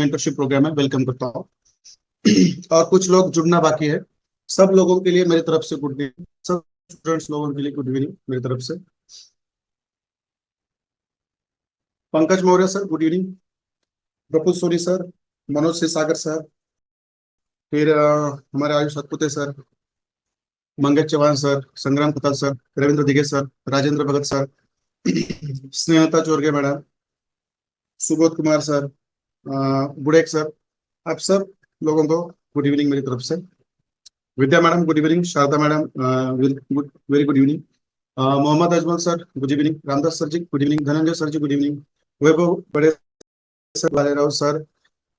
Mentorship programme है, welcome करता हूँ। और कुछ लोग जुड़ना बाकी है। सब लोगों के लिए मेरी तरफ से गुड इवनिंग। सब स्टूडेंट्स लोगों के लिए गुड इवनिंग मेरी तरफ से। Pankaj Maurya sir good evening. Praful Soni sir, Manoj Sirsagar sir, फिर हमारे Ayush Satpute sir, Mangal Chauhan sir, Sangram Kutal sir, Ravindra Dige sir, Rajendra Bhagat sir, Snehalata Chorge madam, Subodh Kumar sir, Budek sir, आप सब लोगों को गुड इवनिंग मेरी तरफ से। Vidya madam good evening, Sharda madam very good evening, Mohammad Ajmal sir good evening, Ramdas sir ji good evening, Dhananjay sir ji good evening, वैभव बड़े सर, लाले राव सर,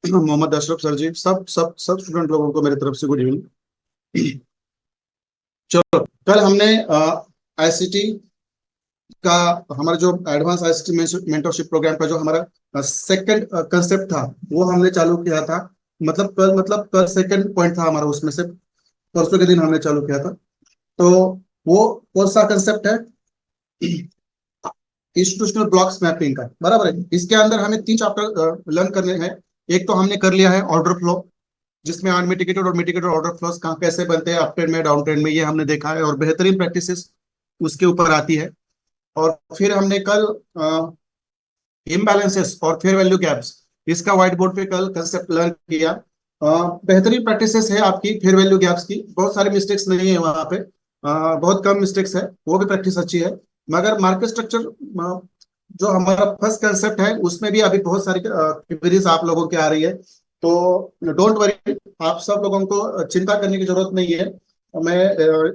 मोहम्मद अशरफ सर जी, सब सब सब स्टूडेंट लोगों को मेरी तरफ से गुड इवनिंग। चलो, कल हमने आईसीटी का, हमारा जो एडवांस आईसीटी मेंटरशिप प्रोग्राम का जो हमारा सेकंड कंसेप्ट था वो हमने चालू किया था। मतलब कल सेकंड पॉइंट था हमारा, उसमें से परसों के दिन हमने चालू किया था। तो वो कौन सा कंसेप्ट है? इंस्टीट्यूशनल ब्लॉक्स मैपिंग का, बराबर है। इसके अंदर हमें तीन चैप्टर लर्न करने हैं। एक तो हमने कर लिया है ऑर्डर फ्लो, जिसमें अनमिटिगेटेड और मिटिगेटेड ऑर्डर फ्लोस कहाँ कैसे बनते हैं, अप ट्रेंड में डाउन ट्रेंड में, ये हमने देखा है और बेहतरीन प्रैक्टिसेस उसके ऊपर आती है। और फिर हमने कल इम्बैलेंसेस और फेयर वैल्यू गैप्स, इसका व्हाइट बोर्ड पे कल कंसेप्ट लर्न किया। बेहतरीन प्रैक्टिसेस है आपकी फेयर वैल्यू गैप्स की, बहुत सारे मिस्टेक्स नहीं है वहाँ पे, बहुत कम मिस्टेक्स है, वो भी प्रैक्टिस अच्छी है। मगर मार्केट स्ट्रक्चर जो हमारा फर्स्ट कंसेप्ट है उसमें भी अभी बहुत सारी क्वेरीज आप लोगों की आ रही है। तो डोंट वरी, आप सब लोगों को चिंता करने की जरूरत नहीं है। मैं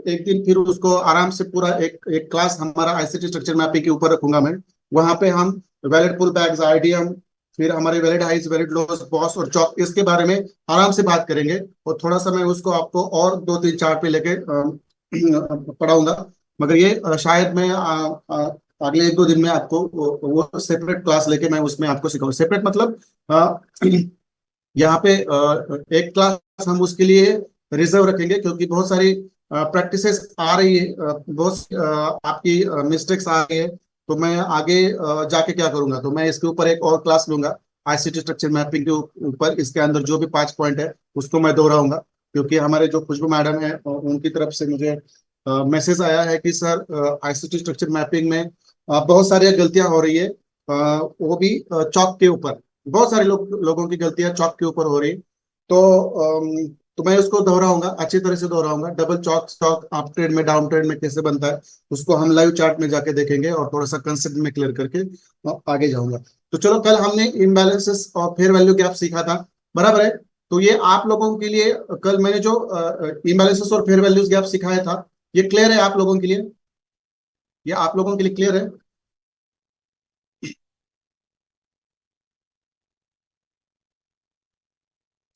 एक दिन फिर उसको आराम से पूरा एक एक क्लास हमारा आईसीटी स्ट्रक्चर मैपिंग के ऊपर रखूंगा मैं। वहां पे हम वैलिड पुल बैग्स, आईडीएम, फिर हमारे valid highs, valid lows, BOS और चॉक, इसके बारे में आराम से बात करेंगे। और थोड़ा सा मैं उसको आपको और दो तीन चार्ट पे लेके पढ़ाऊंगा। मगर ये शायद मैं अगले एक दो दिन में आपको वो सेपरेट क्लास लेके मैं उसमें आपको सिखाऊं। सेपरेट मतलब यहाँ पे एक क्लास हम उसके लिए रिजर्व रखेंगे, क्योंकि बहुत सारी प्रैक्टिसेस आ रही है, बहुत आपकी मिस्टेक्स आ रही है। तो मैं आगे जाके क्या करूंगा, तो मैं इसके ऊपर एक और क्लास लूंगा आईसीटी स्ट्रक्चर मैपिंग के ऊपर। इसके अंदर जो भी 5 पॉइंट है उसको मैं दोहराऊंगा, क्योंकि हमारे जो खुशबू मैडम है उनकी तरफ से मुझे मैसेज आया है कि सर आईसीटी स्ट्रक्चर मैपिंग में बहुत सारी गलतियां हो रही है, वो भी चौक के ऊपर। बहुत सारे लोगों की गलतियां चौक के ऊपर हो रही। तो तो मैं उसको दोहराऊंगा, अच्छी तरह से दोहराऊंगा। डबल चौक स्टॉक अप ट्रेंड में डाउन ट्रेंड में कैसे बनता है उसको हम लाइव चार्ट में जाके देखेंगे, और थोड़ा सा कंसेप्ट में क्लियर करके आगे जाऊंगा। तो चलो, कल हमने इम्बैलेंसेस और फेयर वैल्यू गैप सीखा था, बराबर है। तो ये आप लोगों के लिए, कल मैंने जो इम्बैलेंसेस और फेयर वैल्यूज गैप सिखाया था, ये क्लियर है आप लोगों के लिए? ये आप लोगों के लिए क्लियर है?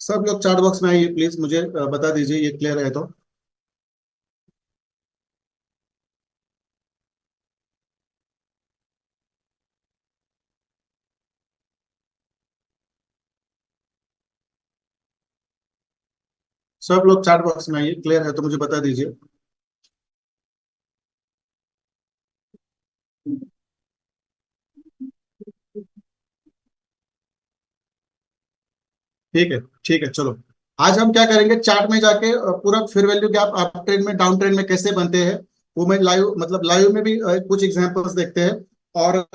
सब लोग चार्ट बॉक्स में आइए प्लीज, मुझे बता दीजिए ये क्लियर है तो। सब लोग चार्ट बॉक्स में आइए, क्लियर है तो मुझे बता दीजिए। ठीक है, ठीक है, चलो। आज हम क्या करेंगे, चार्ट में जाके पूरा fair value gap up trend में डाउन ट्रेंड में कैसे बनते हैं वो मैं लाइव, मतलब लाइव में भी कुछ एग्जांपल्स देखते हैं, और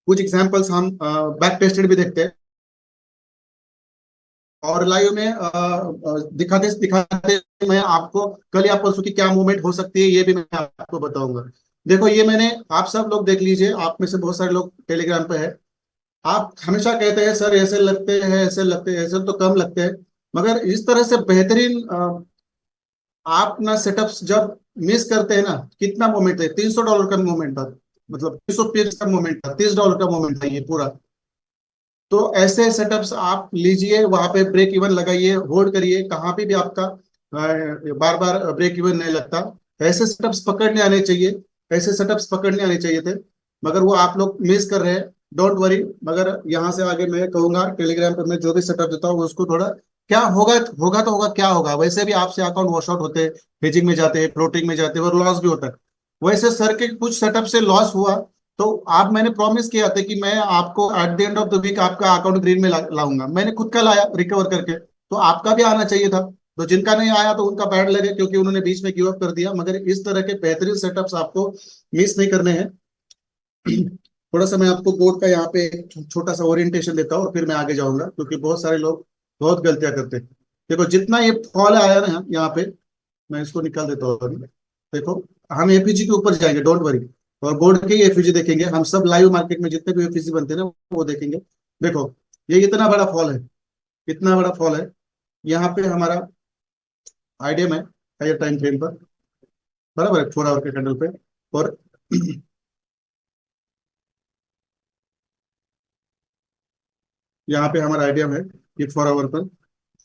कुछ एग्जांपल्स हम बैक टेस्टेड भी देखते हैं। और लाइव में दिखाते दिखाते मैं आपको कल या परसों की क्या मूवमेंट हो सकती है ये भी मैं आपको बताऊंगा। देखो, ये मैंने, आप सब लोग देख लीजिए, आप में से बहुत सारे लोग टेलीग्राम पे है। आप हमेशा कहते हैं सर ऐसे लगते हैं, ऐसे लगते हैं, ऐसे तो कम लगते हैं। मगर इस तरह से बेहतरीन आप ना सेटअप्स जब मिस करते हैं ना, कितना मोमेंट है, $300 का मोमेंट था, मतलब 300 पीस का मोमेंट था, $30 का मोमेंट था ये पूरा। तो ऐसे सेटअप्स आप लीजिए, वहां पे ब्रेक इवन लगाइए, होल्ड करिए, कहाँ पे भी आपका बार बार ब्रेक इवन नहीं लगता। ऐसे सेटअप्स पकड़ने आने चाहिए, ऐसे सेटअप्स पकड़ने आने चाहिए थे, मगर वो आप लोग मिस कर रहे हैं। डोंट वरी, मगर यहाँ से आगे मैं कहूंगा टेलीग्राम पर मैं जो भी सेटअप देता हूँ उसको थोड़ा, क्या होगा, होगा तो होगा, क्या होगा, वैसे भी आपसे अकाउंट वॉश आउट होते हैं, हेजिंग में जाते हैं, फ्लोटिंग में जाते हैं और लॉस भी होता है। वैसे सर के कुछ सेटअप से लॉस हुआ, तो आप, मैंने प्रॉमिस किया था कि मैं आपको at the end of the week आपका अकाउंट ग्रीन में लाऊंगा, मैंने खुद का लाया रिकवर करके, तो आपका भी आना चाहिए था। तो जिनका नहीं आया तो उनका बैड लगे, क्योंकि उन्होंने बीच में गिव अप कर दिया। मगर इस तरह के बेहतरीन सेटअप्स आपको मिस नहीं करने हैं। थोड़ा सा मैं आपको बोर्ड का यहाँ पे एक छोटा सा ओरिएंटेशन देता हूँ और फिर मैं आगे जाऊंगा, क्योंकि बहुत सारे लोग बहुत गलतियां करते हैं। देखो जितना ये फॉल आया ना यहाँ पे, मैं इसको निकाल देता हूँ अभी। देखो, हम एपीजी के ऊपर जाएंगे, डोंट वरी। और बोर्ड के ही एपीजी देखेंगे हम सब, लाइव मार्केट में जितने भी एपीजी बनते हैं ना वो देखेंगे। देखो, ये इतना बड़ा फॉल है, इतना बड़ा फॉल है। यहाँ पे हमारा आईडीएम है हायर टाइम फ्रेम पर, बराबर है, 4 आवर के कैंडल पे। और यहाँ पे हमारा आईडीएम है, ये 4 आवर पर।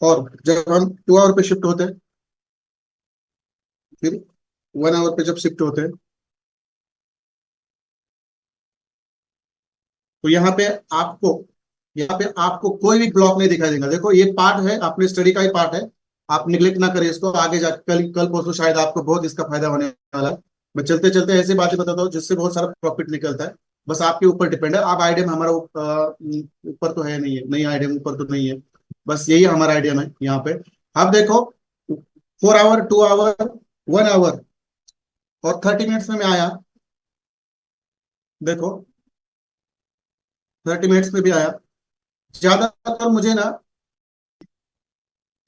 और जब हम 2 आवर पे शिफ्ट होते हैं, फिर 1 आवर पे जब शिफ्ट होते हैं, तो यहाँ पे आपको कोई भी ब्लॉक नहीं दिखाई देगा। देखो, ये पार्ट है अपने स्टडी का ही पार्ट है, आप निग्लेक्ट ना करें इसको। आगे जा कल कल परसों शायद आपको बहुत इसका फायदा होने वाला है। मैं चलते चलते ऐसी बातें बताता हूँ जिससे बहुत सारा प्रॉफिट निकलता है। बस आपके ऊपर डिपेंड है। आप आइडियम हमारा ऊपर तो है नहीं है, नहीं आइडियम ऊपर तो नहीं है। बस यही हमारा आइडियम है यहाँ पे। आप देखो, 4 आवर, 2 आवर, 1 आवर और 30 मिनट्स में मैं आया। देखो, 30 मिनट्स में भी आया। ज्यादातर मुझे ना,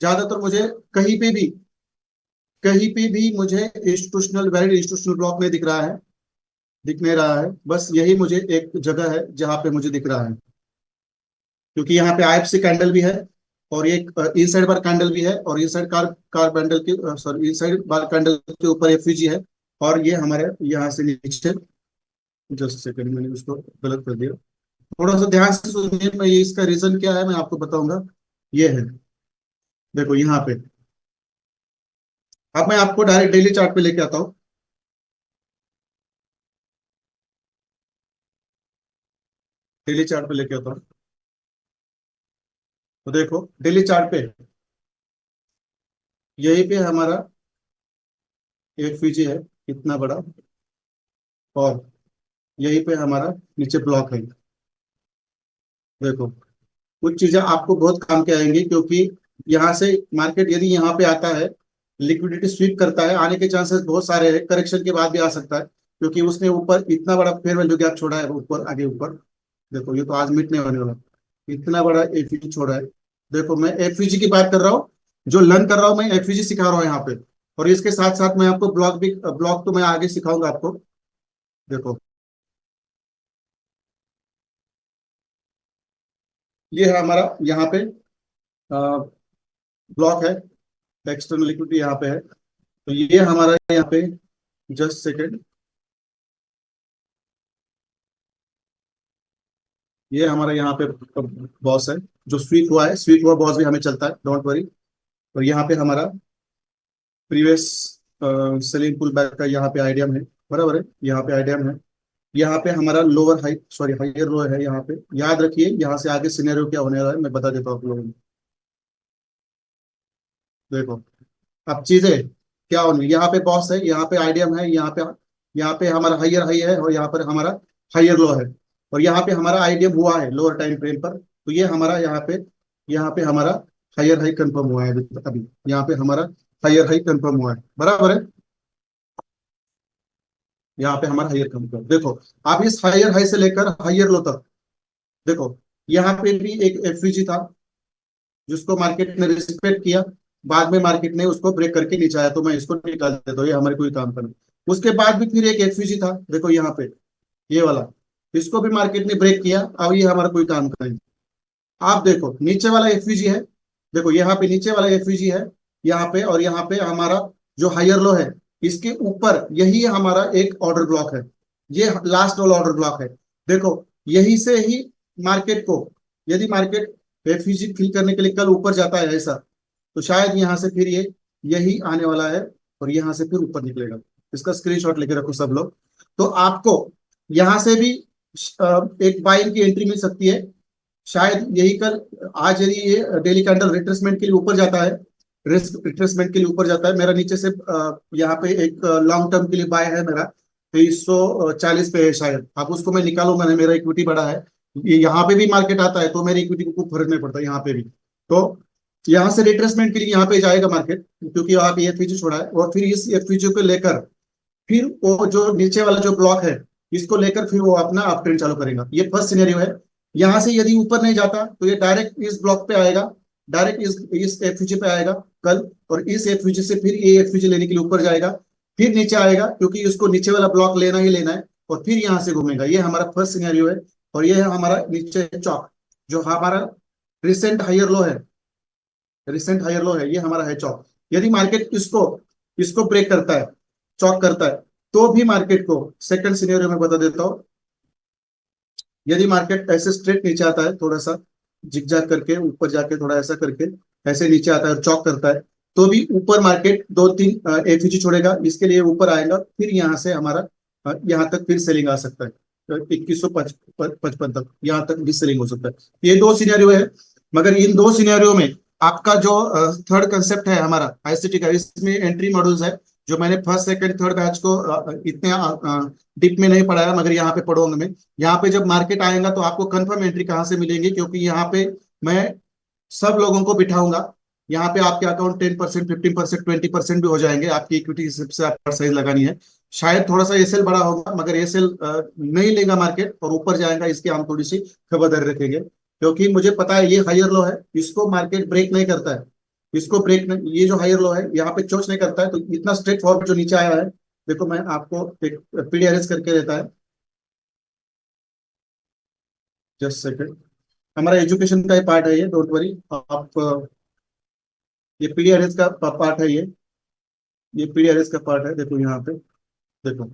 ज्यादातर मुझे कहीं पे भी, कहीं पे भी मुझे इंस्टीट्यूशनल, वैलिड इंस्टीट्यूशनल ब्लॉक नहीं दिख रहा है, दिख नहीं रहा है। बस यही मुझे एक जगह है जहां पे मुझे दिख रहा है, क्योंकि यहाँ पे आईएफसी कैंडल भी है, और ये इनसाइड बार कैंडल भी है, और इनसाइड कार कार कैंडल के, सॉरी, इनसाइड बार कैंडल के ऊपर एफवीजी है। और ये हमारे यहाँ से नीचे, जस्ट सेकंड, मैंने उसको गलत कर दिया। थोड़ा सा ध्यान से सुनिए, मैं ये इसका रीजन क्या है मैं आपको बताऊंगा। ये है, देखो यहाँ पे। अब मैं आपको डायरेक्ट डेली चार्ट पे लेके आता हूँ। डेली चार्ट पे लेके आता हूँ। तो देखो डेली चार्ट पे, यहीं पे हमारा एक फीजी है इतना बड़ा, और यहीं पे हमारा नीचे ब्लॉक है। देखो, कुछ चीजें आपको बहुत काम के आएंगी, क्योंकि यहाँ से मार्केट यदि यहाँ पे आता है, लिक्विडिटी स्वीप करता है, आने के चांसेस बहुत सारे हैं, करेक्शन के बाद भी आ सकता है, क्योंकि उसने ऊपर इतना बड़ा फेयर वैल्यू गैप छोड़ा है ऊपर, आगे ऊपर। देखो, ये तो आज मिटने वाले वाला, इतना बड़ा एफईजी छोड़ा है। देखो, मैं एफईजी की बात कर रहा हूँ, जो लर्न कर रहा हूँ मैं, एफईजी सिखा रहा हूँ यहाँ पे। और इसके साथ साथ मैं आपको ब्लॉक भी, ब्लॉक तो मैं आगे सिखाऊंगा आपको। देखो, ये है हमारा यहाँ पे ब्लॉक है, एक्सटर्नल लिक्विडिटी यहाँ पे है। तो ये हमारा यहाँ पे, जस्ट सेकेंड, ये हमारा यहाँ पे बॉस है, जो स्वीप हुआ है, स्वीप हुआ बॉस भी हमें चलता है, डोंट वरी। और यहाँ पे हमारा प्रीवियस सेलिंग पुल बैक का यहाँ पे आइडियम है, बराबर है, यहाँ पे आइडियम है। यहाँ पे हमारा लोअर हाई, सॉरी, हाइयर लो है यहाँ पे। याद रखिए, यहाँ से आगे सिनेरियो क्या होने वाला है मैं बता देता हूँ आप लोगों को। देखो, अब चीजें क्या होंगी, यहाँ पे बॉस है, यहाँ पे आइडियम है, यहाँ पे हमारा हाइयर हाई है, और यहाँ पर हमारा हाइयर लो है। और यहाँ पे हमारा आइडियम हुआ है लोअर टाइम फ्रेम पर, तो ये हमारा यहाँ पे हमारा हाइयर हाई कंफर्म हुआ है अभी। यहाँ पे हमारा हाइयर हाई कंफर्म हुआ है, बराबर है। यहाँ पे हमारा हाइयर कंफर्म, देखो, आप इस हाइयर हाई से लेकर हाइयर लो तक, देखो, यहाँ पे भी एक एफवीजी था, जिसको मार्केट ने रिस्पेक्ट किया। बाद में मार्केट ने उसको ब्रेक करके नीचे आया, तो मैं इसको निकाल देता हूँ, ये हमारे कोई काम का नहीं। उसके बाद भी फिर एक एफवीजी था, देखो यहाँ पे, ये वाला, इसको भी मार्केट ने ब्रेक किया, अब ये हमारा कोई काम का नहीं। आप देखो, नीचे वाला एफवीजी है, देखो यहाँ पे नीचे वाला एफवीजी है यहाँ पे, और यहाँ पे हमारा जो हायर लो है, इसके ऊपर यही हमारा एक ऑर्डर ब्लॉक है, ये लास्ट वाला ऑर्डर ब्लॉक है। देखो, यही से ही मार्केट को, यदि मार्केट एफवीजी फिल करने के लिए कल ऊपर जाता है ऐसा, तो शायद यहाँ से फिर ये यही आने वाला है, और यहाँ से फिर ऊपर निकलेगा। इसका स्क्रीनशॉट लेके रखो सब लोग। तो आपको यहाँ से भी एक बाइंग की एंट्री मिल सकती है, शायद यही कल, आज यदि ये डेली कैंडल रिट्रेसमेंट के लिए ऊपर जाता है, रिस्क रिट्रेसमेंट के लिए ऊपर जाता है, मेरा नीचे से यहाँ पे एक लॉन्ग टर्म के लिए बाय है मेरा, 2340 पे है शायद। अब उसको मैं निकालूं, मैंने मेरा इक्विटी बढ़ा है, ये यहाँ पे भी मार्केट आता है तो मेरी इक्विटी को कुछ फर्क नहीं पड़ता यहाँ पे भी। तो यहाँ से रिट्रेसमेंट के लिए यहाँ पे जाएगा मार्केट, क्योंकि आप ये एफवीजी छोड़ा है, और फिर इस एफवीजी को लेकर फिर वो जो नीचे वाला जो ब्लॉक है इसको लेकर फिर वो अपना अप ट्रेंड चालू करेगा। ये फर्स्ट सिनेरियो है। यहाँ से यदि ऊपर नहीं जाता तो ये डायरेक्ट इस ब्लॉक पे आएगा, डायरेक्ट इस एफयूजी पे आएगा कल, और इस एफयूजी से फिर ये एफयूजी लेने के लिए ऊपर जाएगा, फिर नीचे आएगा क्योंकि इसको नीचे वाला ब्लॉक लेना ही लेना है, और फिर यहाँ से घूमेगा। ये हमारा फर्स्ट सिनेरियो है। और ये है हमारा नीचे चौक, जो हमारा रिसेंट हायर लो है, रिसेंट हायर लो है, ये हमारा है चौक। यदि मार्केट इसको इसको ब्रेक करता है, चौक करता है, तो भी मार्केट को सेकंड सिनेरियो में बता देता हूं, यदि मार्केट ऐसे स्ट्रेट नीचे आता है, थोड़ा सा जिगजैग करके ऊपर जाके थोड़ा ऐसा करके ऐसे नीचे आता है और चौक करता है, तो भी ऊपर मार्केट दो तीन एफईजी छोड़ेगा, इसके लिए ऊपर आएगा, फिर यहाँ से हमारा यहाँ तक फिर सेलिंग आ सकता है, 2155 तक यहाँ तक भी सेलिंग हो सकता है। ये दो सिनेरियो है। मगर इन दो सिनेरियो में आपका जो थर्ड कंसेप्ट है हमारा आईसीटी का, इसमें एंट्री मॉड्यूल्स है, जो मैंने फर्स्ट सेकंड थर्ड बैच को इतने डीप में नहीं पढ़ाया, मगर यहाँ पे पढ़ूंगा मैं। यहाँ पे जब मार्केट आएगा तो आपको कंफर्म एंट्री कहाँ से मिलेंगी, क्योंकि यहाँ पे मैं सब लोगों को बिठाऊंगा। यहाँ पे आपके अकाउंट 10%, 15%, 20% भी हो जाएंगे, आपकी इक्विटी से आपका साइज लगानी है। शायद थोड़ा सा एसएल बड़ा होगा, मगर एसएल नहीं लेगा मार्केट और ऊपर जाएगा, इसकी हम थोड़ी सी खबरदारी रखेंगे, क्योंकि मुझे पता है ये हायर लो है, इसको मार्केट ब्रेक नहीं करता है, इसको ब्रेक नहीं, ये जो हायर लो है यहाँ पे चोच नहीं करता है, तो इतना स्ट्रेट फॉरवर्ड जो नीचे आया है, देखो मैं आपको एक पीडीआरएस करके देता है, जस्ट सेकंड। हमारा एजुकेशन का ही पार्ट है ये, डोंट वरी आप। ये पीडीआरएस का पार्ट है ये पीडीआरएस का पार्ट है, देखो यहाँ पे, देखो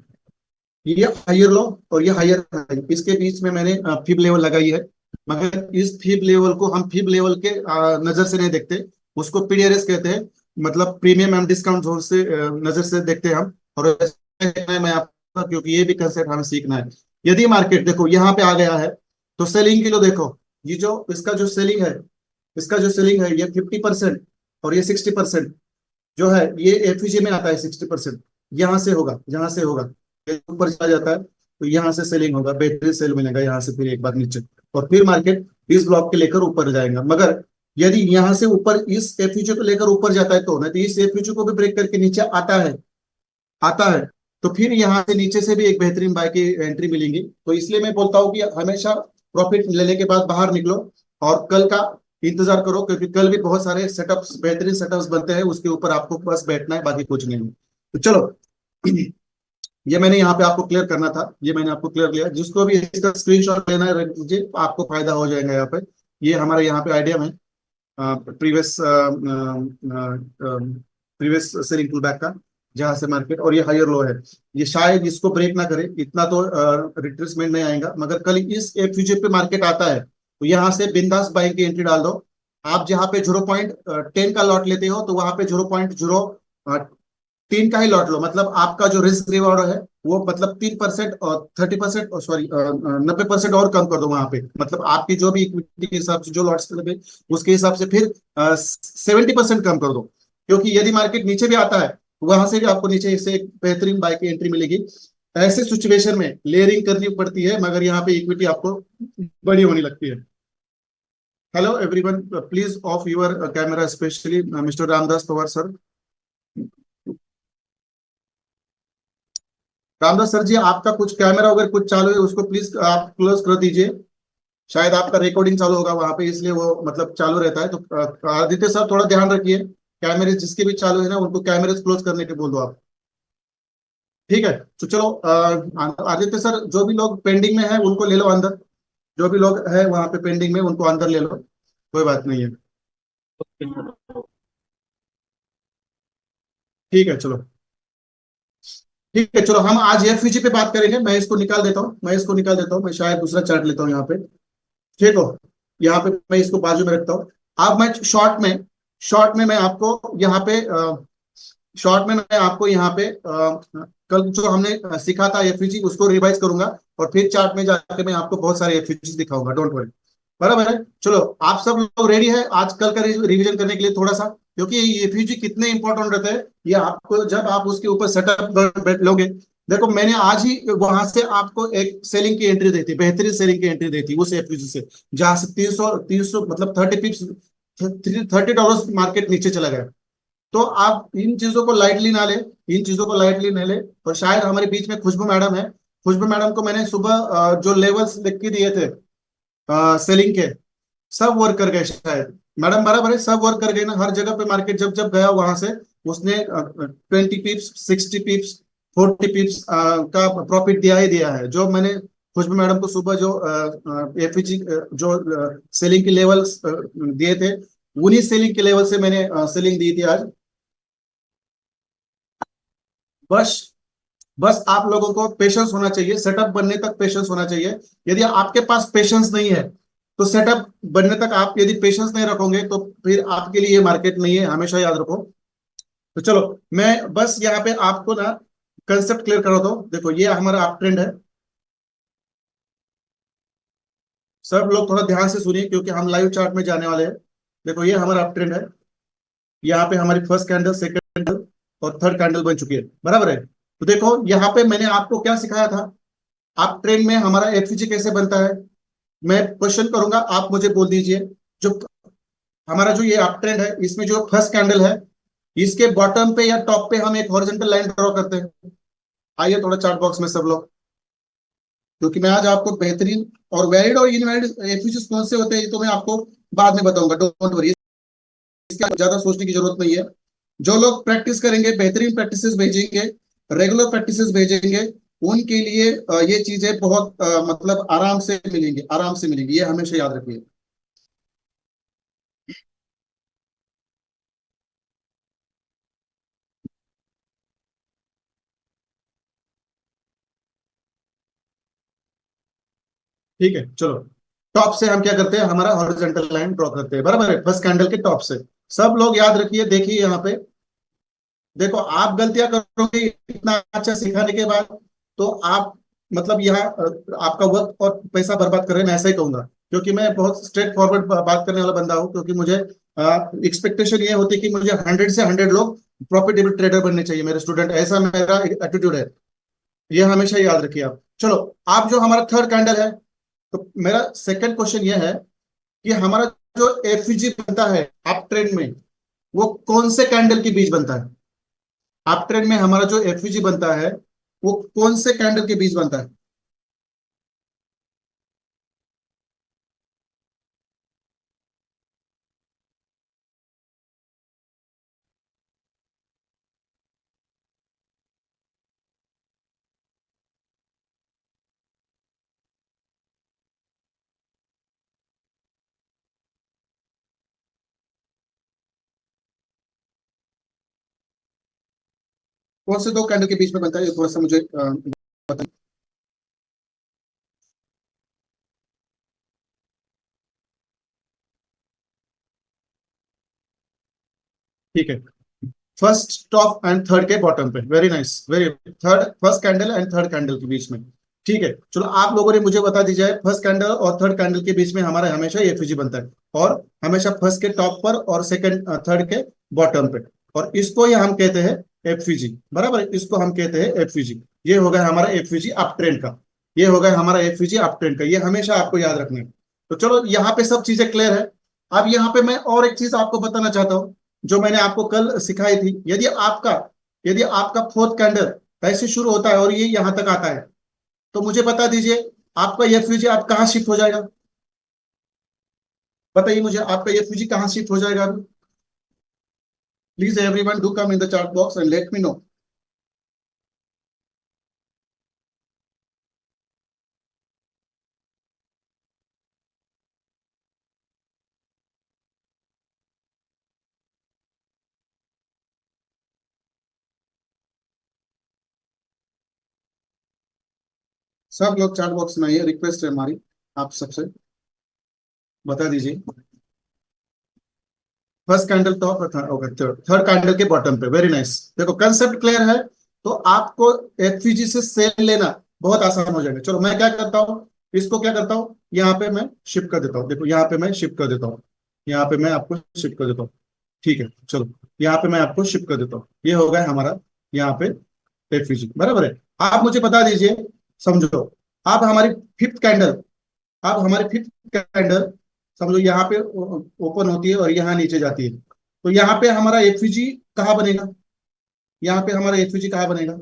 ये हायर लो और ये हायर हाई, इसके बीच में मैंने फिब लेवल लगाई है। मगर इस फिब लेवल को हम फिब लेवल के नजर से नहीं देखते, उसको पीडीआरएस कहते हैं, मतलब प्रीमियम एंड डिस्काउंट जोन से नजर से देखते हैं हम। और मैं आपको, क्योंकि ये भी कंसेप्ट हमें सीखना है। यदि मार्केट देखो यहाँ पे आ गया है, तो सेलिंग के लिए देखो, ये जो इसका जो सेलिंग है, इसका जो सेलिंग है ये 50% और ये 60% जो है, ये एफईजी में आता है 60%। यहाँ से होगा, यहाँ से होगा, ये ऊपर चला जाता है तो यहाँ से सेलिंग होगा, बेहतरीन सेल मिलेगा यहाँ से, फिर एक बार नीचे, और फिर मार्केट इस ब्लॉक के लेकर ऊपर जाएगा। मगर यदि यहाँ से ऊपर इस एफयूजी को लेकर ऊपर जाता है तो, नहीं तो इस एफयूजी को भी ब्रेक करके नीचे आता है तो फिर यहाँ से नीचे से भी एक बेहतरीन बाय की एंट्री मिलेंगी। तो इसलिए मैं बोलता हूँ कि हमेशा प्रॉफिट लेने के बाद बाहर निकलो और कल का इंतजार करो, क्योंकि कल भी बहुत सारे सेटअप्स, बेहतरीन सेटअप्स बनते हैं, उसके ऊपर आपको बस बैठना है, बाकी कुछ नहीं है। तो चलो ये मैंने यहाँ पे आपको क्लियर करना था, ये मैंने आपको क्लियर किया। जिसको भी इसका स्क्रीनशॉट लेना है रख दीजिए, आपको फायदा हो जाएगा। यहाँ पे ये हमारे यहाँ पे आइडिया में previous previous selling pull back का, जहां से मार्केट, और ये हायर लो है, ये शायद इसको ब्रेक ना करे, इतना तो रिट्रेसमेंट नहीं आएगा। मगर कल इस एफयूजी पे मार्केट आता है तो यहाँ से बिंदास बाइंग की एंट्री डाल दो। आप जहाँ पे 0.10 का लॉट लेते हो, तो वहां पे 0.03 का ही लॉट लो, मतलब आपका जो रिस्क रिवॉर्ड है वो मतलब 3% और 30%, और सॉरी 90% और कम कर दो वहां पे, मतलब आपकी जो भी इक्विटी के हिसाब से जो लॉट्स लगे उसके हिसाब से फिर 70% कम कर दो। क्योंकि यदि मार्केट नीचे भी आता है तो वहां से भी आपको नीचे से एक बेहतरीन बाय की एंट्री मिलेगी। ऐसे सिचुएशन में लेयरिंग करनी पड़ती है, मगर यहाँ पे इक्विटी आपको बड़ी होने लगती है। Hello everyone, please off your camera, specially mister Ramdas Pawar sir. Ramdas sir ji, आपका कुछ कैमरा अगर कुछ चालू है उसको प्लीज आप क्लोज कर दीजिए। शायद आपका रिकॉर्डिंग चालू होगा वहां पे, इसलिए वो मतलब चालू रहता है। तो आदित्य सर थोड़ा ध्यान रखिए, कैमरे जिसके भी चालू है ना उनको कैमरे क्लोज करने के बोल दो आप। ठीक है, तो चलो आदित्य सर, जो भी लोग पेंडिंग में है उनको ले लो अंदर, जो भी लोग है वहां पे पेंडिंग में उनको अंदर ले लो, कोई बात नहीं है। ठीक है चलो, ठीक है चलो, हम आज एफयूजी पे बात करेंगे। मैं इसको निकाल देता हूँ, मैं शायद दूसरा चार्ट लेता हूँ यहाँ पे। ठीक हो, यहाँ पे मैं इसको बाजू में रखता हूँ। अब मैं शॉर्ट में मैं आपको यहाँ पे शॉर्ट में मैं आपको यहाँ पे कल जो हमने सीखा था एफयूजी, उसको रिवाइज करूंगा, और फिर चार्ट में जाके मैं आपको बहुत सारे एफयूजी दिखाऊंगा, डोंट वरी। बराबर है, चलो आप सब लोग रेडी है आज कल का रिवीजन करने के लिए थोड़ा सा, क्योंकि ये एफयूजी कितने इंपॉर्टेंट रहते हैं, ये आपको जब आप उसके ऊपर सेटअप लोगे देखो मैंने आज ही वहां से आपको एक सेलिंग की एंट्री दी थी, बेहतरीन सेलिंग की एंट्री दी थी उस एफयूजी से, जहां से 300 मतलब 30 पिप्स, $30 मार्केट नीचे चला गया। तो आप इन चीजों को लाइटली ना ले, इन चीजों को लाइटली ना ले। और शायद हमारे बीच में खुशबू मैडम है, खुशबू मैडम को मैंने सुबह जो लेवल्स लिख के दिए थे सेलिंग के, सब वर्क कर गए शायद। मैडम बराबर है, सब वर्क कर गए ना, हर जगह पे मार्केट जब जब गया वहां से उसने 20 पिप्स, 60 पिप्स, 40 पिप्स का प्रॉफिट दिया ही दिया है। जो मैंने खुशबू मैडम को सुबह जो एफईजी जो सेलिंग के लेवल्स दिए थे, उन्हीं सेलिंग के लेवल से मैंने सेलिंग दी थी आज। बस बस आप लोगों को पेशेंस होना चाहिए, सेटअप बनने तक पेशेंस होना चाहिए। यदि आपके पास पेशेंस नहीं है तो सेटअप बनने तक आप यदि पेशेंस नहीं रखोगे तो फिर आपके लिए ये मार्केट नहीं है, हमेशा याद रखो। तो चलो, मैं बस यहाँ पे आपको ना कंसेप्ट क्लियर करा दो। देखो ये हमारा अप ट्रेंड है, सब लोग थोड़ा ध्यान से सुनिए क्योंकि हम लाइव चार्ट में जाने वाले हैं। देखो ये हमारा अप ट्रेंड है, यहाँ पे हमारी फर्स्ट कैंडल, सेकंड कैंडल और थर्ड कैंडल बन चुकी है, बराबर है। तो देखो यहाँ पे मैंने आपको क्या सिखाया था, आप ट्रेंड में हमारा एफईजी कैसे बनता है। मैं क्वेश्चन करूंगा, आप मुझे बोल दीजिए। जो हमारा जो ये अप ट्रेंड है, इसमें जो फर्स्ट कैंडल है, इसके बॉटम पे या टॉप पे हम एक हॉरिजॉन्टल लाइन ड्रॉ करते हैं। आइए थोड़ा चार्ट बॉक्स में सब लोग, क्योंकि मैं आज आपको बेहतरीन और वैलिड और इनवैलिड एफईजी कौन से होते हैं ये तो मैं आपको बाद में बताऊंगा, डोंट वरी, इसका ज्यादा सोचने की जरूरत नहीं है। जो लोग प्रैक्टिस करेंगे, बेहतरीन प्रैक्टिसेस भेजेंगे, रेगुलर प्रैक्टिसेस भेजेंगे, उनके लिए ये चीजें बहुत मतलब आराम से मिलेंगी, आराम से मिलेंगी, ये हमेशा याद रखिए। ठीक है चलो, टॉप से हम क्या करते हैं, हमारा हॉरिजॉन्टल लाइन ड्रॉ करते हैं, बराबर है, फर्स्ट कैंडल के टॉप से। सब लोग याद रखिए, देखिए यहाँ पे। देखो आप गलतियां करोगे इतना अच्छा सिखाने के बाद, तो आप मतलब यहाँ आपका वक्त और पैसा बर्बाद कर रहे हैं, मैं ऐसा ही कहूंगा। क्योंकि मैं बहुत स्ट्रेट फॉरवर्ड बात करने वाला बंदा हूँ, क्योंकि मुझे एक्सपेक्टेशन ये होती है कि मुझे 100 से 100 लोग प्रॉफिटेबल ट्रेडर बनने चाहिए, मेरे स्टूडेंट, ऐसा मेरा एटीट्यूड है। ये हमेशा याद रखिए आप। चलो, आप जो हमारा थर्ड कैंडल है, तो मेरा सेकंड क्वेश्चन ये है कि हमारा जो एफईजी बनता है अप ट्रेंड में, वो कौन से कैंडल के बीच बनता है। अप ट्रेंड में हमारा जो एफईजी बनता है वो कौन से कैंडल के बीच बनता है। कौन से दो कैंडल के बीच में बनता है, ये थोड़ा सा मुझे बताइए। ठीक है, फर्स्ट टॉप एंड थर्ड के बॉटम पे, very nice, very. Third, first candle and third candle के बीच में। ठीक है चलो, आप लोगों ने मुझे बता दीजिए, फर्स्ट कैंडल और थर्ड कैंडल के बीच में हमारा हमेशा एफईजी बनता है, और हमेशा फर्स्ट के टॉप पर और सेकंड थर्ड के बॉटम पे। और इसको ही हम कहते हैं एफईजी, बराबर है, इसको हम कहते हैं एफईजी। ये हो गया हमारा एफईजी अप ट्रेंड का, ये हो गया हमारा एफईजी अप ट्रेंड का, ये हमेशा आपको याद रखना है। तो चलो यहाँ पे सब चीजें क्लियर है। अब यहाँ पे मैं और एक चीज आपको बताना चाहता हूँ, जो मैंने आपको कल सिखाई थी। यदि आपका फोर्थ कैंडल ऐसे शुरू होता है और ये यहां तक आता है, तो मुझे बता दीजिए आपका ये फ्यूजी आप कहाँ शिफ्ट हो जाएगा। बताइए मुझे, आपका ये फ्यूजी कहाँ शिफ्ट हो जाएगा अभी। Please everyone do come in the chat box and let me know. सब लोग चैट बॉक्स में आइए, रिक्वेस्ट है हमारी आप सबसे, बता दीजिए। First candle top, okay, third candle के बॉटम पे, वेरी नाइस। देखो कंसेप्ट क्लियर है, तो आपको एफवीजी से सेल लेना बहुत आसान हो जाएगा। चलो मैं क्या करता हूँ, इसको क्या करता हूँ, यहाँ पे मैं शिफ्ट कर देता हूँ। देखो यहाँ पे मैं शिफ्ट कर देता हूँ, यहाँ पे मैं आपको शिफ्ट कर देता हूँ। ठीक है चलो, यहाँ पे मैं आपको शिफ्ट कर देता हूँ, ये हो गया हमारा यहाँ पे एफयूजी बराबर है। आप मुझे बता दीजिए, समझो, आप हमारी फिफ्थ कैंडल, आप हमारी फिफ्थ कैंडल समझो यहाँ पे ओपन होती है और यहाँ नीचे जाती है, तो यहाँ पे हमारा एफयूजी कहाँ बनेगा? यहाँ पे हमारा एफयूजी कहाँ बनेगा?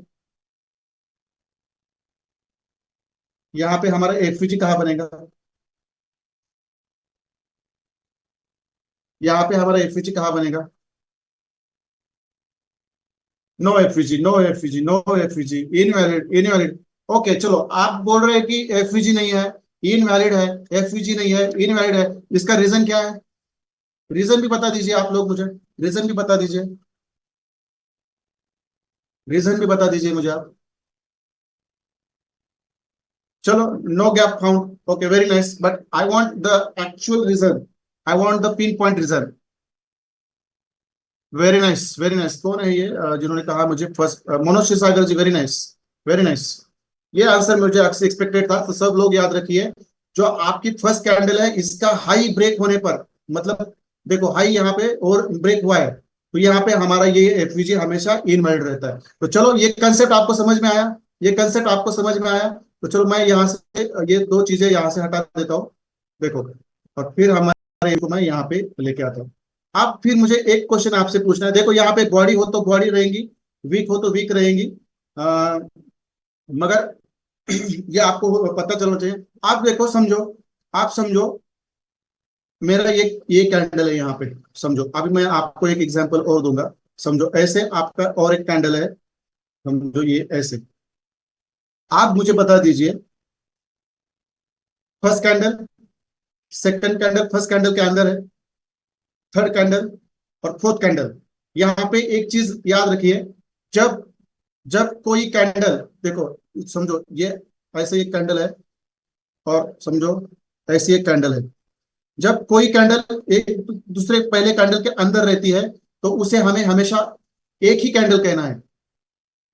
यहाँ पे हमारा एफयूजी कहाँ बनेगा? यहाँ पे हमारा एफयूजी कहाँ बनेगा? No FUG, no FUG, no FUG, invalid, invalid. Okay चलो, आप बोल रहे हैं कि एफयूजी नहीं है, इनवैलिड है, एफयूजी नहीं है, इनवैलिड है, इसका रीजन क्या है? रीजन भी बता दीजिए आप लोग मुझे, रीजन भी बता दीजिए, रीजन भी बता दीजिए मुझे आप। चलो, no gap found, okay very nice, but I want the actual reason, I want the pinpoint reason. Very nice, very nice. कौन है ये जिन्होंने कहा मुझे first? Manoj Kshirsagar ji, very nice, very nice. ये आंसर मुझे एक्सपेक्टेड था। तो सब लोग याद रखिए, जो आपकी फर्स्ट कैंडल है इसका हाई ब्रेक होने पर, मतलब देखो हाई यहाँ पे और ब्रेक हुआ है, तो यहाँ पे हमारा ये एफवीजी हमेशा इनवैलिड रहता है। तो चलो, ये कंसेप्ट आपको समझ में आया, ये कंसेप्ट आपको समझ में आया। तो चलो मैं यहाँ से ये दो चीजें यहाँ से हटा देता हूँ, देखो, और फिर हमारे इनको मैं यहाँ पे लेके आता हूँ। आप फिर मुझे एक क्वेश्चन आपसे पूछना है, देखो यहाँ पे बॉडी हो तो बॉडी रहेंगी, वीक हो तो वीक रहेंगी, मगर ये आपको पता चलना चाहिए। आप देखो, समझो, आप समझो, मेरा ये कैंडल है यहाँ पे, समझो, अभी मैं आपको एक एग्जांपल और दूंगा। समझो ऐसे आपका और एक कैंडल है, समझो ये ऐसे। आप मुझे बता दीजिए, first candle, second candle, first candle के अंदर है, थर्ड कैंडल और फोर्थ कैंडल। यहाँ पे एक चीज याद रखिए, जब जब कोई कैंडल, देखो, समझो ये ऐसे एक कैंडल है, और समझो ऐसी एक कैंडल है, जब कोई कैंडल एक दूसरे पहले कैंडल के अंदर रहती है, तो उसे हमें हमेशा एक ही कैंडल कहना है।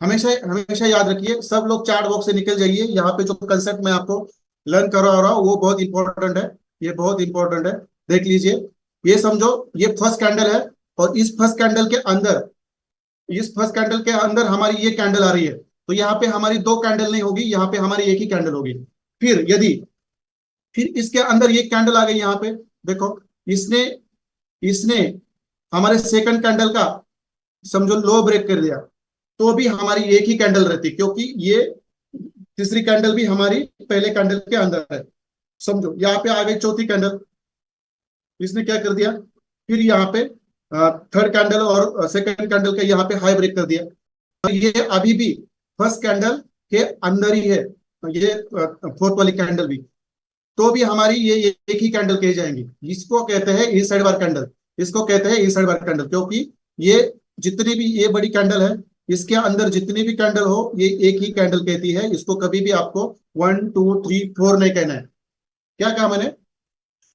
हमेशा हमेशा याद रखिए, सब लोग चार्ट बॉक्स से निकल जाइए, यहाँ पे जो कंसेप्ट मैं आपको लर्न करा रहा हूँ वो बहुत इंपॉर्टेंट है, ये बहुत इंपॉर्टेंट है। देख लीजिए, ये समझो, ये फर्स्ट कैंडल है, और इस फर्स्ट कैंडल के अंदर हमारी ये कैंडल आ रही है, तो यहाँ पे हमारी दो कैंडल नहीं होगी, यहाँ पे हमारी एक ही कैंडल होगी। फिर यदि फिर इसके अंदर ये कैंडल आ गई यहाँ पे, देखो, इसने इसने हमारे सेकंड कैंडल का समझो लो ब्रेक कर दिया, तो भी हमारी एक ही कैंडल रहती, क्योंकि ये तीसरी कैंडल भी हमारी पहले कैंडल के अंदर है। समझो यहाँ पे आ गई चौथी कैंडल, इसने क्या कर दिया, फिर यहाँ पे थर्ड कैंडल और सेकंड कैंडल के यहाँ पे हाई ब्रेक कर दिया, और ये अभी भी फर्स्ट कैंडल के अंदर ही है, ये फोर्थ वाली कैंडल भी, तो भी हमारी ये एक ही कैंडल कही जाएंगी। इसको कहते हैं इनसाइड बार कैंडल, इसको कहते हैं इनसाइड बार कैंडल, क्योंकि ये जितनी भी ये बड़ी कैंडल है, इसके अंदर जितनी भी कैंडल हो ये एक ही कैंडल कहती है। इसको कभी भी आपको 1 2 3 4 नहीं कहना है। क्या कहा मैंने?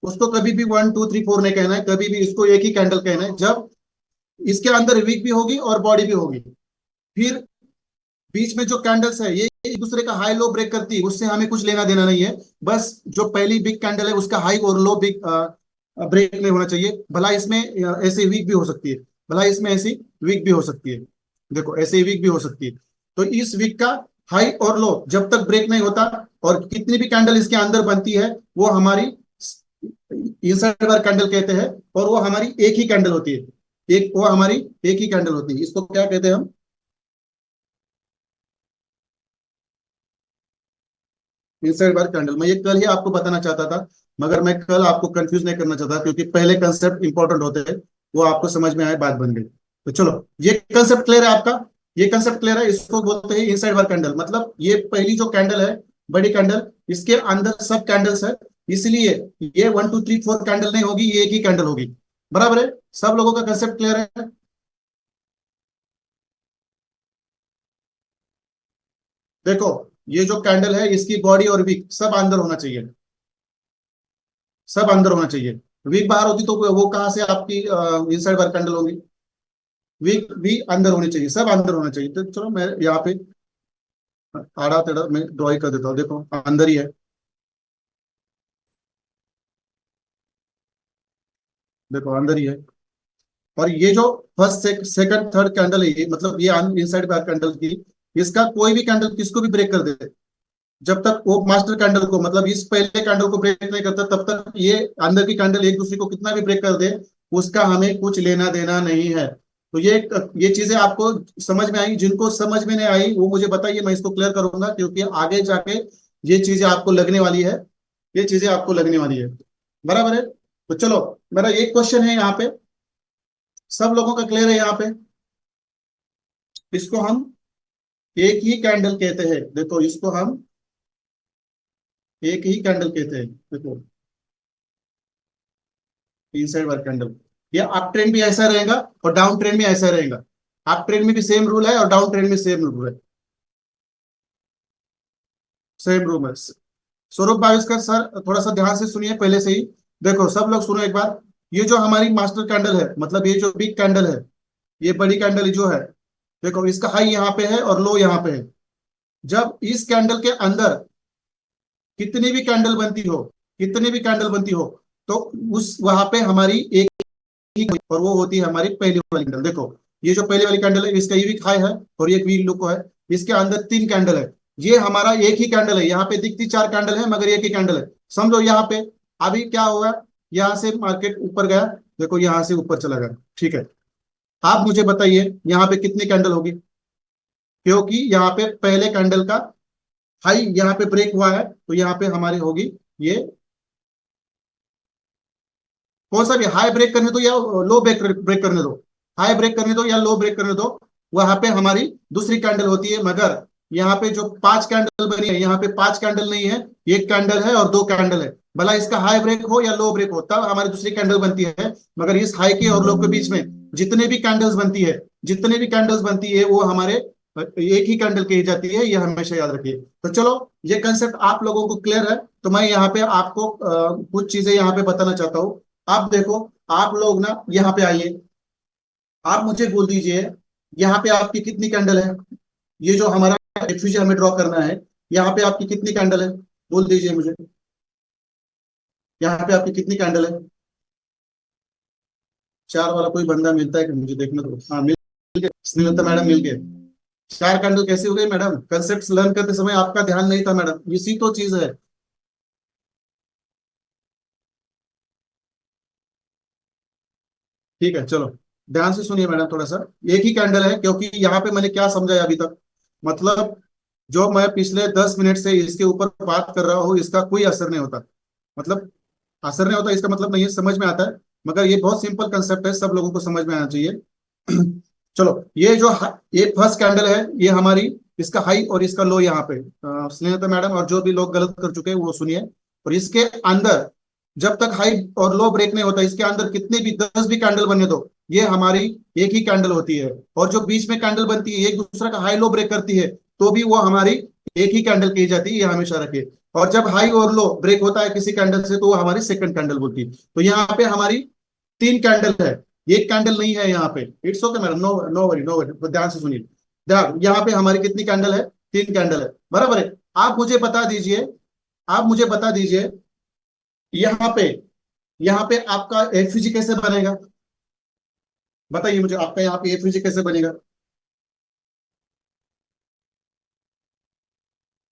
उसको कभी भी 1 2 3 4 नहीं कहना है, कभी भी इसको एक ही कैंडल कहना है। जब इसके अंदर वीक भी होगी और बॉडी भी होगी, फिर बीच में जो कैंडल्स है ये एक दूसरे का हाई लो ब्रेक करती है, उससे हमें कुछ लेना देना नहीं है। बस जो पहली बिग कैंडल है उसका हाई और लो बिग ब्रेक नहीं होना चाहिए। भला इसमें ऐसे वीक भी हो सकती है, भला इसमें ऐसी वीक भी हो सकती है, देखो ऐसे वीक भी हो सकती है। तो इस वीक का हाई और लो जब तक ब्रेक नहीं होता, और कितनी भी कैंडल इसके अंदर बनती है, वो हमारी इनसाइड बार कैंडल कहते हैं, और वो हमारी एक ही कैंडल होती है, एक वो हमारी एक ही कैंडल होती है। इसको क्या कहते हैं हम? Inside bar candle. मैं ये कल ही आपको बताना चाहता था, मगर मैं कल आपको कंफ्यूज नहीं करना चाहता, क्योंकि पहले कंसेप्ट इंपॉर्टेंट होते हैं, वो आपको समझ में आए, बात बन गई। तो चलो, ये कंसेप्ट क्लियर है आपका, ये कंसेप्ट क्लियर है। इसको बोलते हैं इनसाइड बार कैंडल, मतलब ये पहली जो कैंडल है, बड़ी कैंडल, इसके अंदर सब कैंडल्स है, इसलिए ये 1 2 3 4 कैंडल नहीं होगी, ये एक ही कैंडल होगी। बराबर है? सब लोगों का कंसेप्ट क्लियर है? देखो, ये जो कैंडल है इसकी बॉडी और विक सब अंदर होना चाहिए, सब अंदर होना चाहिए। वीक बाहर होती तो वो कहाँ से आपकी इनसाइड बार कैंडल होगी? वीक भी अंदर होनी चाहिए, सब अंदर होना चाहिए। तो चलो मैं यहाँ पे आड़ा टेढ़ा मैं ड्रॉइंग कर देता हूँ, देखो अंदर ही है, देखो अंदर ही है। और ये जो फर्स्ट सेकंड थर्ड कैंडल है, ये मतलब ये इनसाइड बार कैंडल की इसका कोई भी कैंडल किसको भी ब्रेक कर दे, जब तक वो मास्टर कैंडल को, मतलब इस पहले कैंडल को ब्रेक नहीं करता, तब तक ये अंदर की कैंडल एक दूसरे को कितना भी ब्रेक कर दे, उसका हमें कुछ लेना देना नहीं है। तो ये चीजें आपको समझ में आई? जिनको समझ में नहीं आई वो मुझे बताइए, मैं इसको क्लियर करूंगा, क्योंकि आगे जाके ये चीजें आपको लगने वाली है, ये चीजें आपको लगने वाली है। बराबर है? तो चलो, मेरा एक क्वेश्चन है यहाँ पे, सब लोगों का क्लियर है यहाँ पे? इसको हम एक ही कैंडल कहते हैं, देखो इसको हम एक ही कैंडल कहते हैं, देखो इनसाइड वाला कैंडल। ये अप ट्रेंड भी ऐसा रहेगा और डाउन ट्रेंड भी ऐसा रहेगा। अप ट्रेंड में भी सेम रूल है और डाउन ट्रेंड में सेम रूल है, सेम रूल है। स्वरूप भाविस्कर सर, थोड़ा सा ध्यान से सुनिए पहले से ही। देखो सब लोग सुनो एक बार, ये जो हमारी मास्टर कैंडल है, मतलब ये जो बिग कैंडल है, ये बड़ी कैंडल जो है, देखो इसका हाई यहाँ पे है और लो यहाँ पे है। जब इस कैंडल के अंदर कितनी भी कैंडल बनती हो, कितनी भी कैंडल बनती हो, तो उस वहां पे हमारी एक ही, और वो होती है हमारी पहली वाली कैंडल। देखो ये जो पहली वाली कैंडल है, इसका ये वीक हाई है और ये वीक लो है, इसके अंदर तीन कैंडल है। ये हमारा एक ही कैंडल है, यहाँ पे दिखती चार कैंडल है मगर एक ही कैंडल है, समझो। यहाँ पे अभी क्या हुआ, यहाँ से मार्केट ऊपर गया, देखो यहाँ से ऊपर चला गया, ठीक है। आप मुझे बताइए यहाँ पे कितनी कैंडल होगी, क्योंकि यहाँ पे पहले कैंडल का हाई यहाँ पे ब्रेक हुआ है, तो यहाँ पे हमारी होगी ये, कौन सा भी हाई ब्रेक करने दो या लो ब्रेक ब्रेक करने दो, हाई ब्रेक करने दो या लो ब्रेक करने दो, वहां पे हमारी दूसरी कैंडल होती है। मगर यहाँ पे जो पांच कैंडल बनी है, यहाँ पे पांच कैंडल नहीं है, एक कैंडल है और दो कैंडल है। भला इसका हाई ब्रेक हो या लो ब्रेक हो, तब हमारी दूसरी कैंडल बनती है। मगर इस हाई के और लो के बीच में जितने भी कैंडल्स बनती है, जितने भी कैंडल्स बनती है, वो हमारे एक ही कैंडल कही जाती है, ये हमेशा याद रखिए। तो चलो, ये कंसेप्ट आप लोगों को क्लियर है, तो मैं यहाँ पे आपको कुछ चीजें यहाँ पे बताना चाहता हूँ। आप देखो, आप लोग ना यहाँ पे आइए, आप मुझे बोल दीजिए यहाँ पे आपकी कितनी कैंडल है। ये जो हमारा एक्सक्यूज हमें ड्रॉ करना है, यहाँ पे आपकी कितनी कैंडल है, बोल दीजिए मुझे। यहाँ पे आपकी कितनी कैंडल है? चार वाला कोई बंदा मिलता है कि मुझे देखना दो। हाँ, मिल गए स्नेहलता मैडम, मिल गए। चार कैंडल कैसे हो गई मैडम? कंसेप्ट लर्न करते समय आपका ध्यान नहीं था मैडम, इसी तो चीज है। ठीक है, चलो ध्यान से सुनिए मैडम थोड़ा सा। एक ही कैंडल है, क्योंकि यहाँ पे मैंने क्या समझाया अभी तक, मतलब जो मैं पिछले 10 मिनट से इसके ऊपर बात कर रहा हूँ, इसका कोई असर नहीं होता। मतलब असर नहीं होता इसका मतलब नहीं है, समझ में आता है, मगर ये बहुत सिंपल कंसेप्ट है, सब लोगों को समझ में आना चाहिए। चलो, ये जो ये फर्स्ट कैंडल है, ये हमारी, इसका हाई और इसका लो यहाँ पे, स्नेहता मैडम और जो भी लोग गलत कर चुके हैं वो सुनिए। और इसके अंदर जब तक हाई और लो ब्रेक नहीं होता, इसके अंदर कितने भी 10 भी कैंडल बने, तो ये हमारी एक ही कैंडल होती है। और जो बीच में कैंडल बनती है, एक दूसरा का हाई लो ब्रेक करती है, तो भी वो हमारी एक ही कैंडल कही जाती है, ये हमेशा रखिए। और जब हाई और लो ब्रेक होता है किसी कैंडल से, तो वो हमारी सेकंड कैंडल बोलती है। तो यहाँ पे हमारी तीन कैंडल है, एक कैंडल नहीं है यहाँ पे। It's okay madam, no no worry, no worry, ध्यान से सुनिए। ध्यान, यहाँ पे हमारी कितनी कैंडल है? तीन कैंडल है, बराबर है। आप मुझे बता दीजिए, आप मुझे बता दीजिए, यहाँ पे, यहाँ पे आपका एफयूजी कैसे बनेगा? बताइए मुझे, आपका यहाँ पे एफयूजी कैसे बनेगा?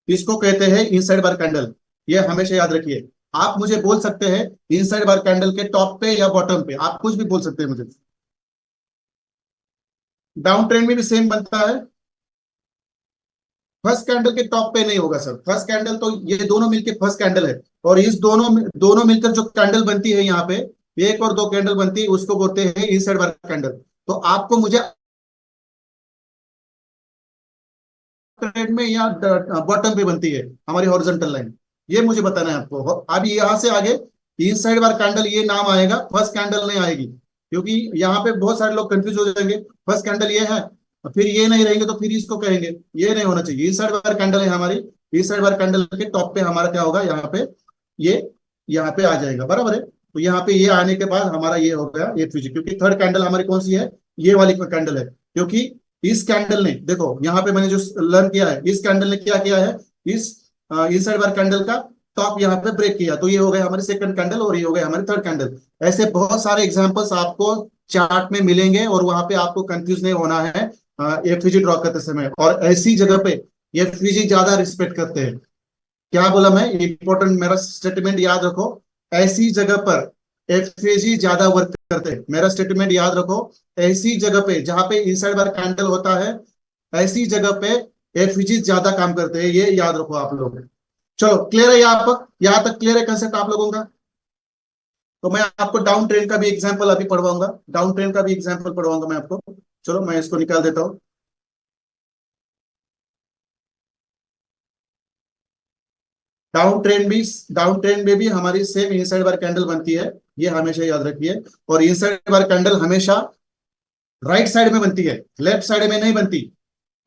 इसको कहते हैं इनसाइड बार कैंडल, ये हमेशा याद रखिए। आप मुझे बोल सकते हैं इनसाइड बार कैंडल के टॉप पे या बॉटम पे, आप कुछ भी बोल सकते हैं मुझे। डाउन ट्रेंड में भी सेम बनता है। फर्स्ट कैंडल के टॉप पे नहीं होगा सर, फर्स्ट कैंडल तो ये दोनों मिलके फर्स्ट कैंडल है, और इस दोनों दोनों मिलकर जो कैंडल बनती है यहाँ पे, एक और दो कैंडल बनती है, उसको बोलते हैं इनसाइड बार कैंडल। तो आपको मुझे ट्रेंड में या बॉटम पे बनती है हमारी हॉरिजॉन्टल लाइन, ये मुझे बताना है आपको। अब यहाँ से आगे इनसाइड बार कैंडल ये नाम आएगा, फर्स्ट कैंडल नहीं आएगी, क्योंकि यहाँ पे बहुत सारे लोग कंफ्यूज हो जाएंगे। फर्स्ट कैंडल ये है, फिर ये नहीं रहेंगे तो फिर इसको कहेंगे, ये नहीं होना चाहिए। इनसाइड बार कैंडल है हमारी, इनसाइड बार कैंडल के टॉप पे हमारा क्या होगा, यहाँ पे ये, यहाँ पे आ जाएगा, बराबर है। तो यहाँ पे ये आने के बाद हमारा ये हो गया ये फ्यूजी, क्योंकि थर्ड कैंडल हमारी कौन सी है, ये वाली कैंडल है। क्योंकि इस कैंडल ने, देखो यहाँ पे मैंने जो लर्न किया है, इस कैंडल ने क्या किया है, इस इनसाइड बार कैंडल का टॉप यहाँ पे ब्रेक किया, तो ये हो गया हमारी सेकंड कैंडल और ये हो गया हमारी थर्ड कैंडल। ऐसे बहुत सारे एग्जांपल्स आपको चार्ट में मिलेंगे, और वहां पे आपको कंफ्यूज नहीं होना है। एफवीजी ड्रॉ करते समय, और ऐसी जगह पे एफवीजी ज्यादा रिस्पेक्ट करते हैं। क्या बोला मैं, इंपॉर्टेंट मेरा स्टेटमेंट याद रखो, ऐसी जगह पर एफवीजी ज्यादा वर्क करते हैं। मेरा स्टेटमेंट याद रखो, ऐसी जगह पे जहां पे इनसाइड बार कैंडल होता है, ऐसी जगह पे एफवीजी ज्यादा काम करते हैं, ये याद रखो आप लोग। चलो क्लियर है यहाँ तक क्लियर है कंसेप्ट आप लोगों का? तो मैं आपको डाउन ट्रेंड का भी एग्जांपल अभी पढ़वाऊंगा, डाउन ट्रेंड का भी एग्जांपल पढ़वाऊंगा मैं आपको। चलो मैं इसको निकाल देता हूँ। डाउन ट्रेंड में भी हमारी सेम इनसाइड बार कैंडल बनती है, ये हमेशा याद रखिए। और इनसाइड बार कैंडल हमेशा राइट साइड में बनती है, लेफ्ट साइड में नहीं बनती।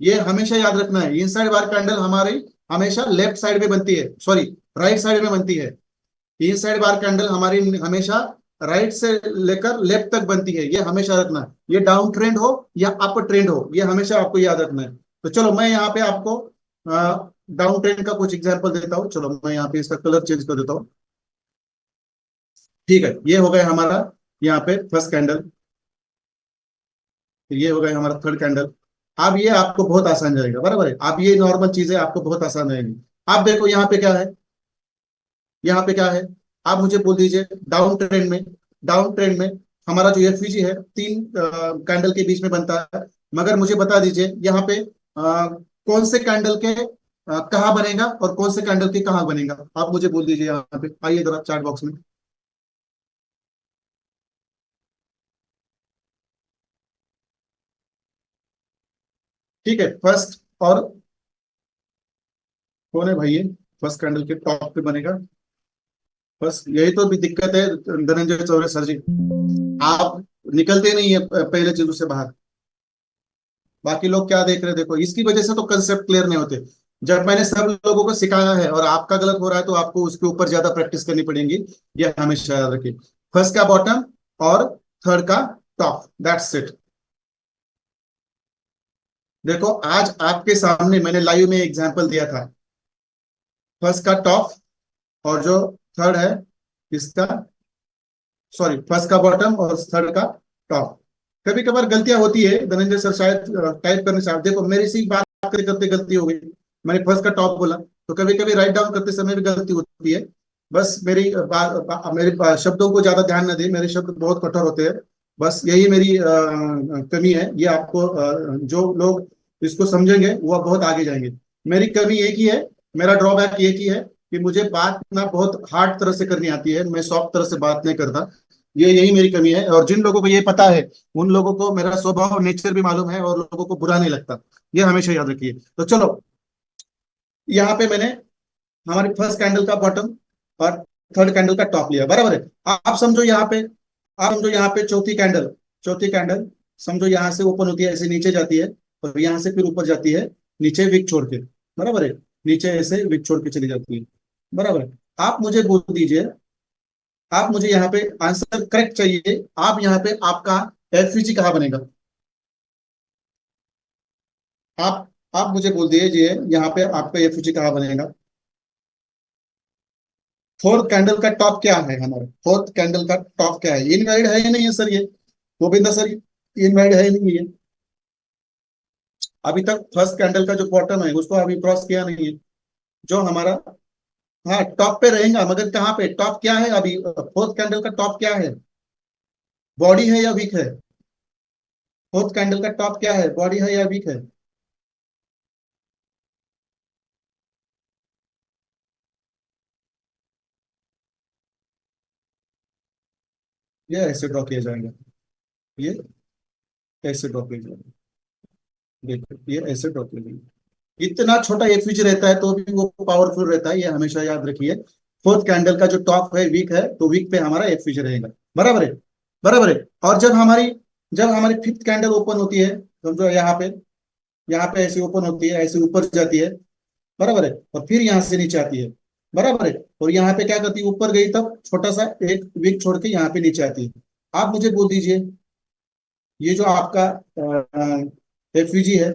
ये हमेशा याद रखना है, इनसाइड बार कैंडल हमारी हमेशा लेफ्ट साइड में बनती है, सॉरी राइट साइड में बनती है। इनसाइड बार कैंडल हमारी हमेशा राइट से लेकर लेफ्ट तक बनती है, ये हमेशा रखना है। ये डाउन ट्रेंड हो या अप ट्रेंड हो, ये हमेशा आपको याद रखना है। तो चलो मैं यहाँ पे आपको डाउन ट्रेंड का कुछ एग्जांपल देता हूँ। चलो मैं यहाँ पे इसका कलर चेंज कर देता हूँ। ठीक है, ये हो गया हमारा यहाँ पे फर्स्ट कैंडल, ये हो गया हमारा थर्ड कैंडल। अब ये आपको बहुत आसान जाएगा, बराबर है। अब ये नॉर्मल चीजें आपको बहुत आसान रहेंगी। आप देखो यहाँ पे क्या है, यहाँ पे क्या है, आप मुझे बोल दीजिए। डाउन ट्रेंड में हमारा जो एफवीजी है तीन कैंडल के बीच में बनता है, मगर मुझे बता दीजिए यहाँ पे कौन से कैंडल के कहाँ बनेगा और कौन से कैंडल के कहाँ बनेगा, आप मुझे बोल दीजिए। यहाँ पे आइए जरा चार्ट बॉक्स में। ठीक है, फर्स्ट और कौन है भाई, ये फर्स्ट कैंडल के टॉप पे बनेगा। बस यही तो भी दिक्कत है धनंजय चौरे सर जी, आप निकलते नहीं है पहले चीजों से बाहर। बाकी लोग क्या देख रहे हैं, देखो इसकी वजह से तो कंसेप्ट क्लियर नहीं होते। जब मैंने सब लोगों को सिखाया है और आपका गलत हो रहा है, तो आपको उसके ऊपर ज्यादा प्रैक्टिस करनी पड़ेगी, ये हमेशा याद रखिए। फर्स्ट का बॉटम और थर्ड का टॉप, दैट्स इट। देखो आज आपके सामने मैंने लाइव में एग्जांपल दिया था, फर्स्ट का टॉप और जो थर्ड है इसका, सॉरी फर्स्ट का बॉटम और थर्ड का टॉप। कभी कभार गलतियां होती है धनंजय सर, शायद टाइप करने से देखो मेरी सी बात करते करते गलती हो गई, मैंने फर्स्ट का टॉप बोला। तो कभी कभी राइट डाउन करते समय भी गलती होती है। बस मेरी शब्दों को ज्यादा ध्यान न दे, मेरे शब्द बहुत कठोर होते हैं। बस यही मेरी कमी है, ये आपको जो लोग इसको समझेंगे वो बहुत आगे जाएंगे। मेरी कमी एक ही है, मेरा ड्रॉबैक एक ही है कि मुझे बात ना बहुत हार्ड तरह से करनी आती है, मैं सॉफ्ट तरह से बात नहीं करता। ये यही मेरी कमी है, और जिन लोगों को ये पता है उन लोगों को मेरा स्वभाव और नेचर भी मालूम है, और लोगों को बुरा नहीं लगता। ये हमेशा याद रखिए। तो चलो यहाँ पे मैंने हमारी फर्स्ट कैंडल का बॉटम और थर्ड कैंडल का टॉप लिया, बराबर है। आप समझो यहाँ पे, आप समझो यहाँ पे चौथी कैंडल समझो यहाँ से ओपन होती है, ऐसे नीचे जाती है, और यहाँ से फिर ऊपर जाती है नीचे विक छोड़ के, बराबर है। नीचे ऐसे विक छोड़ के चली जाती है, बराबर है। आप मुझे बोल दीजिए, आप मुझे यहाँ पे आंसर करेक्ट चाहिए, आप यहाँ पे आपका एफवीजी कहाँ बनेगा? आप मुझे बोल दीजिए यहाँ पे आपका एफवीजी कहाँ बनेगा? फोर्थ कैंडल का टॉप क्या है हमारा? फोर्थ कैंडल का टॉप क्या है? इनवैलिड है या नहीं है सर ये? गोविंदा सर, इनवैलिड है या नहीं है? अभी तक फर्स्ट कैंडल का जो बॉटम है उसको अभी क्रॉस किया नहीं है, जो हमारा, हाँ टॉप पे रहेगा, मगर कहाँ पे टॉप क्या है अभी? फोर्थ कैंडल का टॉप क्या है? बॉडी है या वीक है? फोर्थ कैंडल का टॉप क्या है, बॉडी है या वीक है? ये ऐसे ड्रॉ किया जाएगा, ये ऐसे ड्रॉ किया जाएगा, देखो ये ऐसे ड्रॉ किया जाएगा। इतना छोटा एक फीचर रहता है तो भी वो पावरफुल रहता है, ये हमेशा याद रखिए। फोर्थ कैंडल का जो टॉप है वीक है, तो वीक पे हमारा एक फीचर रहेगा, बराबर है, बराबर है। और जब हमारी फिफ्थ कैंडल ओपन होती है, समझो यहाँ पे ऐसे ओपन होती है, ऐसे ऊपर जाती है, बराबर है, और फिर यहाँ से नीचे आती है, बराबर है। और यहाँ पे क्या करती है, ऊपर गई तब छोटा सा एक वीक छोड़ के यहाँ पे नीचे आती है। आप मुझे बोल दीजिए, ये जो आपका एफवीजी है,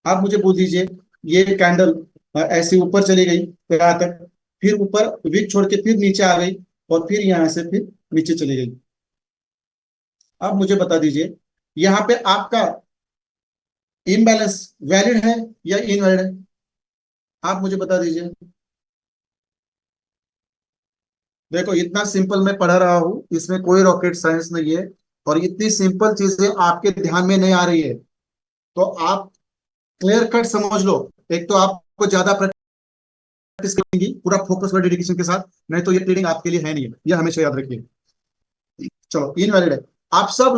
आप मुझे बोल दीजिए, ये कैंडल ऐसे ऊपर चली गई तो यहाँ तक, फिर ऊपर विक छोड़ के फिर नीचे आ गई, और फिर यहाँ से फिर नीचे चली गई। आप मुझे बता दीजिए यहाँ पे आपका इम्बैलेंस वैलिड है या इनवैलिड है, आप मुझे बता दीजिए। देखो इतना सिंपल मैं पढ़ा रहा हूँ, इसमें कोई रॉकेट साइंस नहीं है, और इतनी सिंपल चीजें आपके ध्यान में नहीं आ रही है, तो आप क्लियर कट समझ लो। एक तो आपको ज्यादा प्रैक्टिस करेंगी पूरा फोकस और डेडिकेशन के साथ, नहीं तो ये ट्रेडिंग आपके लिए है नहीं है, ये हमेशा याद रखिए। चलो इनवैलिड है। आप सब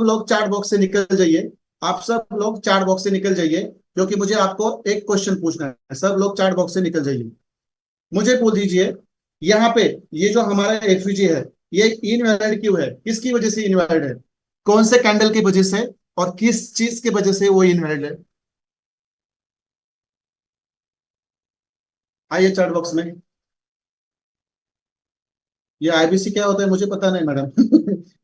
लोग चैट बॉक्स से निकल जाइए। आप सब लोग चैट बॉक्स से निकल जाइए, क्योंकि मुझे आपको एक क्वेश्चन पूछना है। सब लोग चैट बॉक्स से निकल जाइए। मुझे बोल दीजिए, यहाँ पे ये जो हमारा एफयूजी है, ये इनवैलिड क्यों है, किसकी वजह से इनवैलिड है, कौन से कैंडल की वजह से, और किस चीज की वजह से वो इनवैलिड है। आइए चैट बॉक्स में। ये आईबीसी क्या होता है मुझे पता नहीं मैडम।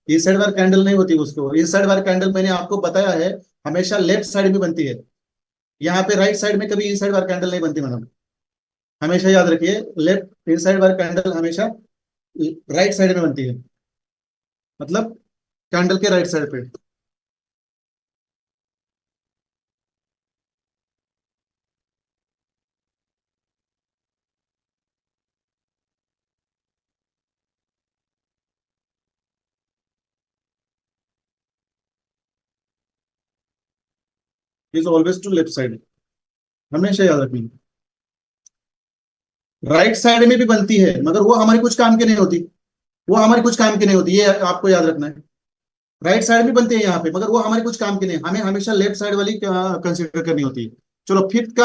इनसाइड बार कैंडल नहीं होती उसको, इनसाइड बार कैंडल मैंने आपको बताया है हमेशा लेफ्ट साइड में बनती है। यहाँ पे राइट साइड में कभी इनसाइड बार कैंडल नहीं बनती मैडम, हमेशा याद रखिए। लेफ्ट इनसाइड बार कैंडल हमेशा राइट साइड में बनती है, मतलब कैंडल के राइट साइड पे। Is always to left side, हमेशा याद रखिए। राइट साइड में भी बनती है मगर वो हमारी कुछ काम की नहीं होती, वो हमारी कुछ काम की नहीं होती, ये आपको याद रखना है। राइट साइड में बनती है यहाँ पे, मगर वो हमारी कुछ काम की नहीं, हमें हमेशा लेफ्ट साइड वाली कंसिडर करनी होती है। चलो फिफ्थ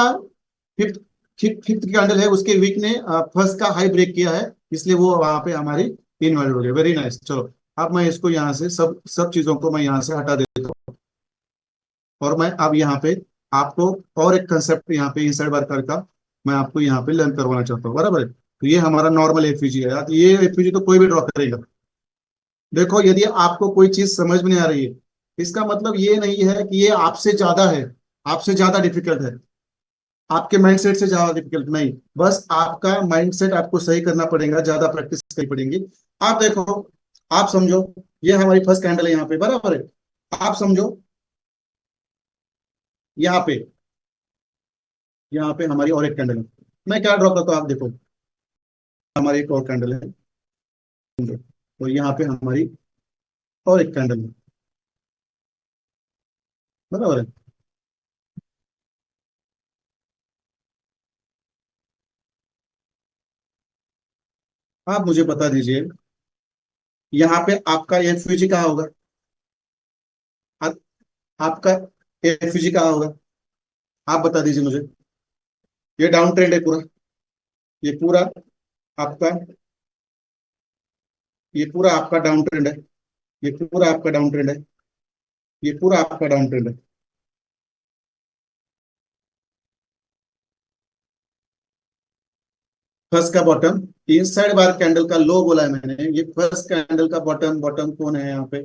फिफ्थ कैंडल है, उसके वीक ने फर्स्ट का हाई ब्रेक किया है, इसलिए वो वहां पे हमारी इनवैलिड हो गई। Very nice. चलो अब मैं इसको यहाँ से सब सब चीजों को मैं यहाँ से हटा देता हूँ, और मैं अब यहाँ पे आपको और एक कंसेप्ट यहाँ पे इनसाइड वर्कर का मैं आपको यहाँ पे लर्न करवाना चाहता हूँ, बराबर है। तो ये हमारा नॉर्मल एफपीजी है यार, ये एफपीजी तो कोई भी ड्रॉ करेगा। देखो यदि आपको कोई चीज समझ में नहीं आ रही है, इसका मतलब ये नहीं है कि ये आपसे ज्यादा है, आपसे ज्यादा डिफिकल्ट है, आपके माइंडसेट से ज्यादा डिफिकल्ट नहीं। बस आपका माइंडसेट आपको सही करना पड़ेगा, ज्यादा प्रैक्टिस करनी पड़ेगी। आप देखो, आप समझो, ये हमारी फर्स्ट कैंडल है यहाँ पे, बराबर है। आप समझो, यहाँ पे यहाँ पे हमारी और एक कैंडल है। मैं क्या ड्रॉ करता हूँ आप देखो, हमारी एक और कैंडल है, तो यहाँ पे हमारी और एक कैंडल है, बराबर है। आप मुझे बता दीजिए, यहाँ पे आपका एफयूजी कहाँ होगा, आ, आपका एफयूजी कहाँ होगा, आप बता दीजिए मुझे। ये डाउन ट्रेंड है पूरा, ये पूरा आपका, ये पूरा आपका डाउन ट्रेंड है, ये पूरा आपका डाउन ट्रेंड है, ये पूरा आपका डाउन ट्रेंड है। फर्स्ट का बॉटम, इनसाइड बार कैंडल का लो बोला है मैंने, ये फर्स्ट कैंडल का बॉटम, बॉटम कौन है यहाँ पे,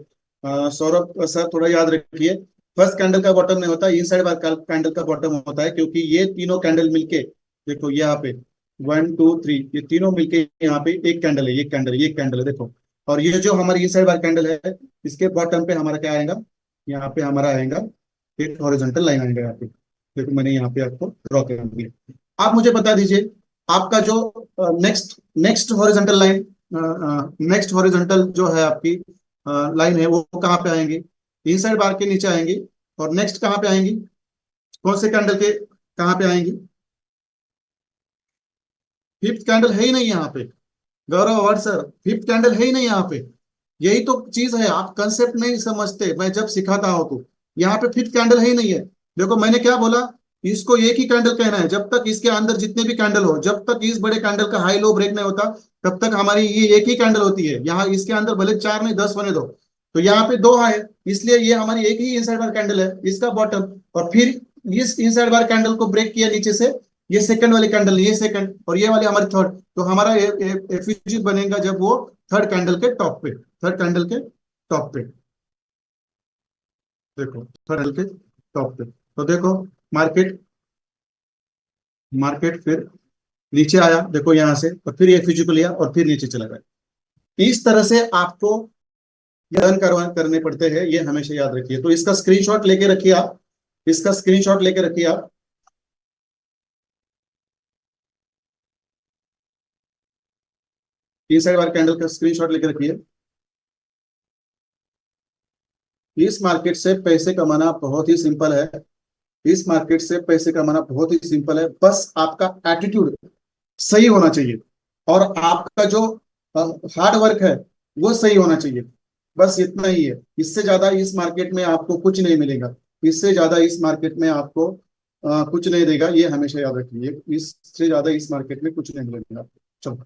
सौरभ सर थोड़ा याद रखिए। फर्स्ट कैंडल का बॉटम नहीं होता, इनसाइड बार कैंडल का बॉटम होता है, क्योंकि ये तीनों कैंडल मिलके, देखो यहाँ पे 1 2 3, ये तीनों मिलके यहाँ पे एक कैंडल है, एक कैंडल, एक कैंडल है देखो। और ये जो हमारी इनसाइड बार कैंडल है, इसके बॉटम पे हमारा क्या आएगा, यहाँ पे हमारा आएगा एक हॉरिजॉन्टल लाइन आएगा यहाँ पे। देखो मैंने यहाँ पे आपको ड्रॉ कर दिया। आप मुझे बता दीजिए, आपका जो next next horizontal line, next horizontal जो है आपकी लाइन है, वो कहाँ पे आएंगी, इनसाइड बार के नीचे आएंगी। और नेक्स्ट कहाँ पे आएंगी, कौन से कैंडल के कहाँ पे आएंगी, फिफ्थ कैंडल है ही नहीं यहाँ पे। गौरव अवार्ड सर, फिफ्थ कैंडल है ही नहीं यहाँ पे। यही तो चीज है, आप कंसेप्ट नहीं समझते, मैं जब सिखाता हूँ तो यहाँ पे फिफ्थ कैंडल है ही नहीं है। देखो मैंने क्या बोला, इसको एक ही कैंडल कहना है, जब तक इसके अंदर जितने भी कैंडल हो, जब तक इस बड़े कैंडल का हाई लो ब्रेक नहीं होता, तब तक हमारी ये एक ही कैंडल होती है। यहाँ इसके अंदर भले चार नहीं 10 होने दो, तो यहाँ पे दो है, इसलिए ये हमारी एक ही इनसाइड बार कैंडल है, इसका बॉटम। और फिर इस इनसाइड बार कैंडल को ब्रेक किया नीचे से, ये सेकंड वाली कैंडल, ये सेकंड, और ये वाली हमारी थर्ड। तो हमारा एफिजी बनेगा जब वो थर्ड कैंडल के टॉप पे, थर्ड कैंडल के टॉप पे, देखो थर्ड कैंडल के टॉप पे। तो देखो मार्केट मार्केट फिर नीचे आया, देखो यहाँ से, और फिर एफिजी को लिया और फिर नीचे चला गया। इस तरह से आपको लर्न करने पड़ते हैं, ये हमेशा याद रखिए। तो इसका स्क्रीनशॉट लेके रखिए आप, इसका स्क्रीनशॉट लेके रखिए आप। ई साइड वाले कैंडल का स्क्रीनशॉट लेके रखिए। इस मार्केट से पैसे कमाना बहुत ही सिंपल है। इस मार्केट से पैसे कमाना बहुत ही सिंपल है, बस आपका एटीट्यूड सही होना चाहिए, और आपका जो हार्ड वर्क है वो सही होना चाहिए। बस इतना ही है, इससे ज्यादा इस मार्केट में आपको कुछ नहीं मिलेगा। इससे ज्यादा इस मार्केट में आपको कुछ नहीं देगा, ये हमेशा याद रखिए। इससे ज्यादा इस मार्केट में कुछ नहीं मिलेगा आपको। चलो,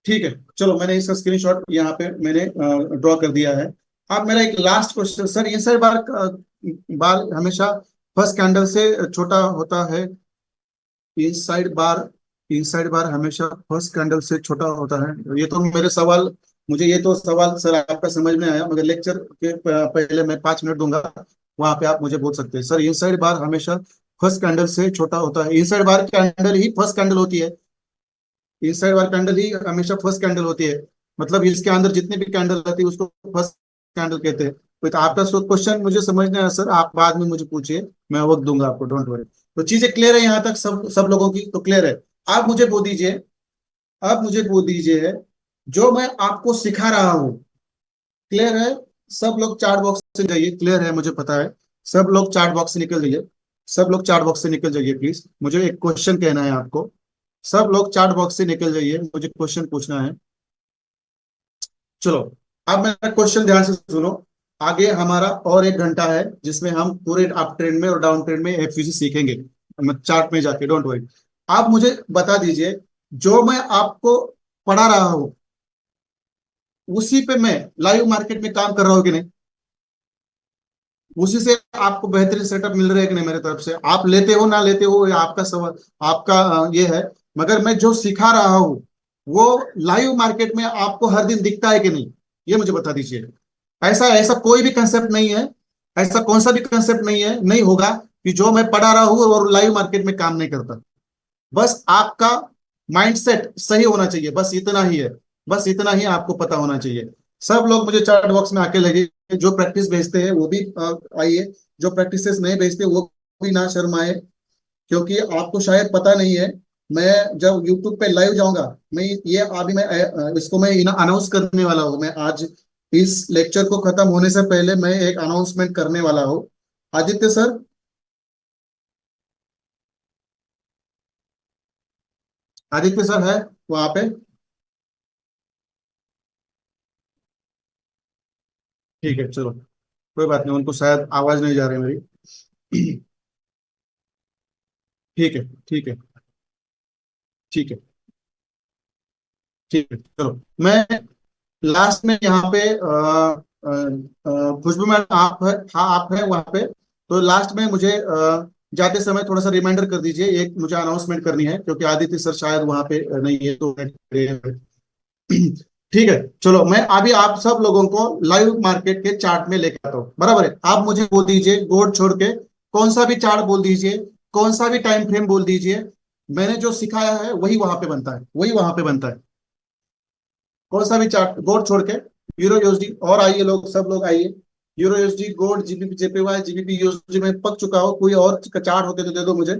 ठीक है। चलो, मैंने इसका स्क्रीनशॉट यहाँ पे मैंने ड्रॉ कर दिया है। अब मेरा एक लास्ट क्वेश्चन सर, ये सर बार बार हमेशा फर्स्ट कैंडल से छोटा होता है। इनसाइड बार, इनसाइड बार हमेशा फर्स्ट कैंडल से छोटा होता है। ये तो मेरे सवाल, मुझे ये तो सवाल सर आपका समझ में आया, मगर लेक्चर के पहले मैं 5 मिनट दूंगा, वहां पे आप मुझे बोल सकते हैं सर इनसाइड बार हमेशा फर्स्ट कैंडल से छोटा होता है। इनसाइड बार कैंडल ही फर्स्ट कैंडल होती है। इनसाइड बार कैंडल ही हमेशा फर्स्ट कैंडल होती है। मतलब इसके अंदर जितनी भी कैंडल रहती है उसको फर्स्ट कैंडल कहते हैं। तो आपका क्वेश्चन मुझे समझ नहीं आया सर, आप बाद में मुझे पूछिए, मैं वक्त दूंगा आपको, डोंट वरी। तो चीजें क्लियर है यहाँ तक, सब सब लोगों की तो क्लियर है। आप मुझे बोल दीजिए, आप मुझे बोल दीजिए, जो मैं आपको सिखा रहा हूँ क्लियर है? सब लोग चार्ट बॉक्स से जाइए, क्लियर है मुझे पता है। सब लोग चार्ट बॉक्स से निकल जाइए, सब लोग चार्ट बॉक्स से निकल जाइए प्लीज, मुझे एक क्वेश्चन कहना है आपको। सब लोग चार्ट बॉक्स से निकल जाइए, मुझे क्वेश्चन पूछना है। चलो, अब मेरा क्वेश्चन ध्यान से सुनो। आगे हमारा और 1 घंटा है जिसमें हम पूरे अप ट्रेंड में और डाउन ट्रेंड में एफयूसी सीखेंगे, चार्ट में जाके, डोंट वरी। आप मुझे बता दीजिए, जो मैं आपको पढ़ा रहा हूं उसी पे मैं लाइव मार्केट में काम कर रहा हूं कि नहीं? उसी से आपको बेहतरीन सेटअप मिल रहा है कि नहीं? मेरे तरफ से आप लेते हो ना लेते हो, ये आपका सवाल, आपका ये है। मगर मैं जो सिखा रहा हूँ वो लाइव मार्केट में आपको हर दिन दिखता है कि नहीं, ये मुझे बता दीजिए। ऐसा ऐसा कोई भी कंसेप्ट नहीं है, ऐसा कौन सा भी कंसेप्ट नहीं है, नहीं होगा कि जो मैं पढ़ा रहा हूँ और लाइव मार्केट में काम नहीं करता। बस आपका माइंडसेट सही होना चाहिए, बस इतना ही है। बस इतना ही आपको पता होना चाहिए। सब लोग मुझे चैट बॉक्स में आके लगे, जो प्रैक्टिस भेजते हैं वो भी आइए, जो प्रैक्टिसेस नहीं भेजते वो भी ना शर्माए। क्योंकि आपको शायद पता नहीं है, मैं जब यूट्यूब पे लाइव जाऊंगा, मैं ये अभी मैं इसको मैं अनाउंस करने वाला हूँ। मैं आज इस लेक्चर को खत्म होने से पहले मैं एक अनाउंसमेंट करने वाला हूँ। आदित्य सर, आदित्य सर है वहां पे? ठीक है, चलो, कोई बात नहीं, उनको शायद आवाज नहीं जा रही मेरी। ठीक है, ठीक है, ठीक है, ठीक है, चलो। मैं लास्ट में यहाँ पे खुशबू मैम आप है, हाँ आप है वहाँ पे। तो लास्ट में मुझे जाते समय थोड़ा सा रिमाइंडर कर दीजिए, एक मुझे अनाउंसमेंट करनी है क्योंकि आदित्य सर शायद वहाँ पे नहीं है तो। ठीक है, चलो, मैं अभी आप सब लोगों को लाइव मार्केट के चार्ट में लेकर आता हूँ, बराबर है? आप मुझे बोल दीजिए गोल्ड छोड़ के कौन सा भी चार्ट बोल दीजिए, कौन सा भी टाइम फ्रेम बोल दीजिए। मैंने जो सिखाया है वही वहां पे बनता है, वही वहां पे बनता है। कौन सा भी चार्ट गोल्ड छोड़ के, यूरो यूएसडी, और आइए लोग, सब लोग आइए। Euro USD, gold, GBP JPY, GBP USD में पक चुका हो, कोई और चार्ट होते तो दे दो मुझे।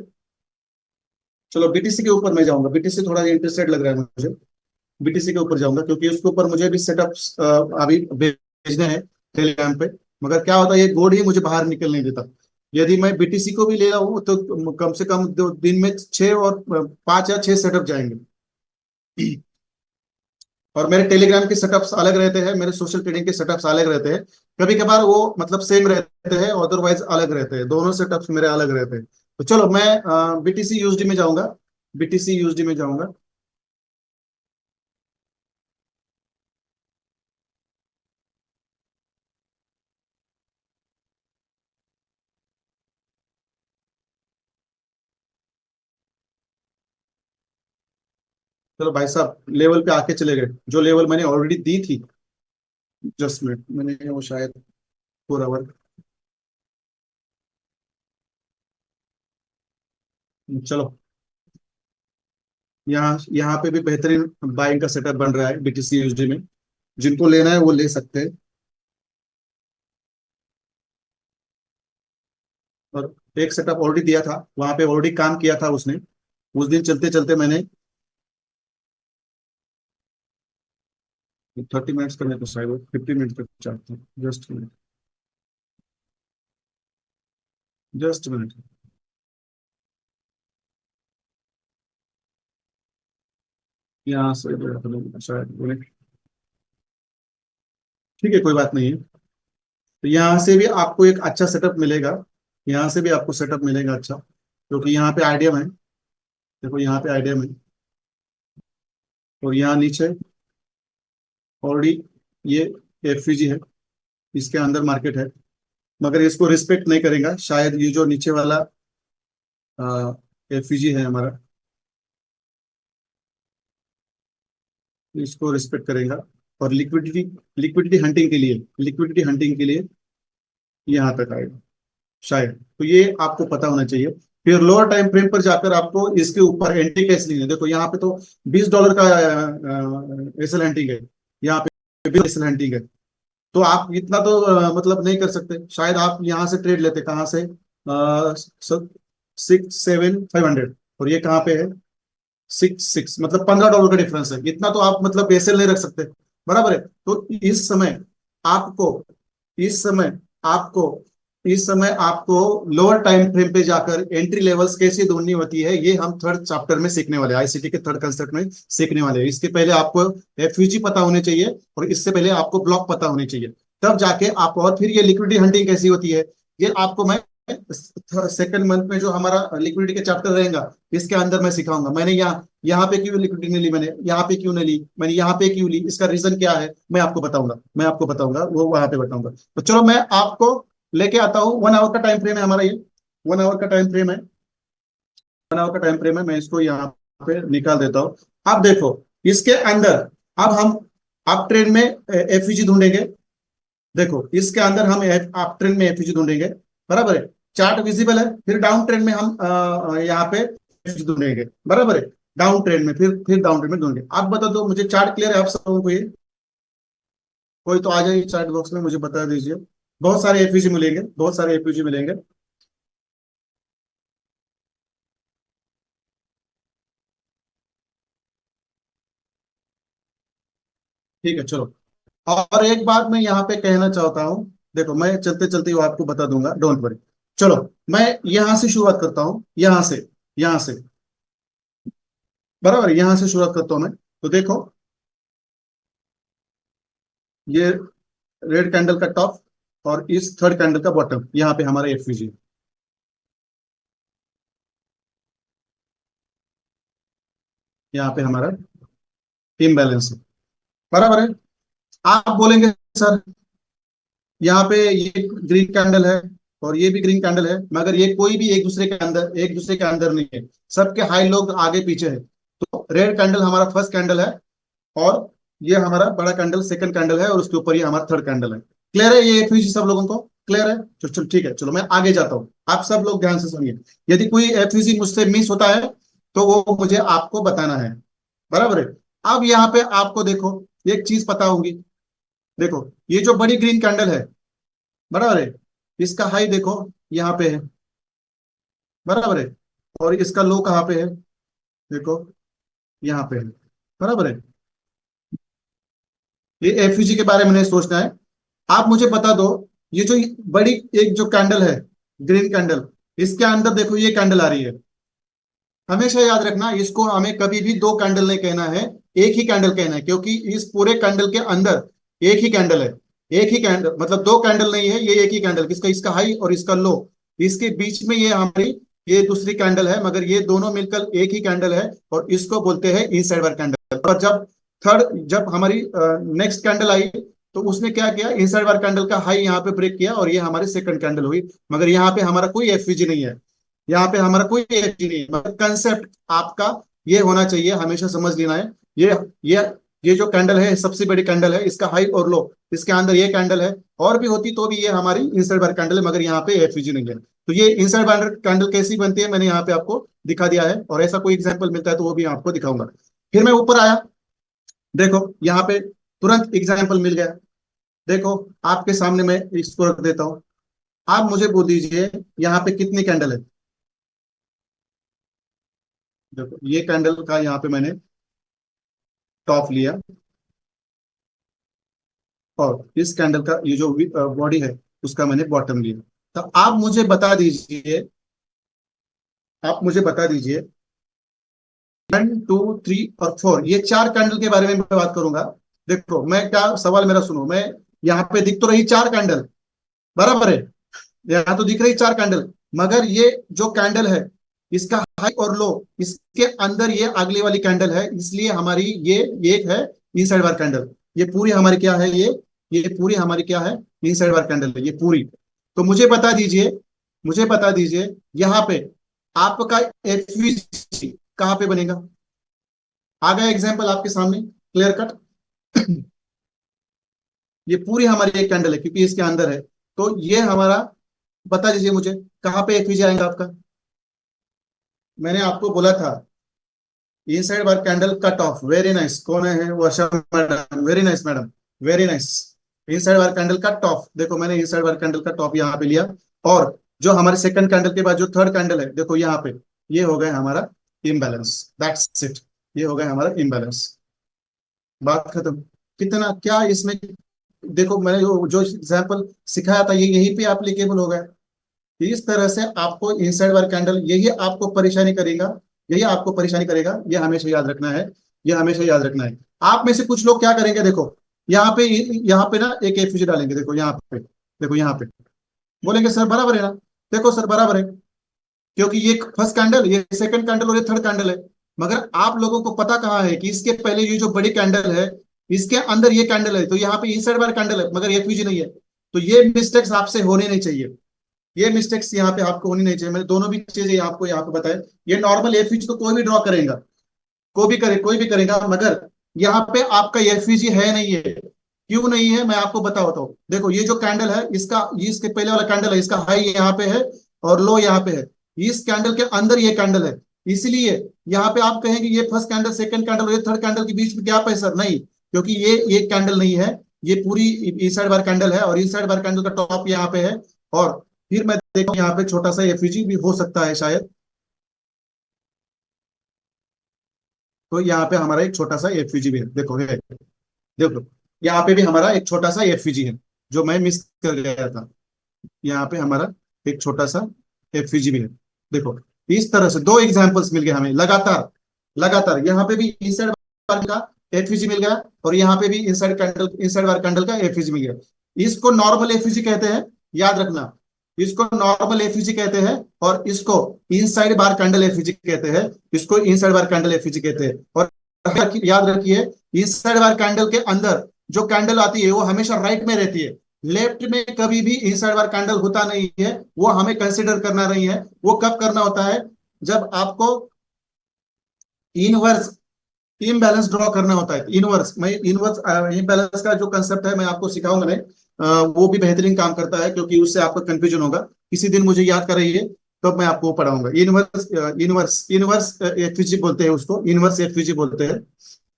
चलो, बीटीसी के ऊपर मैं जाऊंगा, बीटीसी थोड़ा इंटरेस्टेड लग रहा है मुझे। बीटीसी के ऊपर जाऊंगा क्योंकि उसके ऊपर मुझे भी सेटअप्स अभी भेजने हैं टेलीग्राम पे। मगर क्या होता है, ये कोड ही मुझे बाहर निकल नहीं देता। यदि मैं बीटीसी को भी ले रहा हूँ तो कम से कम दिन में 6 और 5 या 6 सेटअप जाएंगे। और मेरे टेलीग्राम के सेटअप्स अलग रहते हैं, मेरे सोशल ट्रेडिंग के सेटअप्स अलग रहते हैं। कभी कभार वो मतलब सेम रहते हैं, अदरवाइज अलग रहते हैं, दोनों सेटअप्स मेरे अलग रहते हैं। तो चलो, मैं बीटीसी यूएसडी में जाऊंगा, बीटीसी यूएसडी में जाऊंगा। चलो भाई साहब, लेवल पे आके चले गए, जो लेवल मैंने ऑलरेडी दी थी। जस्ट मिनट, मैंने वो शायद 4 आवर। चलो, यहाँ पे भी बेहतरीन बाइंग का सेटअप बन रहा है BTC USD में। जिनको लेना है वो ले सकते हैं। और एक सेटअप ऑलरेडी दिया था, वहां पे ऑलरेडी काम किया था उसने। उस दिन चलते चलते मैंने 30 मिनट्स करने को शायद 50 मिनट तक चाहता हूँ। Just minute. यहाँ से शायद ठीक है, कोई बात नहीं है। तो यहाँ से भी आपको एक अच्छा सेटअप मिलेगा। यहाँ से भी आपको सेटअप मिलेगा अच्छा, क्योंकि यहाँ पे आईडियम है। देखो यहाँ पे आईडियम है, और यहाँ नीचे ऑलरेडी ये FVG है, इसके अंदर मार्केट है। मगर इसको रिस्पेक्ट नहीं करेगा शायद, ये जो नीचे वाला FVG है हमारा, इसको रिस्पेक्ट करेगा। और लिक्विडिटी हंटिंग के लिए यहाँ तक आएगा शायद। तो ये आपको पता होना चाहिए। फिर लोअर टाइम फ्रेम पर जाकर आपको इसके ऊपर एंट्री कैसे लेनी है। देखो यहाँ पे तो $20 का एसएल हंटिंग है, यहाँ पे भी एसएल हंटिंग है। तो आप इतना तो मतलब नहीं कर सकते। शायद आप यहाँ से ट्रेड लेते, कहाँ से, 6, 7, 500, और ये कहाँ पे है 6, 6, मतलब $15 का डिफरेंस है। इतना तो आप मतलब एसएल नहीं रख सकते, बराबर है। तो आपको इस समय आपको इस समय आपको लोअर टाइम फ्रेम पे जाकर एंट्री लेवल्स कैसे ढूंढनी होती है, ये हम थर्ड चैप्टर में सीखने वाले हैं, ICT के थर्ड कंसेप्ट में सीखने वाले हैं। इसके पहले आपको FVG पता होने चाहिए, और इससे पहले आपको ब्लॉक पता होने चाहिए, तब जाके आप। और फिर ये लिक्विडिटी हंटिंग कैसी होती है, ये आपको मैं सेकंड मंथ में जो हमारा लिक्विडिटी के चैप्टर रहेगा, इसके अंदर मैं सिखाऊंगा। मैंने यहाँ यहाँ पे क्यों लिक्विडिटी नहीं ली, मैंने यहाँ पे क्यों नहीं ली, मैंने यहाँ पे क्यों ली, इसका रीजन क्या है, मैं आपको बताऊंगा वो वहां पे बताऊंगा। तो चलो मैं आपको लेके आता हूँ। 1 आवर का टाइम फ्रेम है हमारा ये। 1 आवर का टाइम फ्रेम है। 1 आवर का टाइम फ्रेम है। मैं इसको यहाँ पे निकाल देता हूँ। अब देखो इसके अंदर, अब हम अप ट्रेंड में FVG ढूंढेंगे। देखो इसके अंदर हम अप ट्रेंड में FVG ढूंढेंगे, बराबर है। चार्ट विजिबल है। फिर डाउन ट्रेंड में हम यहाँ पे FVG ढूंढेंगे, बराबर है। डाउन ट्रेंड में फिर डाउन ट्रेंड में ढूंढेंगे। आप बता दो मुझे, चार्ट क्लियर है आप सबको? ये कोई तो आ जाइए चैट बॉक्स में, मुझे बता दीजिए। बहुत सारे FVG मिलेंगे, बहुत सारे FVG मिलेंगे। ठीक है चलो। और एक बात मैं यहाँ पे कहना चाहता हूँ। देखो मैं चलते चलते वो आपको बता दूंगा, डोंट वरी। चलो मैं यहाँ से शुरुआत करता हूँ, यहाँ से बराबर, यहाँ से शुरुआत करता हूँ मैं। तो देखो ये रेड कैंडल का टॉप, और इस थर्ड कैंडल का बॉटम, यहाँ पे हमारा FVG, यहाँ पे हमारा इम्बैलेंस है, बराबर है। आप बोलेंगे सर यहाँ पे ये ग्रीन कैंडल है और ये भी ग्रीन कैंडल है, मगर ये कोई भी एक दूसरे के अंदर नहीं है। सबके हाई लोग आगे पीछे है। तो रेड कैंडल हमारा फर्स्ट कैंडल है, और ये हमारा बड़ा कैंडल सेकंड कैंडल है, और उसके ऊपर ये हमारा थर्ड कैंडल है। क्लियर है ये FVG सब लोगों को? क्लियर है? चलो ठीक है, चलो मैं आगे जाता हूँ। आप सब लोग ध्यान से सुनिए। यदि कोई FVG मुझसे मिस होता है तो वो मुझे आपको बताना है, बराबर है। अब यहाँ पे आपको देखो एक चीज पता होगी। देखो ये जो बड़ी ग्रीन कैंडल है, बराबर है, इसका हाई देखो यहाँ पे है, बराबर है। और इसका लो कहाँ पे है, देखो यहाँ पे है, बराबर है। ये FVG के बारे में नहीं सोचना है। आप मुझे बता दो, ये जो बड़ी एक जो कैंडल है, ग्रीन कैंडल, इसके अंदर देखो ये कैंडल आ रही है। हमेशा याद रखना, इसको हमें कभी भी दो कैंडल नहीं कहना है, एक ही कैंडल कहना है, क्योंकि इस पूरे कैंडल के अंदर एक ही कैंडल है। एक ही कैंडल मतलब दो कैंडल नहीं है, ये एक ही कैंडल, किसका, इसका हाई और इसका लो। इसके बीच में ये हमारी ये दूसरी कैंडल है, मगर ये दोनों मिलकर एक ही कैंडल है, और इसको बोलते हैं इनसाइड वार कैंडल। और जब हमारी नेक्स्ट कैंडल आई, तो उसने क्या किया, इनसाइड वार कैंडल का हाई यहाँ पे ब्रेक किया, और ये हमारी सेकंड कैंडल हुई। मगर यहाँ पे हमारा कोई FVG नहीं है, यहाँ पे हमारा कोई FVG नहीं है। मगर कंसेप्ट आपका ये होना चाहिए, हमेशा समझ लेना है। ये ये ये जो कैंडल है सबसे बड़ी कैंडल है, इसका हाई और लो, इसके अंदर ये कैंडल है। और भी होती तो भी ये हमारी इनसाइड वार कैंडल है, मगर यहाँ पे FVG नहीं है। तो ये इनसाइड बाइंडर कैंडल कैसी बनती है मैंने यहाँ पे आपको दिखा दिया है, और ऐसा कोई एग्जाम्पल मिलता है तो वो भी आपको दिखाऊंगा। फिर मैं ऊपर आया, देखो यहाँ पे तुरंत एग्जाम्पल मिल गया। देखो आपके सामने मैं इसको रख देता हूँ, आप मुझे बोल दीजिए यहाँ पे कितनी कैंडल है। देखो ये कैंडल का यहाँ पे मैंने टॉप लिया, और इस कैंडल का ये जो बॉडी है उसका मैंने बॉटम लिया। तो आप मुझे बता दीजिए 1 2 3 और 4, ये 4 कैंडल के बारे में मैं बात करूंगा। देखो मैं क्या सवाल मेरा सुनो, मैं यहाँ पे दिख तो रही 4 कैंडल, बराबर है, यहाँ तो दिख रही 4 कैंडल, मगर ये जो कैंडल है इसका हाई और लो, इसके अंदर ये अगली वाली कैंडल है, इसलिए हमारी ये एक है इनसाइड बार कैंडल। ये पूरी हमारी क्या है, ये पूरी हमारी क्या है, इनसाइड बार कैंडल है ये पूरी। तो मुझे बता दीजिए यहाँ पे आपका एफवीजी कहाँ पे बनेगा। आ गया एग्जाम्पल आपके सामने क्लियर कट। ये पूरी हमारी एक कैंडल है क्योंकि इसके अंदर है, तो ये हमारा, बता दीजिए मुझे कहाँ पे एफवीजी आएगा आपका। मैंने आपको बोला था inside bar candle cut off, very nice, कौन है Varsha madam, very nice madam, very nice. Inside bar candle का टॉप, देखो मैंने इनसाइड बार कैंडल का टॉप यहाँ पे लिया, और जो हमारे सेकंड कैंडल के बाद जो थर्ड कैंडल है देखो यहाँ पे, ये हो गया हमारा इम्बैलेंस, दैट्स इट, ये हो गया हमारा इम्बैलेंस, बात खत्म। कितना क्या इसमें, देखो मैंने जो जो एग्जाम्पल सिखाया था ये यहीं पे एप्लीकेबल हो गया। इस तरह से आपको इनसाइड बार कैंडल यही आपको परेशानी करेगा, ये हमेशा याद रखना है, ये हमेशा याद रखना है। आप में से कुछ लोग क्या करेंगे, देखो यहाँ पे ना एक एफयूजी डालेंगे, देखो यहाँ पे, देखो यहाँ पे, बोलेंगे सर बराबर है ना। देखो सर बराबर है, क्योंकि ये फर्स्ट कैंडल, ये सेकंड कैंडल और ये थर्ड कैंडल है, मगर आप लोगों को पता कहाँ है कि इसके पहले ये जो बड़ी कैंडल है इसके अंदर ये कैंडल है, तो यहाँ पे इनसाइड बार कैंडल है मगर एफयूजी नहीं है। तो ये मिस्टेक्स आपसे होने नहीं चाहिए, ये मिस्टेक्स यहाँ पे आपको होनी नहीं चाहिए। मैंने दोनों भी चीजें आपको यहाँ पे बताया। ये नॉर्मल एफईजी तो कोई भी ड्रॉ करेगा, कोई भी करेगा, मगर यहाँ पे आपका एफईजी है नहीं है। क्यों नहीं है मैं आपको बताता हूँ। देखो ये जो कैंडल है इसका, ये इसके पहले वाला कैंडल है, इसका हाई यहाँ पे है और लो यहाँ पे है, इस कैंडल के अंदर ये कैंडल है, इसलिए यहाँ पे आप कहेंगे ये फर्स्ट कैंडल सेकंड कैंडल और ये थर्ड कैंडल के बीच में गैप है सर, नहीं, क्योंकि ये कैंडल नहीं है, ये पूरी इनसाइड बार कैंडल है, और इनसाइड बार कैंडल का टॉप यहाँ पे है। और फिर मैं देखो यहाँ पे छोटा सा एफईजी भी हो सकता है शायद, तो यहाँ पे हमारा एक छोटा सा एफईजी भी है, देखो है, देखो यहाँ पे भी हमारा एक छोटा सा एफईजी है जो मैं मिस कर गया था। यहाँ पे हमारा एक छोटा सा एफईजी भी है, देखो इस तरह से दो एग्जांपल्स मिल गए हमें लगातार, लगातार यहाँ पे भी इनसाइड बार का एफईजी मिल गया, और यहाँ पे भी इनसाइड बार कैंडल का एफईजी मिल गया। इसको नॉर्मल एफईजी कहते हैं, याद रखना, इसको नॉर्मल एफईजी कहते हैं, और इसको इनसाइड बार कैंडल एफईजी कहते हैं, इसको इनसाइड बार कैंडल एफईजी कहते हैं। और याद रखिए इनसाइड बार कैंडल के अंदर जो कैंडल आती है वो हमेशा राइट में रहती है, लेफ्ट में कभी भी इनसाइड बार कैंडल होता नहीं है, वो हमें कंसिडर करना नहीं है। वो कब करना होता है, जब आपको इनवर्स इनबैलेंस ड्रॉ करना होता है। इनवर्स इनबैलेंस का जो कंसेप्ट है मैं आपको सिखाऊंगा नहीं, वो भी बेहतरीन काम करता है, क्योंकि उससे आपको कंफ्यूजन होगा। किसी दिन मुझे याद कर रही है तो मैं आपको पढ़ाऊंगा। इनवर्स एफवीजी बोलते हैं उसको, इनवर्स एफवीजी बोलते हैं।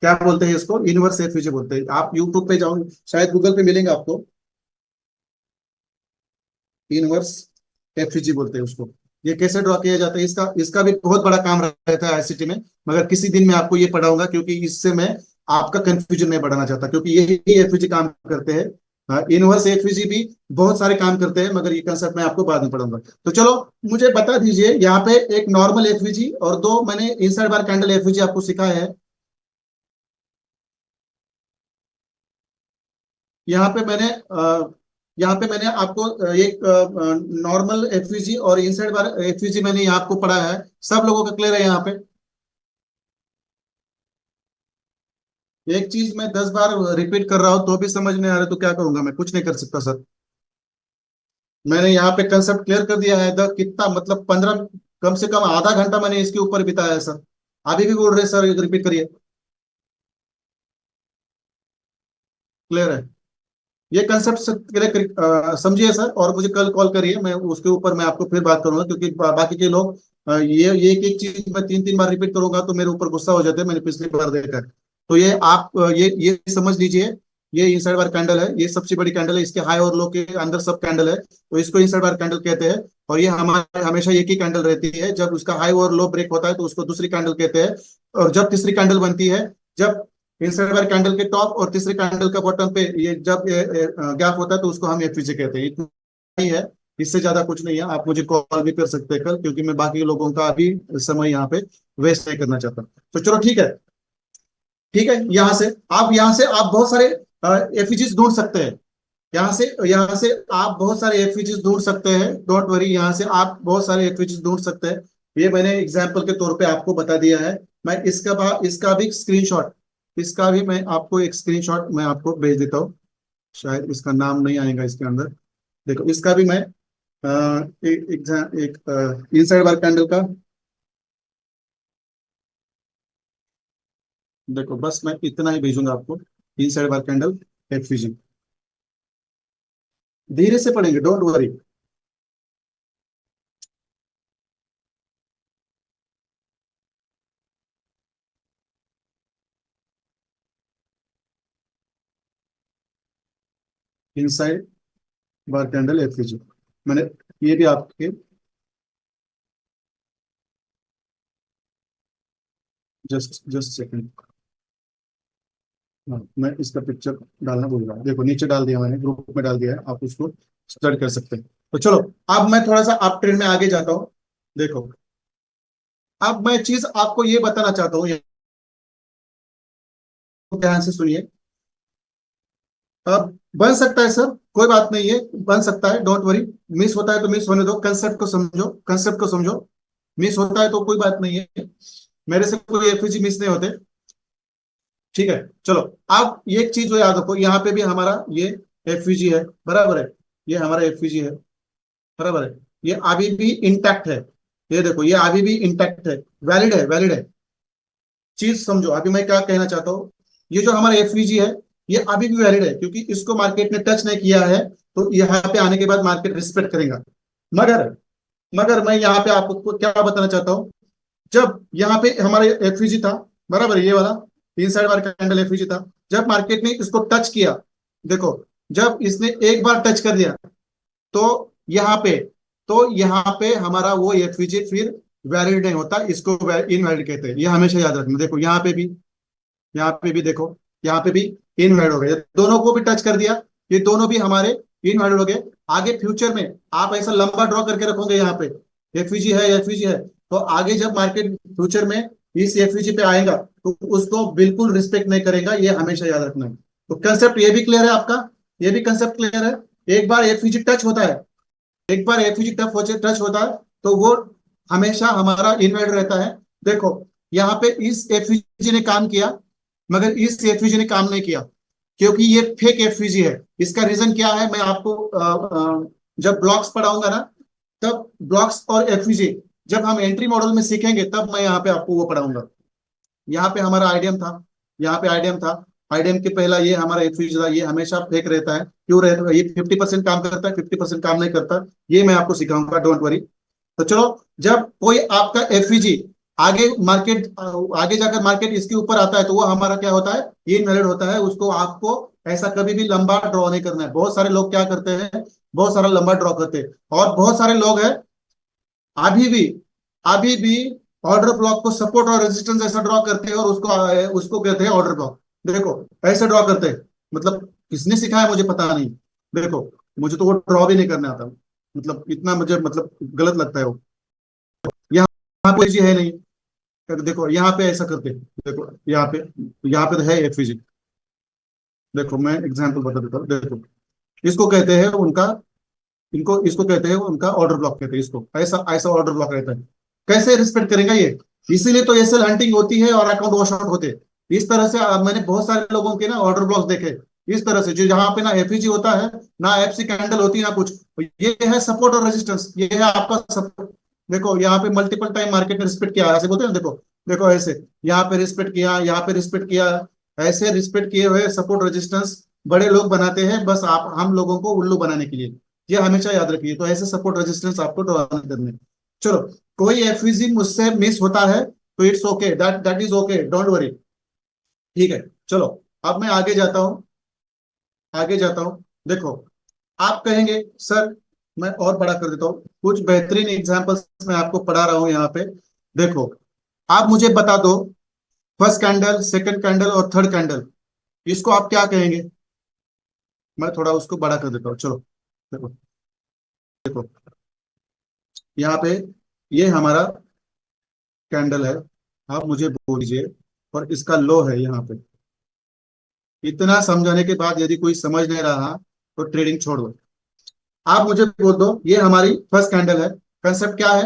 क्या बोलते हैं इसको, इनवर्स एफवीजी बोलते हैं। आप यूट्यूब पे जाओ, शायद गूगल पे मिलेंगे आपको, इनवर्स एफईजी बोलते हैं उसको। ये कैसे ड्रॉ किया जाता है, इसका इसका भी बहुत बड़ा काम रहता है आईसीटी में, मगर किसी दिन मैं आपको ये पढ़ाऊंगा, क्योंकि इससे मैं आपका कंफ्यूजन नहीं बढ़ाना चाहता, क्योंकि यही एफईजी काम करते हैं। इनवर्स एफईजी भी बहुत सारे काम करते हैं, मगर ये कंसेप्ट मैं आपको बाद में पढ़ाऊंगा। तो चलो मुझे बता दीजिए, यहाँ पे एक नॉर्मल एफईजी और दो मैंने इनसाइड बार कैंडल एफईजी आपको सिखाया है। यहाँ पे मैंने यहाँ पे मैंने आपको एक नॉर्मल एफवीजी और इनसाइड बार एफवीजी मैंने यहाँ आपको पढ़ा है। सब लोगों का क्लियर है यहाँ पे। एक चीज मैं 10 बार रिपीट कर रहा हूँ तो भी समझ नहीं आ रहा, तो क्या करूंगा, मैं कुछ नहीं कर सकता सर। मैंने यहाँ पे कंसेप्ट क्लियर कर दिया है, द कितना मतलब 15, कम से कम आधा घंटा मैंने इसके ऊपर बिताया है सर। अभी भी बोल रहे सर रिपीट करिए। क्लियर है। ये कंसेप्ट समझिए सर, और मुझे कल कॉल करिए, मैं उसके ऊपर मैं आपको फिर बात करूंगा, क्योंकि बाकी के लोग ये एक एक चीज मैं तीन तीन बार रिपीट करूंगा तो मेरे ऊपर गुस्सा हो जाते हैं, मैंने पिछली बार देखा है। तो ये आप ये समझ लीजिए, ये इनसाइड बार कैंडल है, ये सबसे बड़ी कैंडल है, इसके हाई और लो के अंदर सब कैंडल है, तो इसको इनसाइड बार कैंडल कहते हैं। और ये हमारे हमेशा एक ही कैंडल रहती है, जब उसका हाई और लो ब्रेक होता है तो उसको दूसरी कैंडल कहते हैं। और जब तीसरी कैंडल बनती है, जब इनसाइड बार कैंडल के टॉप और तीसरे कैंडल का बॉटम पे ये जब गैप होता है तो उसको हम एफवीजी कहते हैं। इतना ही है, इससे ज्यादा कुछ नहीं है। आप मुझे कॉल भी कर सकते हैं कल, क्योंकि मैं बाकी लोगों का अभी समय यहाँ पे वेस्ट नहीं करना चाहता। तो चलो ठीक है, ठीक है। यहाँ से आप बहुत सारे एफवीजीज ढूंढ सकते हैं। यहाँ से आप बहुत सारे एफवीजीज ढूंढ सकते हैं, डोंट वरी, यहाँ से आप बहुत सारे एफवीजीज ढूंढ सकते हैं। ये मैंने एग्जाम्पल के तौर पे आपको बता दिया है। मैं इसका भी स्क्रीनशॉट, इसका भी मैं आपको एक स्क्रीनशॉट मैं आपको भेज देता हूँ। शायद इसका नाम नहीं आएगा इसके अंदर। देखो इसका भी मैं एक इनसाइड बार कैंडल का, देखो बस मैं इतना ही भेजूंगा आपको। इनसाइड बार कैंडल एफवीजी, धीरे से पढ़ेंगे, don't worry. Inside bar candle FVG, मैंने ये भी आपके, जस्ट जस्ट सेकंड। हाँ, मैं इसका पिक्चर डालना भूल रहा, देखो नीचे डाल दिया मैंने, ग्रुप में डाल दिया है, आप उसको स्टडी कर सकते हैं। तो चलो, अब मैं थोड़ा सा आप ट्रेंड में आगे जाता हूँ। देखो, अब मैं चीज आपको ये बताना चाहता हूँ, ध्यान से सुनिए। अब बन सकता है सर, कोई बात नहीं है, बन सकता है, डोंट वरी। मिस होता है तो मिस होने दो, कंसेप्ट को समझो, कंसेप्ट को समझो। मिस होता है तो कोई बात नहीं है, मेरे से कोई एफईजी मिस नहीं होते। ठीक है, चलो। अब ये एक चीज जो याद रखो, यहाँ पे भी हमारा ये एफईजी है, बराबर है। ये हमारा एफईजी है, बराबर है। ये अभी भी इंटैक्ट है, ये देखो ये अभी भी इंटैक्ट है, वैलिड है, वैलिड है। चीज समझो, अभी मैं क्या कहना चाहता हूँ। ये जो हमारा एफवीजी है, ये अभी भी वैलिड है, क्योंकि इसको मार्केट ने टच नहीं किया है, तो यहाँ पे आने के बाद मार्केट रिस्पेक्ट करेगा। मगर मगर मैं यहाँ पे आपको क्या बताना चाहता हूँ। जब यहाँ पे हमारा एफवीजी था, बराबर, ये वाला तीन साइड वाला कैंडल एफवीजी था, जब मार्केट ने इसको टच किया, देखो, जब इसने एक बार टच कर दिया, तो यहाँ पे यहाँ पे हमारा वो एफवीजी फिर वैलिड नहीं होता, इसको इनवैलिड कहते हैं। ये हमेशा याद रखना। देखो यहाँ पे भी देखो, यहाँ पे भी इनवैलिड हो गए, दोनों को भी टच कर दिया, ये दोनों भी हमारे इनवैलिड हो गए। आगे फ्यूचर में आप ऐसा लंबा ड्रॉ करके रखोगे, यहाँ पे एफवीजी है, एफवीजी है, तो आगे जब मार्केट फ्यूचर में इस एफवीजी पे आएगा तो उसको बिल्कुल रिस्पेक्ट नहीं करेगा, ये हमेशा याद रखना है। तो कंसेप्ट ये भी क्लियर है आपका, ये भी कंसेप्ट क्लियर है। एक बार एफवीजी टच होता है, एक बार एफईजी टच होता है, तो वो हमेशा हमारा इनवर्ट रहता है। देखो, यहाँ पे इस एफईजी ने काम किया, मगर इस एफईजी ने काम नहीं किया, क्योंकि ये फेक एफईजी है। इसका रीजन क्या है, मैं आपको जब ब्लॉक्स पढ़ाऊंगा ना, तब ब्लॉक्स और एफईजी जब हम एंट्री मॉडल में सीखेंगे, तब मैं यहाँ पे आपको वो पढ़ाऊंगा। यहाँ पे हमारा आईडीएम था, यहाँ पे आईडीएम था, आईडीएम के पहला ये हमारा एफयूज था, ये हमेशा फेक रहता है। क्यों रहता है? ये 50% काम करता है, 50% काम नहीं करता, ये मैं आपको सिखाऊंगा, डोंट वरी। तो चलो, जब कोई आपका एफईजी आगे मार्केट आगे जाकर मार्केट इसके ऊपर आता है, तो वो हमारा क्या होता है, ये इनवैलिड होता है। उसको आपको ऐसा कभी भी लंबा ड्रॉ नहीं करना है। बहुत सारे लोग क्या करते हैं, बहुत सारा लंबा ड्रॉ करते हैं, और बहुत सारे लोग हैं अभी भी अभी भी ऑर्डर ब्लॉक को सपोर्ट और रेजिस्टेंस ऐसा ड्रॉ करते हैं, और उसको उसको कहते हैं ऑर्डर ब्लॉक। देखो, ऐसे ड्रॉ करते हैं, मतलब किसने सिखाया मुझे पता नहीं। देखो, मुझे तो वो ड्रॉ भी नहीं करने आता, मतलब इतना मुझे मतलब गलत लगता है वो। यहाँ यहाँ कोई चीज है नहीं, देखो यहाँ पे ऐसा करते हैं, देखो यहाँ पे तो है एफिजी। देखो मैं एग्जांपल बता देता हूँ, देखो, इसको कहते हैं उनका, इनको इसको कहते हैं उनका ऑर्डर ब्लॉक कहते हैं इसको, ऐसा ऐसा ऑर्डर ब्लॉक रहता है। कैसे रिस्पेक्ट करेगा ये? इसीलिए तो एसएल हंटिंग होती है और अकाउंट वॉश आउट होते हैं। इस तरह से मैंने बहुत सारे लोगों के ना ऑर्डर ब्लॉक्स देखे, इस तरह से, जो जहां पे ना एफईजी होता है, ना एफसी कैंडल होती है, ना कुछ। ये है सपोर्ट और रेजिस्टेंस, ये है आपका सपोर्ट। देखो यहाँ पे मल्टीपल टाइम मार्केट ने रिस्पेक्ट किया, ऐसे बोलते हैं ना, देखो, देखो ऐसे, यहाँ पे रिस्पेक्ट किया, यहाँ पे रिस्पेक्ट किया, ऐसे रिस्पेक्ट किए हुए सपोर्ट रेजिस्टेंस बड़े लोग बनाते हैं बस आप हम लोगों को उल्लू बनाने के लिए। ये हमेशा याद रखिए। तो ऐसे सपोर्ट रेजिस्टेंस आपको ड्रॉ करने हैं। चलो, कोई एफवीजी मुझसे मिस होता है तो it's okay, that that is okay, don't worry. ठीक है, चलो अब मैं आगे जाता हूँ। आगे जाता हूँ। देखो, आप कहेंगे सर, मैं और बड़ा कर देता हूँ, कुछ बेहतरीन एग्जांपल्स मैं आपको पढ़ा रहा हूँ यहाँ पे। देखो, आप मुझे बता दो, फर्स्ट कैंडल, सेकंड कैंडल और थर्ड कैंडल, इसको आप क्या कहेंगे? मैं थोड़ा उसको बड़ा कर देता हूँ, चलो। देखो, देखो यहाँ पे ये हमारा कैंडल है, आप मुझे बोल दीजिए, और इसका लो है यहाँ पे। इतना समझाने के बाद यदि कोई समझ नहीं रहा तो ट्रेडिंग छोड़ दो। आप मुझे बोल दो, ये हमारी फर्स्ट कैंडल है। कंसेप्ट क्या है?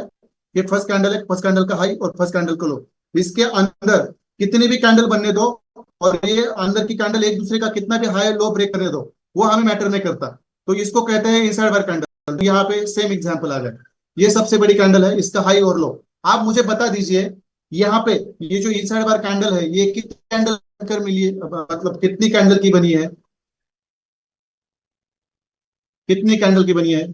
ये फर्स्ट कैंडल है, फर्स्ट कैंडल का हाई और फर्स्ट कैंडल का लो। इसके अंदर कितनी भी कैंडल बनने दो, और ये अंदर की कैंडल एक दूसरे का कितना भी हाई लो ब्रेक करने दो, वो हमें मैटर नहीं करता। तो इसको कहते हैं इनसाइड बार कैंडल। यहाँ पे सेम एग्जांपल आ गया। ये सबसे बड़ी कैंडल है, इसका हाई और लो। आप मुझे बता दीजिए, यहाँ पे ये जो इनसाइड बार कैंडल है, ये कितनी कैंडल कर मिली है, मतलब कितनी कैंडल की बनी है? कितनी कैंडल की बनी है?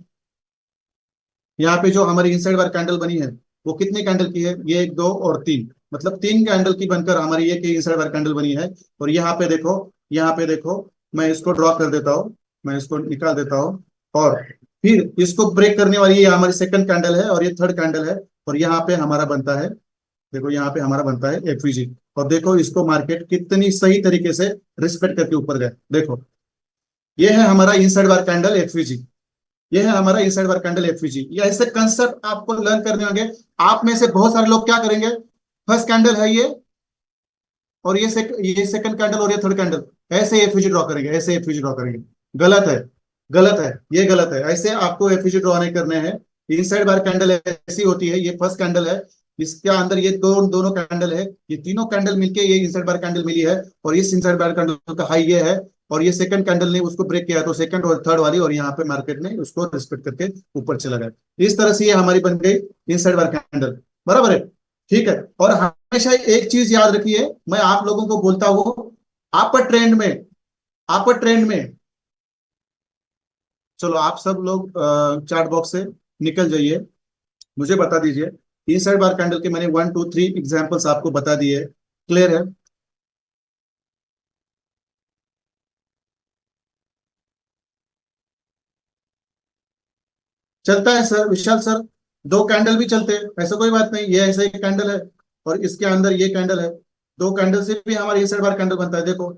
यहाँ पे जो हमारी इनसाइड बार कैंडल बनी है, वो कितनी कैंडल की है? ये एक, दो और तीन, मतलब तीन कैंडल की बनकर हमारी ये की इनसाइड बार कैंडल बनी है। और यहाँ पे देखो, यहाँ पे देखो, मैं इसको ड्रॉ कर देता हूँ, मैं इसको निकाल देता हूँ। और फिर इसको ब्रेक करने वाली ये हमारी सेकंड कैंडल है और ये थर्ड कैंडल है। और यहाँ पे हमारा बनता है, देखो यहाँ पे हमारा बनता है एफवीजी। और देखो इसको मार्केट कितनी सही तरीके से रिस्पेक्ट करके ऊपर गए। देखो, ये है हमारा इनसाइड बार कैंडल एफवीजी। ये है हमारा इनसाइड बार कैंडल एफवीजी। ये ऐसे कंसेप्ट आपको लर्न करने होंगे। आप में से बहुत सारे लोग क्या करेंगे, फर्स्ट कैंडल है ये, और ये सेकंड कैंडल और ये थर्ड कैंडल, ऐसे एफवीजी ड्रॉ करेंगे, ऐसे एफवीजी ड्रॉ करेंगे। गलत है, गलत है, ये गलत है। ऐसे आपको एफवीजी ड्रॉ नहीं करने हैं। इनसाइड बार कैंडल ऐसी होती है, ये फर्स्ट कैंडल है, इसके अंदर ये दोनों कैंडल है, ये तीनों कैंडल मिलके ये इनसाइड बार कैंडल मिली है। और इस इनसाइड बार कैंडल का हाई ये है, और ये सेकंड कैंडल ने उसको ब्रेक किया, तो सेकंड और थर्ड वाली, और यहाँ पे मार्केट ने उसको रिस्पेक्ट करके ऊपर चला गया। इस तरह से ये हमारी बन गई इनसाइड बार कैंडल। बराबर है? ठीक है। और हमेशा एक चीज याद रखिए, मैं आप लोगों को बोलता हूं, अपर ट्रेंड में, अपर ट्रेंड में, चलो आप सब लोग चार्ट बॉक्स से निकल जाइए, मुझे बता दीजिए। इनसाइड बार कैंडल के मैंने 1 2 3 एग्जांपल्स आपको बता दिए। क्लियर है? चलता है सर, विशाल सर, दो कैंडल भी चलते हैं, ऐसा कोई बात नहीं। ये ऐसा ही कैंडल है, और इसके अंदर ये कैंडल है, दो कैंडल से भी हमारी इनसाइड बार कैंडल बनता है। देखो,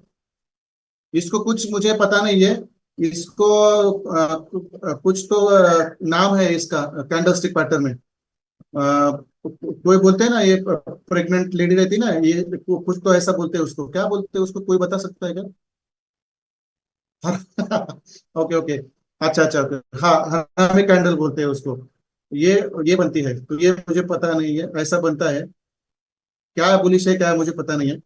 इसको कुछ मुझे पता नहीं है, इसको कुछ तो नाम है इसका, कैंडल स्टिक पैटर्न में। कोई बोलते हैं ना, ये प्रेग्नेंट लेडी रहती है ना, ये कुछ तो ऐसा बोलते हैं उसको, क्या बोलते हैं उसको, कोई बता सकता है क्या? ओके ओके, अच्छा अच्छा ओके, हाँ हरामी कैंडल बोलते हैं उसको। ये ये बनती है, तो ये मुझे पता नहीं है, ऐसा बनता है। क्या बुलिश है, क्या है, मुझे पता नहीं है।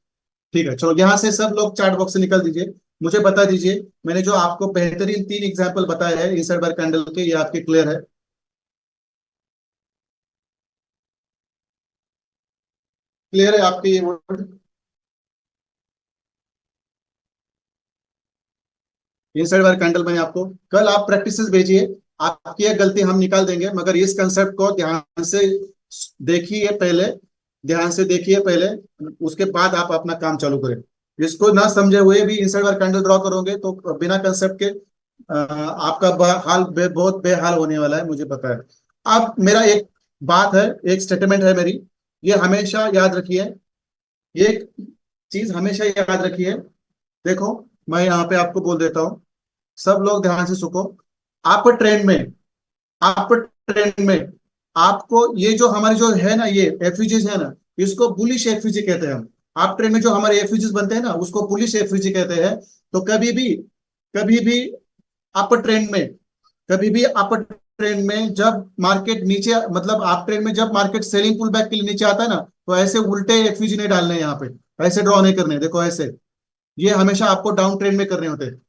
ठीक है, चलो यहाँ से सब लोग चार्ट बॉक्स से निकल दीजिए। मुझे बता दीजिए, मैंने जो आपको बेहतरीन तीन एग्जाम्पल बताए हैं इनसाइड बार कैंडल के, ये आपके क्लियर है? क्लियर है आपके ये वर्ड? इनसाइड बार कैंडल मैंने आपको, कल आप प्रैक्टिस भेजिए, आपकी एक गलती हम निकाल देंगे, मगर इस कंसेप्ट को ध्यान से देखिए पहले, ध्यान से देखिए पहले, उसके बाद आप अपना काम चालू करें। इसको ना समझे हुए भी इनसाइड बार कैंडल ड्रॉ करोगे तो बिना कंसेप्ट के आपका बहुत बेहाल होने वाला है, मुझे पता है। अब मेरा एक बात है, एक स्टेटमेंट है मेरी, ये हमेशा याद रखिए, ये एक चीज हमेशा याद रखिए। देखो, मैं यहाँ पे आपको बोल देता हूँ, सब लोग ध्यान से सुनो। आप ट्रेंड में, आप ट्रेंड में, आपको ये जो हमारी जो है ना, ये एफयूजीज है ना, इसको बुलिश एफयूजी कहते हैं हम। आप ट्रेंड में जो हमारे एफयूजीज बनते हैं ना, उसको बुलिश एफयूजी कहते हैं। तो कभी भी अपर ट्रेंड में, कभी भी अपर ट्रेंड में जब मार्केट नीचे, मतलब आप ट्रेंड में जब मार्केट सेलिंग पुल बैक के लिए नीचे आता है ना, तो ऐसे उल्टे एफयूजी नहीं डालने हैं यहाँ पे, ऐसे ड्रॉ नहीं करने हैं। देखो ऐसे, ये हमेशा आपको डाउन ट्रेंड में करने होते हैं।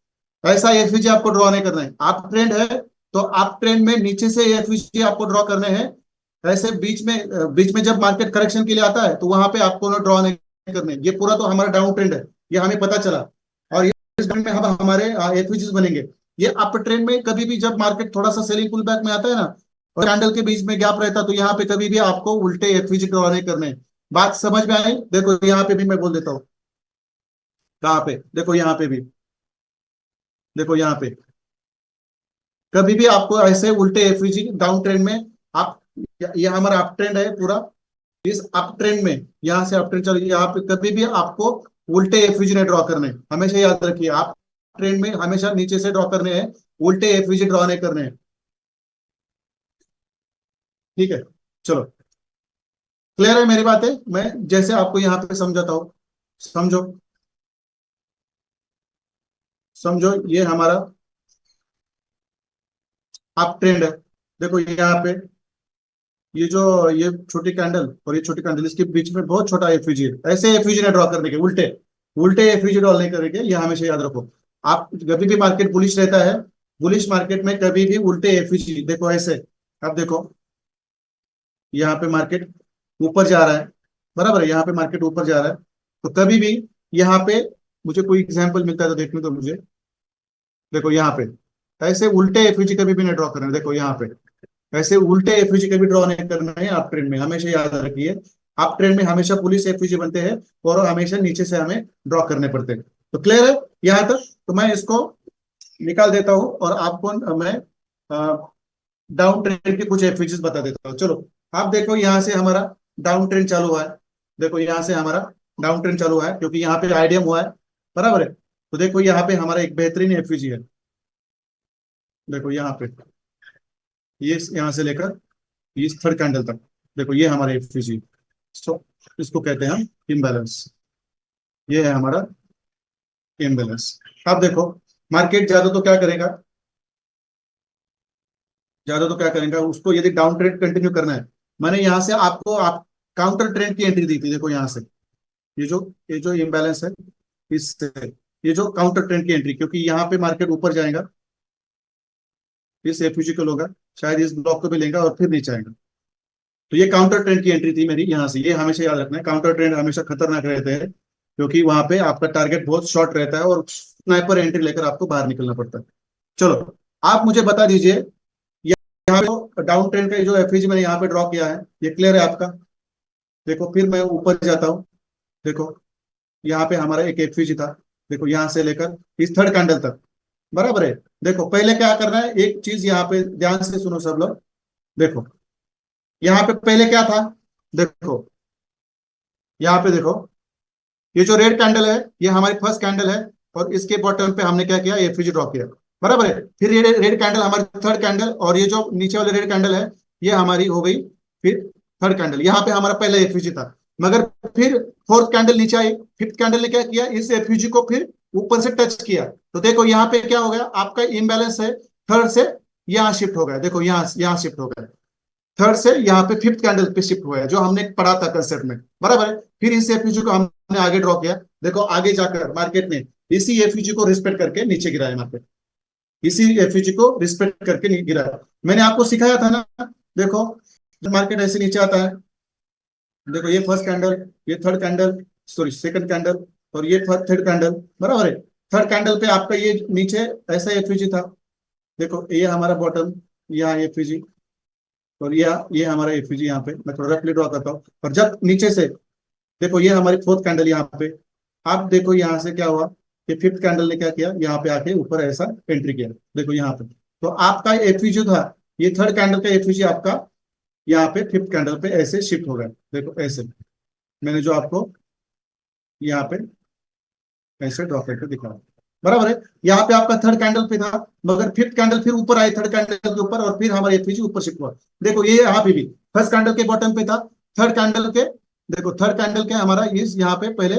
ऐसा एफवीजी आपको ड्रॉ नहीं करना है। आप ट्रेंड है तो आप ट्रेंड में नीचे से एफवीजी आपको ड्रॉ करने हैं। ऐसे बीच में जब मार्केट करेक्शन के लिए आता है, तो वहां पे आपको ड्रॉ नहीं करने। ये पूरा तो हमारा डाउन ट्रेंड है, ये हमें पता चला। और इस में अब हमारे एफयूजीज बनेंगे। ये अप ट्रेंड में कभी भी जब मार्केट थोड़ा सा सेलिंग पुल बैक में आता है ना, और कैंडल के बीच में गैप रहता है, तो यहाँ पे कभी भी आपको उल्टे एफयूजी ड्रॉ नहीं करने। बात समझ में आई? देखो यहाँ पे भी मैं बोल देता हूँ। कहाँ पे? देखो यहाँ पे भी, देखो यहाँ पे कभी भी आपको ऐसे उल्टे एफयूजी डाउन ट्रेंड में आप, ये हमारा अप ट्रेंड है पूरा, इस अप ट्रेंड में यहाँ से अप ट्रेंड चल, यहाँ पे कभी भी आपको उल्टे एफयूजी नहीं ड्रॉ करने, हमेशा याद रखिए। आप ट्रेंड में हमेशा नीचे से ड्रॉ करने हैं, उल्टे एफयूजी ड्रॉ नहीं करने हैं। ठीक है, चलो, क्लियर है मेरी बात है? मैं जैसे आपको यहाँ पे समझाता हूँ, समझो, समझो, ये हमारा अप ट्रेंड है। देखो यहाँ पे ये जो, ये छोटी कैंडल और ये छोटी कैंडल, इसके बीच में बहुत छोटा एफयूजी है। ऐसे एफयूजी ने ड्रॉ करने के, उल्टे उल्टे एफयूजी ड्रॉ नहीं करने के, ये हमेशा याद रखो। आप कभी भी मार्केट बुलिश रहता है, बुलिश मार्केट में कभी भी उल्टे एफयूजी, देखो ऐसे, अब देखो यहाँ पे मार्केट ऊपर जा रहा है, बराबर है, यहाँ पे मार्केट ऊपर जा रहा है, तो कभी भी यहाँ पे मुझे कोई एग्जाम्पल मिलता है तो देखने दो मुझे। देखो यहाँ पे ऐसे उल्टे एफयूजी कभी भी नहीं ड्रॉ करना है। देखो यहाँ पे ऐसे उल्टे एफयूजी कभी ड्रॉ नहीं करना है आप ट्रेंड में, हमेशा याद रखिए। आप ट्रेंड में हमेशा पुलिस एफयूजी बनते हैं, और हमेशा नीचे से हमें ड्रॉ करने पड़ते हैं। तो क्लियर है यहाँ तक? तो मैं इसको निकाल देता हूँ और आपको मैं डाउन ट्रेंड के कुछ एफयूजीज बता देता हूँ। चलो, आप देखो यहाँ से हमारा डाउन ट्रेंड चालू हुआ है। देखो यहाँ से हमारा डाउन ट्रेंड चालू हुआ है, क्योंकि यहाँ पे आईडीएम हुआ है, बराबर है। तो देखो यहाँ पे हमारा एक बेहतरीन एफयूजी है। देखो यहाँ पे, ये यहाँ से लेकर इस थर्ड कैंडल तक, देखो ये हमारा एफयूजी। सो इसको कहते हैं हम इम्बैलेंस। ये है हमारा इम्बैलेंस। अब देखो मार्केट ज्यादा तो क्या करेगा, ज्यादा तो क्या करेगा, उसको यदि डाउन ट्रेंड कंटिन्यू करना है, मैंने यहाँ से आपको आप काउंटर ट्रेंड की एंट्री दी थी। देखो यहाँ से ये जो इम्बैलेंस है, इससे ये जो काउंटर ट्रेंड की एंट्री, क्योंकि यहाँ पे मार्केट ऊपर जाएगा, इस एफयूजी को लोगा, शायद इस ब्लॉक को भी लेगा और फिर नीचे आएगा। तो ये काउंटर ट्रेंड की एंट्री थी मेरी यहाँ से। ये हमेशा याद रखना है, काउंटर ट्रेंड हमेशा खतरनाक रहते हैं, क्योंकि वहां पे आपका टारगेट बहुत शॉर्ट रहता है और स्नाइपर एंट्री लेकर आपको बाहर निकलना पड़ता है। चलो, आप मुझे बता दीजिए, यहाँ पे डाउन ट्रेंड का जो एफयूजी मैंने यहाँ पे ड्रॉ किया है, ये क्लियर है आपका? देखो फिर मैं ऊपर जाता हूँ। देखो यहाँ पे हमारा एक एफयूजी था, देखो यहाँ से लेकर इस थर्ड कैंडल तक, बराबर है। देखो पहले क्या करना है, एक चीज यहाँ पे ध्यान से सुनो सब लोग। देखो यहाँ पे पहले क्या था, देखो यहाँ पे देखो, ये जो रेड कैंडल है, ये हमारी फर्स्ट कैंडल है, और इसके बॉटम पे हमने क्या किया, एफयूजी ड्रॉ किया, बराबर है। फिर ये रेड कैंडल हमारी थर्ड कैंडल, और ये जो नीचे वाले रेड कैंडल है, ये हमारी हो गई फिर थर्ड कैंडल। यहाँ पे हमारा पहला एफयूजी था, मगर फिर फोर्थ कैंडल नीचे आई, फिफ्थ कैंडल ने क्या किया, इस एफयूजी को फिर ऊपर से टच किया। तो देखो यहाँ पे क्या हो गया, आपका इम्बैलेंस है, थर्ड से यहाँ शिफ्ट हो गया। देखो यहाँ शिफ्ट हो गया, थर्ड से यहाँ पे फिफ्थ कैंडल पे शिफ्ट हुआ है, जो हमने पढ़ा था कंसेप्ट में, बराबर है। फिर इस एफयूजी को हमने आगे ड्रॉ किया। देखो आगे जाकर मार्केट ने इसी एफयूजी को रिस्पेक्ट करके नीचे गिराया मार्केट, इसी एफयूजी को रिस्पेक्ट करके गिराया। मैंने आपको सिखाया था ना। देखो जब मार्केट ऐसे नीचे आता है, देखो ये फर्स्ट कैंडल, ये third candle, sorry second candle, और ये थर्ड कैंडल, बराबर है। थर्ड कैंडल पे आपका ये नीचे ऐसा एफयूजी था। देखो ये हमारा बॉटम, यहाँ एफयूजी, और ये हमारा एफयूजी। यहाँ पे मैं थोड़ा रफली ड्रॉ करता हूँ, और जब नीचे से देखो ये हमारी फोर्थ कैंडल यहाँ पे, आप देखो यहाँ से क्या हुआ, कि फिफ्थ कैंडल ने क्या किया, यहाँ पे आके ऊपर ऐसा एंट्री किया। देखो यहाँ पे, तो आपका एफयूजी था, ये थर्ड कैंडल का एफयूजी आपका यहाँ पे फिफ्थ कैंडल पे ऐसे शिफ्ट हो गया। देखो ऐसे मैंने जो आपको यहाँ पे ऐसे ड्रॉ करके दिखाया, बराबर है। यहाँ पे आपका थर्ड कैंडल पे था, मगर फिफ्थ कैंडल फिर ऊपर आई थर्ड कैंडल के ऊपर, और फिर हमारा एफयूजी ऊपर शिफ्ट हुआ। देखो ये यहाँ पे भी फर्स्ट कैंडल के बॉटम पे था, थर्ड कैंडल के, देखो थर्ड कैंडल के हमारा इस यहाँ पे पहले,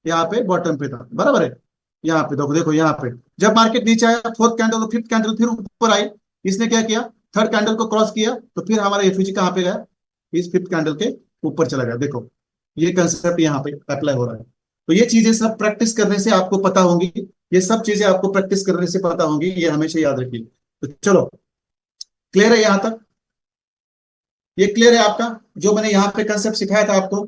यहाँ पे बॉटम पे था, बराबर है। यहाँ पे देखो यहाँ पे जब मार्केट नीचे आया, फोर्थ कैंडल और फिफ्थ कैंडल फिर ऊपर आई, इसने क्या किया, थर्ड कैंडल को क्रॉस किया, तो फिर हमारा एफयूजी कहाँ पे गया, इस फिफ्थ कैंडल के ऊपर चला गया। देखो ये कंसेप्ट यहाँ पे अप्लाई हो रहा है। तो ये चीजें सब प्रैक्टिस करने से आपको पता होंगी, ये सब चीजें आपको प्रैक्टिस करने से पता होंगी, ये हमेशा याद रखिए। तो चलो, क्लियर है यहाँ तक? ये क्लियर है आपका, जो मैंने यहाँ पे कंसेप्ट सिखाया था आपको?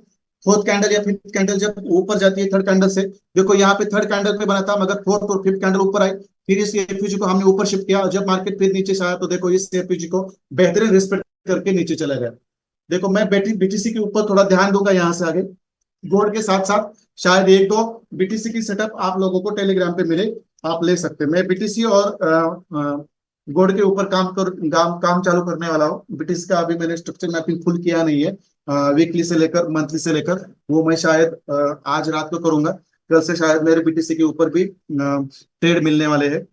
फोर्थ कैंडल या फिफ्थ कैंडल जब ऊपर जाती है थर्ड कैंडल से, देखो यहाँ पे थर्ड कैंडल पे बना था मगर फोर्थ और फिफ्थ कैंडल ऊपर आई, फिर इस एफयूजी को हमने ऊपर शिफ्ट किया और जब मार्केट फिर नीचे से आया तो देखो इस एफयूजी को बेहतरीन रिस्पेक्ट करके नीचे चला गया। देखो मैं बीटीसी के ऊपर थोड़ा ध्यान दूंगा यहाँ से आगे, गोल्ड के साथ साथ शायद एक दो बीटीसी की सेटअप आप लोगों को टेलीग्राम पे मिले, आप ले सकते हैं। मैं बीटीसी और गोल्ड के ऊपर काम चालू करने वाला हूँ। बीटीसी का अभी मैंने स्ट्रक्चर मैपिंग फुल किया नहीं है, वीकली से लेकर मंथली से लेकर, वो मैं शायद आज रात को करूंगा। कल से शायद मेरे बीटीसी के ऊपर भी ट्रेड मिलने वाले हैं,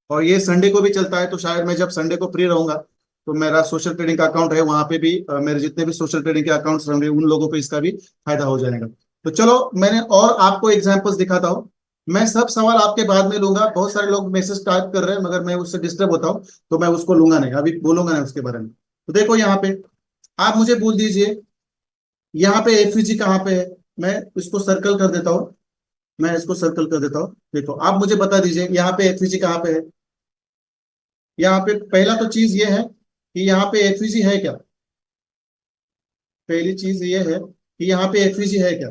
और ये संडे को भी चलता है, तो शायद मैं जब संडे को फ्री रहूंगा तो मेरा सोशल ट्रेडिंग का अकाउंट है वहां पे भी मेरे जितने भी सोशल ट्रेडिंग के अकाउंट्स होंगे उन लोगों को इसका भी फायदा हो जाएगा। तो चलो मैंने और आपको एग्जांपल्स दिखाता हूँ। मैं सब सवाल आपके बाद में लूंगा, बहुत सारे लोग मैसेज टाइप कर रहे हैं मगर मैं उससे डिस्टर्ब होता हूँ, तो मैं उसको लूंगा नहीं, अभी बोलूंगा नहीं उसके बारे में। तो देखो यहाँ पे आप मुझे बोल दीजिए, यहाँ पे एफयूजी कहाँ पे है, मैं इसको सर्कल कर देता हूँ, मैं इसको सर्कल कर देता हूँ। देखो आप मुझे बता दीजिए यहाँ पे एफयूजी कहाँ पे है। यहाँ पे पहला तो चीज ये है कि यहाँ पे एफयूजी है क्या, पहली चीज ये है कि यहाँ पे एफयूजी है क्या।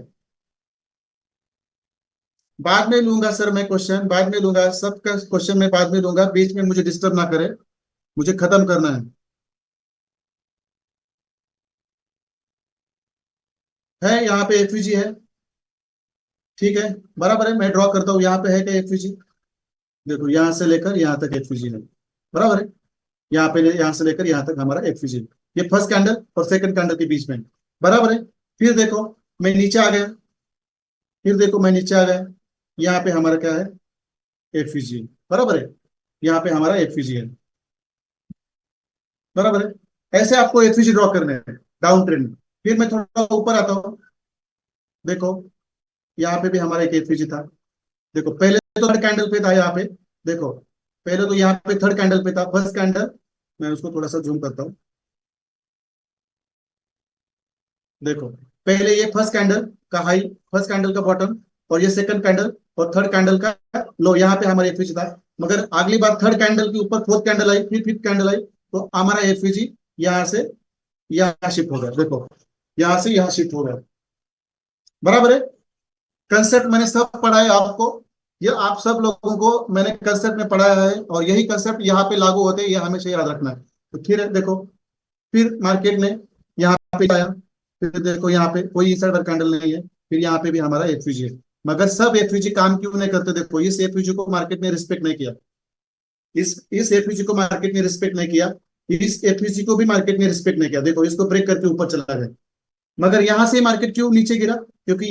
बाद में लूंगा सर, मैं क्वेश्चन बाद में लूंगा, सबका क्वेश्चन मैं बाद में लूंगा, बीच में मुझे डिस्टर्ब ना करे, मुझे खत्म करना है यहाँ पे एफयूजी है, ठीक है, बराबर है। मैं ड्रॉ करता हूँ, यहाँ पे है क्या एफयूजी, देखो यहाँ से लेकर यहाँ तक एफयूजी है, बराबर है। यहाँ पे यहाँ से लेकर यहाँ तक हमारा एफयूजी, ये फर्स्ट कैंडल और सेकंड कैंडल के बीच में, बराबर है। फिर देखो मैं नीचे आ गया, फिर देखो मैं नीचे आ गया, यहाँ पे हमारा क्या है, एफयूजी, बराबर है। यहाँ पे हमारा एफयूजी है, बराबर है। ऐसे आपको एफयूजी ड्रॉ करने हैं डाउन ट्रेंड में। फिर मैं थोड़ा ऊपर आता हूँ, देखो यहाँ पे भी हमारा एक एफयूजी था, देखो पहले तो थर्ड कैंडल पे था यहाँ पे, देखो पहले तो यहाँ पे थर्ड कैंडल पे था, फर्स्ट कैंडल, मैं उसको थोड़ा सा जूम करता हूँ। देखो पहले ये फर्स्ट कैंडल का हाई, फर्स्ट कैंडल का बॉटम, और ये सेकंड कैंडल और थर्ड कैंडल का लो, यहाँ पे हमारा एफयूजी था। मगर अगली बार थर्ड कैंडल के ऊपर फोर्थ कैंडल आई, फिर फिफ्थ कैंडल आई, तो हमारा एफयूजी यहाँ से यहाँ शिफ्ट हो गया, देखो यहाँ से यहाँ शिफ्ट हो गया, बराबर है। कंसेप्ट मैंने सब पढ़ाया आपको, ये आप सब लोगों को मैंने कंसेप्ट में पढ़ाया है, और यही कंसेप्ट यहाँ पे लागू होते हैं, ये हमेशा याद रखना है। तो फिर देखो, फिर मार्केट ने यहाँ पे आया, फिर देखो यहाँ पे कोई इनसाइडर कैंडल नहीं है, फिर यहाँ पे भी हमारा एफयूजी है। मगर सब एफयूजी काम क्यों नहीं करते, देखो इस एफयूजी को मार्केट ने रिस्पेक्ट नहीं किया, इस एफयूजी को मार्केट ने रिस्पेक्ट नहीं किया, इस एफयूजी को भी मार्केट ने रिस्पेक्ट नहीं किया, देखो इसको ब्रेक करके ऊपर चला गया। मगर यहां से मार्केट क्यों नीचे गिरा, क्योंकि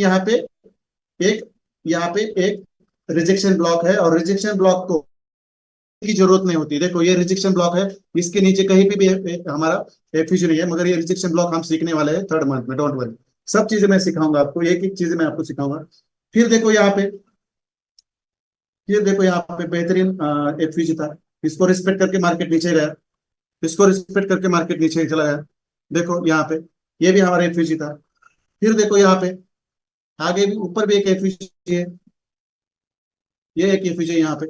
एक यहाँ पे एक रिजेक्शन ब्लॉक है, और रिजेक्शन ब्लॉक को की जरूरत नहीं होती, देखो ये रिजेक्शन ब्लॉक है, इसके नीचे कहीं पे भी हमारा एफयूजन नहीं है, मगर ये रिजेक्शन ब्लॉक हम सीखने वाले हैं थर्ड मंथ में, डोंट वरी, सब चीजें मैं सिखाऊंगा आपको, एक एक चीजें मैं आपको सिखाऊंगा। फिर देखो यहाँ पे, फिर देखो यहाँ पे बेहतरीन एफयूजी था, इसको रिस्पेक्ट करके मार्केट नीचे गया, इसको रिस्पेक्ट करके मार्केट नीचे चला गया, देखो यहाँ पे ये भी हमारा एफयूजी था। फिर देखो यहाँ पे आगे भी ऊपर भी एक एफयूजी है, ये एक एफयूजी यहाँ पे,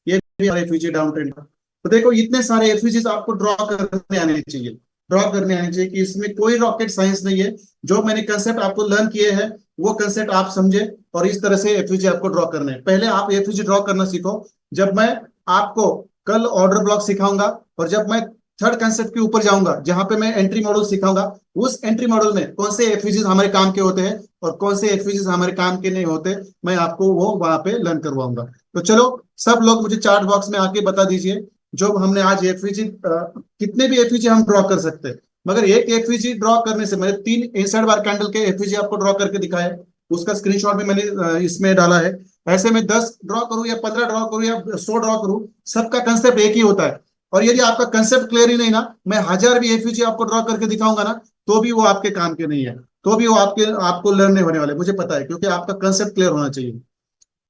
ये भी हमारा एफयूजी डाउन ट्रेंड का। तो देखो इतने सारे एफयूजीज आपको ड्रॉ करने आने चाहिए, ड्रॉ करने आने चाहिए, कि इसमें कोई रॉकेट साइंस नहीं है। जो मैंने कंसेप्ट आपको लर्न किए हैं वो कंसेप्ट आप समझे, और इस तरह से एफयूजी आपको ड्रॉ करने हैं। पहले आप एफयूजी ड्रॉ करना सीखो, जब मैं आपको कल ऑर्डर ब्लॉक सिखाऊंगा, और जब मैं थर्ड कंसेप्ट के ऊपर जाऊंगा जहां पे मैं एंट्री मॉडल सिखाऊंगा, उस एंट्री मॉडल में कौन से एफयूजीज हमारे काम के होते हैं और कौन से एफयूजीज हमारे काम के नहीं होते, मैं आपको वो वहां पे लर्न करवाऊंगा। तो चलो सब लोग मुझे चार्ट बॉक्स में आके बता दीजिए, जो हमने आज एफवीजी कितने भी एफवीजी हम ड्रॉ कर सकते हैं, मगर एक एफवीजी ड्रॉ करने से, मैंने 3 इनसाइड बार कैंडल के एफवीजी आपको ड्रॉ करके दिखाया है, उसका स्क्रीनशॉट भी मैंने इसमें डाला है। ऐसे में 10 ड्रॉ करूं या 15 ड्रॉ करूं या 100 ड्रॉ करूं, सबका कंसेप्ट एक ही होता है। और यदि आपका कंसेप्ट क्लियर ही नहीं ना, मैं 1000 भी एफवीजी आपको ड्रॉ करके दिखाऊंगा ना, तो भी वो आपके काम के नहीं है, तो भी वो आपको लर्न नहीं होने वाले, मुझे पता है, क्योंकि आपका कंसेप्ट क्लियर होना चाहिए।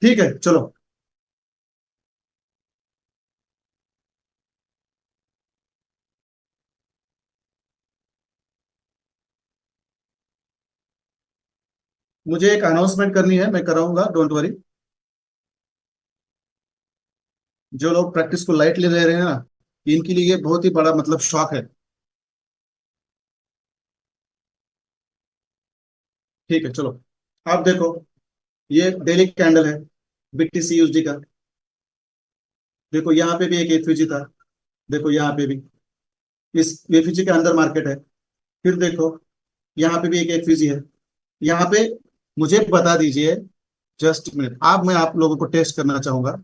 ठीक है चलो, मुझे एक अनाउंसमेंट करनी है, मैं कराऊंगा, डोंट वरी। जो लोग प्रैक्टिस को लाइटली ले रहे हैं ना, इनके लिए ये बहुत ही बड़ा मतलब शौक है। ठीक है चलो। आप देखो, ये डेली कैंडल है BTC USD का। देखो यहाँ पे भी एक एफयूजी था। देखो यहाँ पे भी इस एफयूजी के अंदर मार्केट है। फिर देखो यहाँ पे भी एक एफयूजी है। यहाँ पे मुझे बता दीजिए, जस्ट मिनट, आप मैं आप लोगों को टेस्ट करना चाहूंगा।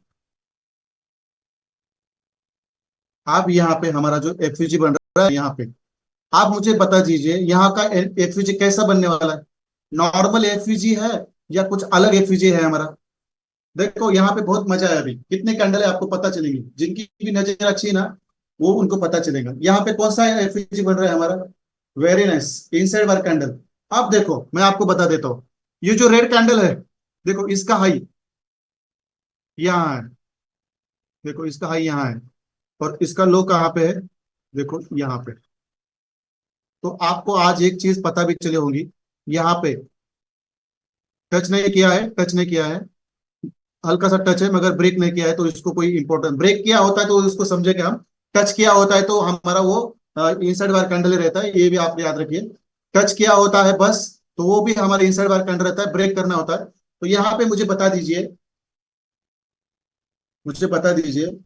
आप यहाँ पे हमारा जो एफयूजी बन रहा है यहाँ पे, आप मुझे बता दीजिए यहाँ का एफयूजी कैसा बनने वाला है। नॉर्मल एफयूजी है या कुछ अलग एफयूजी है हमारा। देखो यहाँ पे बहुत मजा है। अभी कितने कैंडल है आपको पता चलेंगी, जिनकी भी नजर अच्छी है ना, वो उनको पता चलेगा यहाँ पे कौन सा एफयूजी बन रहा है हमारा। वेरी नाइस, इनसाइड वार कैंडल। अब देखो मैं आपको बता देता हूँ, ये जो रेड कैंडल है, देखो इसका हाई यहाँ है। देखो इसका हाई यहाँ है और इसका लो कहाँ पे है, देखो यहाँ पे। तो आपको आज एक चीज पता भी चली होगी, यहाँ पे टच नहीं किया है, टच नहीं किया है, हल्का सा टच है मगर ब्रेक नहीं किया है। तो इसको कोई इंपॉर्टेंट, ब्रेक किया होता है तो उसको समझेंगे हम। टच किया होता है तो हमारा वो इनसाइड बार कैंडल ही रहता है, ये भी आप याद रखिए। टच किया होता है बस, तो वो भी हमारे इनसाइड बार कैंडल रहता है, ब्रेक करना होता है। तो यहाँ पे मुझे बता दीजिए, मुझे बता दीजिए।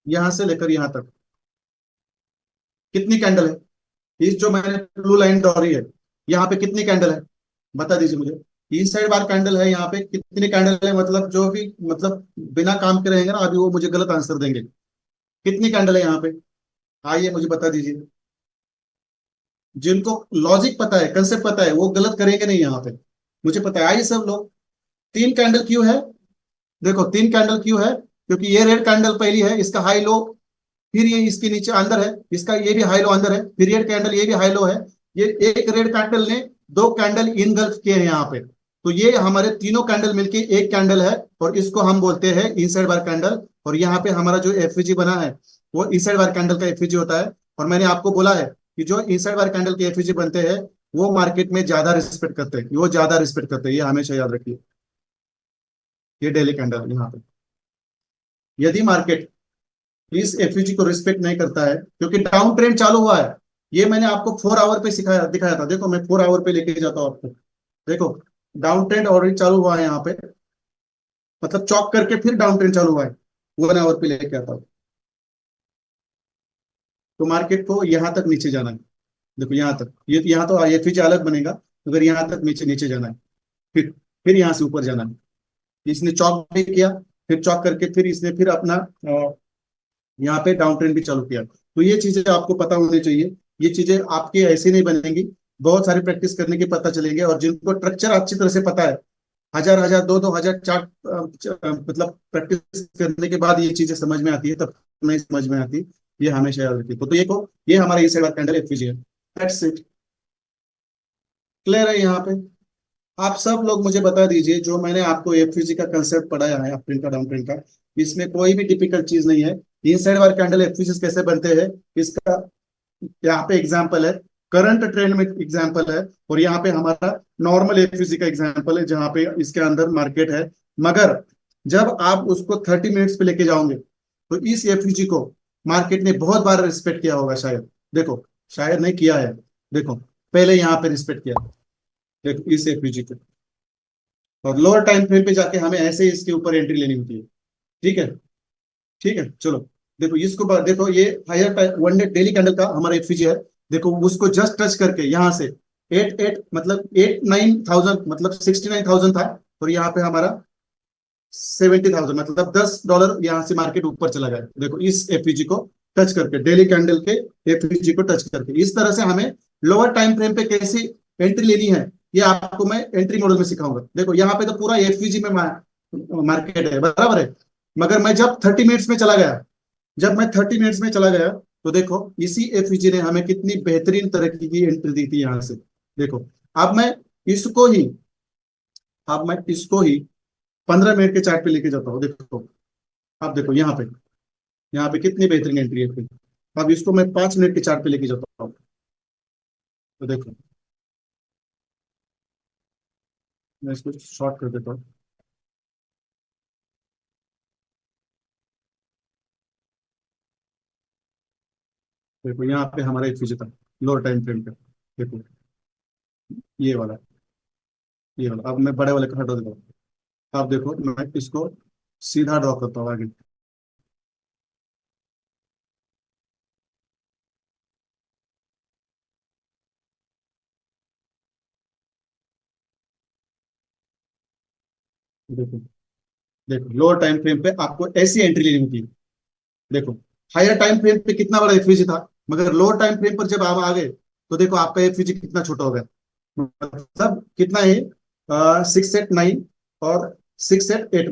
यहाँ से लेकर यहाँ तक कितनी कैंडल है, इस जो मैंने ब्लू लाइन दौरी है, यहाँ पे कितनी कैंडल है, बता दीजिए मुझे। इस साइड बार कैंडल है, यहाँ पे कितनी कैंडल है, मतलब जो भी मतलब बिना काम के रहेंगे ना अभी वो मुझे गलत आंसर देंगे। कितनी कैंडल है यहाँ पे, आइए मुझे बता दीजिए। जिनको लॉजिक पता है, कंसेप्ट पता है, वो गलत करेंगे नहीं यहाँ पे। मुझे पता है, आइए सब लोग। तीन कैंडल क्यों है, देखो तीन कैंडल क्यों है, क्योंकि ये रेड कैंडल पहली है, इसका हाई लो, फिर ये इसके नीचे अंदर है, इसका ये भी हाई लो अंदर है, फिर रेड कैंडल ये भी हाई लो है। ये एक रेड कैंडल ने दो कैंडल इनगल्फ किए हैं यहाँ पे। तो ये हमारे तीनों कैंडल मिलके एक कैंडल है, और इसको हम बोलते हैं इनसाइड बार कैंडल। और यहाँ पे हमारा जो एफवीजी बना है वो इनसाइड बार कैंडल का एफवीजी होता है। और मैंने आपको बोला है कि जो इनसाइड बार कैंडल के एफवीजी बनते हैं वो मार्केट में ज्यादा रिस्पेक्ट करते हैं, वो ज्यादा रिस्पेक्ट करते हैं, ये हमेशा याद रखिए। ये डेली कैंडल यहाँ पे, यदि मार्केट इस एफयूजी को रिस्पेक्ट नहीं करता है, क्योंकि डाउन ट्रेंड चालू हुआ है। ये मैंने आपको 4 आवर पे सिखाया दिखाया था, देखो मैं 4 आवर पे लेके जाता हूँ आपको। देखो डाउन ट्रेंड ऑलरेडी चालू हुआ है यहाँ पे, मतलब चौक करके फिर डाउन ट्रेंड चालू हुआ है, 1 आवर पे लेके आता हूँ। तो मार्केट को यहाँ तक नीचे जाना है। देखो यहाँ तक, ये यहाँ तो एफयूजी अलग बनेगा, अगर यहाँ तक नीचे नीचे जाना है, फिर यहाँ से ऊपर जाना है। इसने चौक भी किया, फिर चौक करके फिर इसने फिर अपना यहाँ पे डाउन ट्रेंड भी चालू किया। तो ये चीजें आपको पता होनी चाहिए। ये चीजें आपकी ऐसी नहीं बनेंगी, बहुत सारी प्रैक्टिस करने के पता चलेंगे। और जिनको स्ट्रक्चर अच्छी तरह से पता है, हजार हजार दो दो हजार चार्ट मतलब प्रैक्टिस करने के बाद ये चीजें समझ में आती है, तब नहीं समझ में आती। ये हमेशा याद रखिए। तो ये को ये हमारा ई साइड कैंडल एफपीजी है। दैट्स इट, क्लियर है यहाँ पे। आप सब लोग मुझे बता दीजिए, जो मैंने आपको एफयूजी का कंसेप्ट पढ़ाया है, अप ट्रेंड का डाउन ट्रेंड का, इसमें कोई भी डिफिकल्ट चीज नहीं है। इनसाइड वाले कैंडल एफयूजी कैसे बनते हैं, इसका यहाँ पे एग्जांपल है, करंट ट्रेंड में एग्जांपल है, और यहाँ पे हमारा नॉर्मल एफयूजी का एग्जांपल है, जहाँ पे इसके अंदर मार्केट है। मगर जब आप उसको 30 मिनट्स पे लेके जाओगे तो इस एफयूजी को मार्केट ने बहुत बार रिस्पेक्ट किया होगा शायद। देखो, शायद नहीं किया है, देखो पहले यहाँ पे रिस्पेक्ट किया, देखो इस एफयूजी को। और लोअर टाइम फ्रेम पे जाके हमें ऐसे ही इसके ऊपर एंट्री लेनी होती है। ठीक है, ठीक है चलो। देखो इसको देखो, ये higher one day daily candle का हमारा एफीजी है। देखो उसको जस्ट टच करके यहाँ से 89,000 मतलब 69,000 था, और यहाँ पे हमारा 70,000 मतलब $10 यहाँ से मार्केट ऊपर चला गया। देखो इस एफईजी को टच करके, डेली कैंडल के एफईजी को टच करके, इस तरह से हमें लोअर टाइम फ्रेम पे कैसी एंट्री लेनी है, ये आपको मैं एंट्री मॉडल में सिखाऊंगा। देखो यहाँ पे तो पूरा एफईजी में मार्केट है, बराबर है। मगर मैं जब 30 मिनट्स में चला गया, जब मैं 30 मिनट्स में चला गया, तो देखो इसी एफईजी ने हमें कितनी बेहतरीन तरक्की की एंट्री दी थी यहाँ से। देखो अब मैं इसको ही अब मैं इसको ही 15 मिनट के चार्ट पे लेके जाता हूँ। देखो अब देखो यहाँ पे कितनी बेहतरीन एंट्री है फिर। अब इसको मैं 5 मिनट के चार्ट पे लेके जाता हूँ। तो देखो मैं इसको शॉर्ट कर देता हूँ। देखो यहाँ पे हमारा एक फ्यूज था लोअर टाइम फ्रेम पे। देखो ये वाला, ये वाला। अब मैं बड़े वाले का हटा देता हूँ। अब देखो मैं इसको सीधा ड्रॉ करता हूँ आगे। देखो, देखो लोअर टाइम फ्रेम पे आपको ऐसी एंट्री लेनी होती है। देखो हायर टाइम फ्रेम पे कितना बड़ा एफयूजी था, मगर लोअर टाइम फ्रेम पर जब आप आ गए तो देखो आपका एफयूजी कितना छोटा हो गया। मतलब कितना है, 6 8 9 और 6 8 8,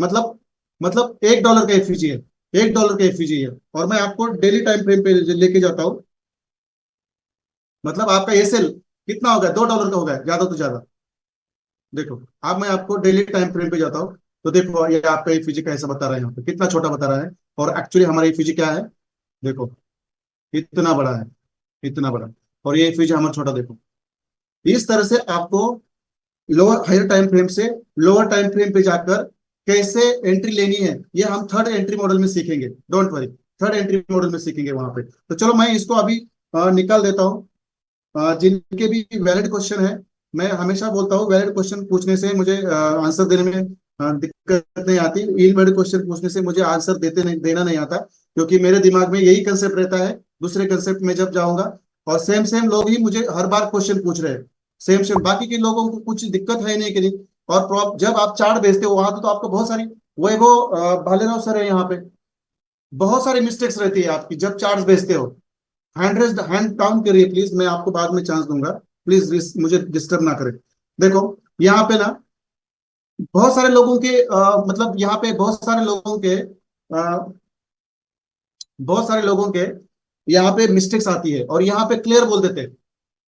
मतलब $1 का एफयूजी है। $1 का एफयूजी है, और मैं आपको डेली टाइम फ्रेम पे लेके जाता हूँ। मतलब आपका एसएल कितना हो गया, $2 का हो गया ज्यादा तो ज्यादा। देखो अब मैं आपको डेली टाइम फ्रेम पे जाता हूँ, तो देखो ये आपका एफयूजी कैसा बता रहा है, यहाँ पे कितना छोटा बता रहा है। और एक्चुअली हमारा एफयूजी क्या है, देखो इतना बड़ा है, इतना बड़ा। और ये एफयूजी हमारा छोटा। देखो इस तरह से आपको लोअर हायर टाइम फ्रेम से लोअर टाइम फ्रेम पे जाकर कैसे एंट्री लेनी है, ये हम थर्ड एंट्री मॉडल में सीखेंगे। Don't worry, third entry model में सीखेंगे वहां पे। तो चलो मैं इसको अभी निकाल देता हूँ। जिनके भी वैलिड क्वेश्चन है, मैं हमेशा बोलता हूँ वैलिड क्वेश्चन पूछने से मुझे आंसर देने में दिक्कत नहीं आती। इनवैलिड क्वेश्चन पूछने से मुझे आंसर देना नहीं आता, क्योंकि मेरे दिमाग में यही कंसेप्ट रहता है। दूसरे कंसेप्ट में जब जाऊंगा, और सेम सेम लोग ही मुझे हर बार क्वेश्चन पूछ रहे हैं, सेम सेम। बाकी के लोगों को कुछ दिक्कत है नहीं कि नहीं। और जब आप चार्ट भेजते हो वहां तो आपको बहुत सारी, वैभव भालेराव सर है यहाँ पे, बहुत सारी मिस्टेक्स रहती है आपकी जब चार्ट भेजते हो। हैंड डाउन करिए प्लीज, मैं आपको बाद में चांस दूंगा। प्लीज मुझे डिस्टर्ब ना करें। देखो यहाँ पे ना बहुत सारे लोगों के मतलब यहाँ पे बहुत सारे लोगों के बहुत सारे लोगों के यहाँ पे मिस्टेक्स आती है, और यहाँ पे क्लियर बोल देते हैं।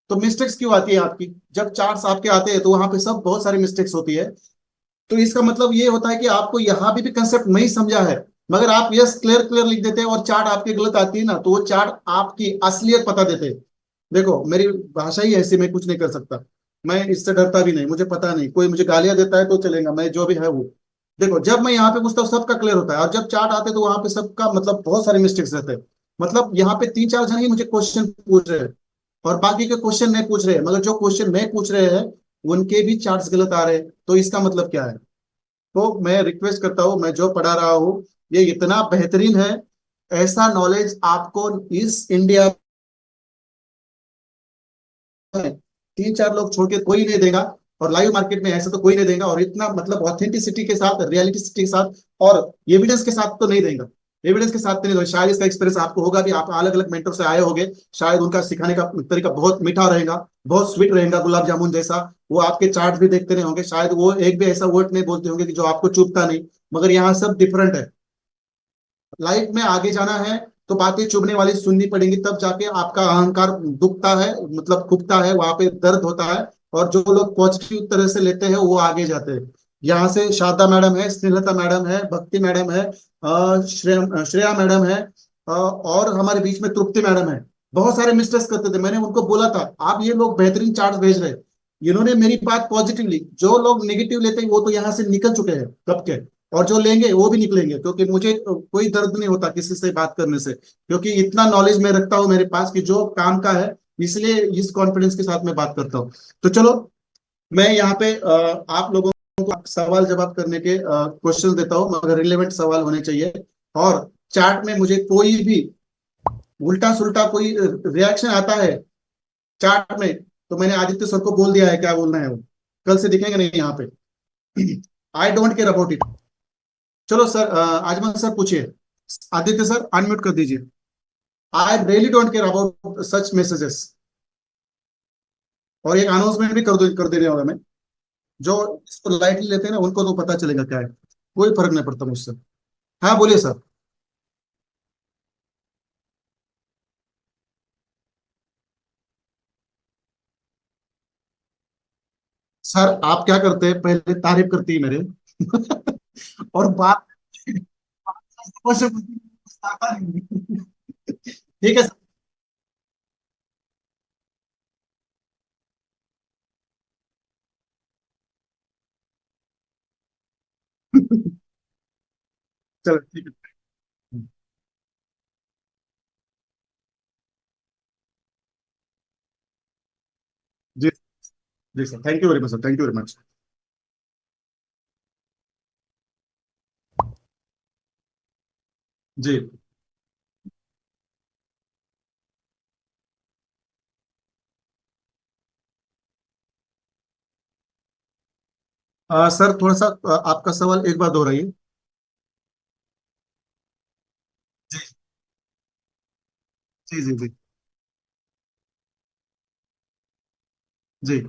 तो मिस्टेक्स क्यों आती है आपकी, जब चार्ट्स आपके आते हैं तो वहां पे सब बहुत सारी मिस्टेक्स होती है। तो इसका मतलब ये होता है कि आपको यहाँ भी कंसेप्ट नहीं समझा है, मगर आप यस क्लियर क्लियर लिख देते हैं और चार्ट आपकी गलत आती है ना, तो वो चार्ट आपकी असलियत बता देते हैं। देखो मेरी भाषा ही ऐसी, मैं कुछ नहीं कर सकता। मैं इससे डरता भी नहीं, मुझे पता नहीं, कोई मुझे गालियां देता है तो चलेगा, मैं जो भी है वो। देखो जब मैं यहाँ पे पूछता हूँ सबका क्लियर होता है, और जब चार्ट आते हैं तो वहां पे सबका मतलब बहुत सारे मिस्टेक्स रहते हैं। मतलब यहाँ पे 3 4 जन ही मुझे क्वेश्चन पूछ रहे हैं, और बाकी के क्वेश्चन नहीं पूछ रहे हैं, मगर जो क्वेश्चन नहीं पूछ रहे हैं उनके भी चार्ट्स गलत आ रहे हैं। तो इसका मतलब क्या है। तो मैं रिक्वेस्ट करता हूँ, मैं जो पढ़ा रहा हूँ ये इतना बेहतरीन है। ऐसा नॉलेज आपको इस इंडिया में 3 4 लोग छोड़ के कोई नहीं देगा, और लाइव मार्केट में ऐसा तो कोई नहीं देगा, और इतना मतलब ऑथेंटिसिटी के साथ, रियलिटी के साथ, और एविडेंस के साथ तो नहीं देगा। एविडेंस के साथ तो नहीं देगा। शायद इसका एक्सपीरियंस आपको होगा भी, आप अलग अलग मेंटर से आए होंगे, शायद उनका सिखाने का तरीका बहुत मीठा रहेगा, बहुत स्वीट रहेगा गुलाब जामुन जैसा। वो आपके चार्ट भी देखते नहीं होंगे, शायद वो एक भी ऐसा वर्ड नहीं बोलते होंगे कि जो आपको चुभता नहीं। मगर यहाँ सब डिफरेंट है। लाइफ में आगे जाना है तो बातें चुभने वाली सुननी पड़ेंगी, तब जाके आपका अहंकार दुखता है, मतलब खुबता है, वहां पे दर्द होता है। और जो लोग पॉजिटिव तरह से लेते हैं वो आगे जाते हैं। यहाँ से शारदा मैडम है, स्नेहलता मैडम है, भक्ति मैडम है, श्रेया श्रेया मैडम है, और हमारे बीच में तृप्ति मैडम है। बहुत सारे मिस्टेक्स करते थे, मैंने उनको बोला था आप ये लोग बेहतरीन चार्ट भेज रहे हैं। इन्होंने मेरी बात पॉजिटिव ली, जो लोग नेगेटिव लेते हैं वो तो यहाँ से निकल चुके हैं कब के, और जो लेंगे वो भी निकलेंगे, क्योंकि मुझे कोई दर्द नहीं होता किसी से बात करने से, क्योंकि इतना नॉलेज मैं रखता हूँ मेरे पास कि जो काम का है, इसलिए इस कॉन्फिडेंस के साथ मैं बात करता हूँ। तो चलो मैं यहाँ पे आप लोगों को सवाल जवाब करने के क्वेश्चन देता हूँ, मगर रिलेवेंट सवाल होने चाहिए। और चार्ट में मुझे कोई भी उल्टा सुल्टा कोई रिएक्शन आता है चार्ट में, तो मैंने आदित्य सर को बोल दिया है क्या बोलना है वो, कल से दिखेंगे नहीं यहाँ पे। I don't care about it. चलो सर, आजमल सर पूछिए। आदित्य सर अनम्यूट कर दीजिए। I really don't care about such messages. और एक अनाउंसमेंट भी कर दे रहा हूँ मैं, जो इसको लाइटली लेते हैं ना उनको तो पता चलेगा क्या है। कोई फर्क नहीं पड़ता मुझसे। हाँ बोलिए सर। सर आप क्या करते हैं, पहले तारीफ करती है मेरे और बात ठीक है सर। चलो ठीक है। जी sir, thank you very much sir, thank you very much. जी। सर थोड़ा सा आपका सवाल एक बार दोहराइए। जी जी जी जी। जी।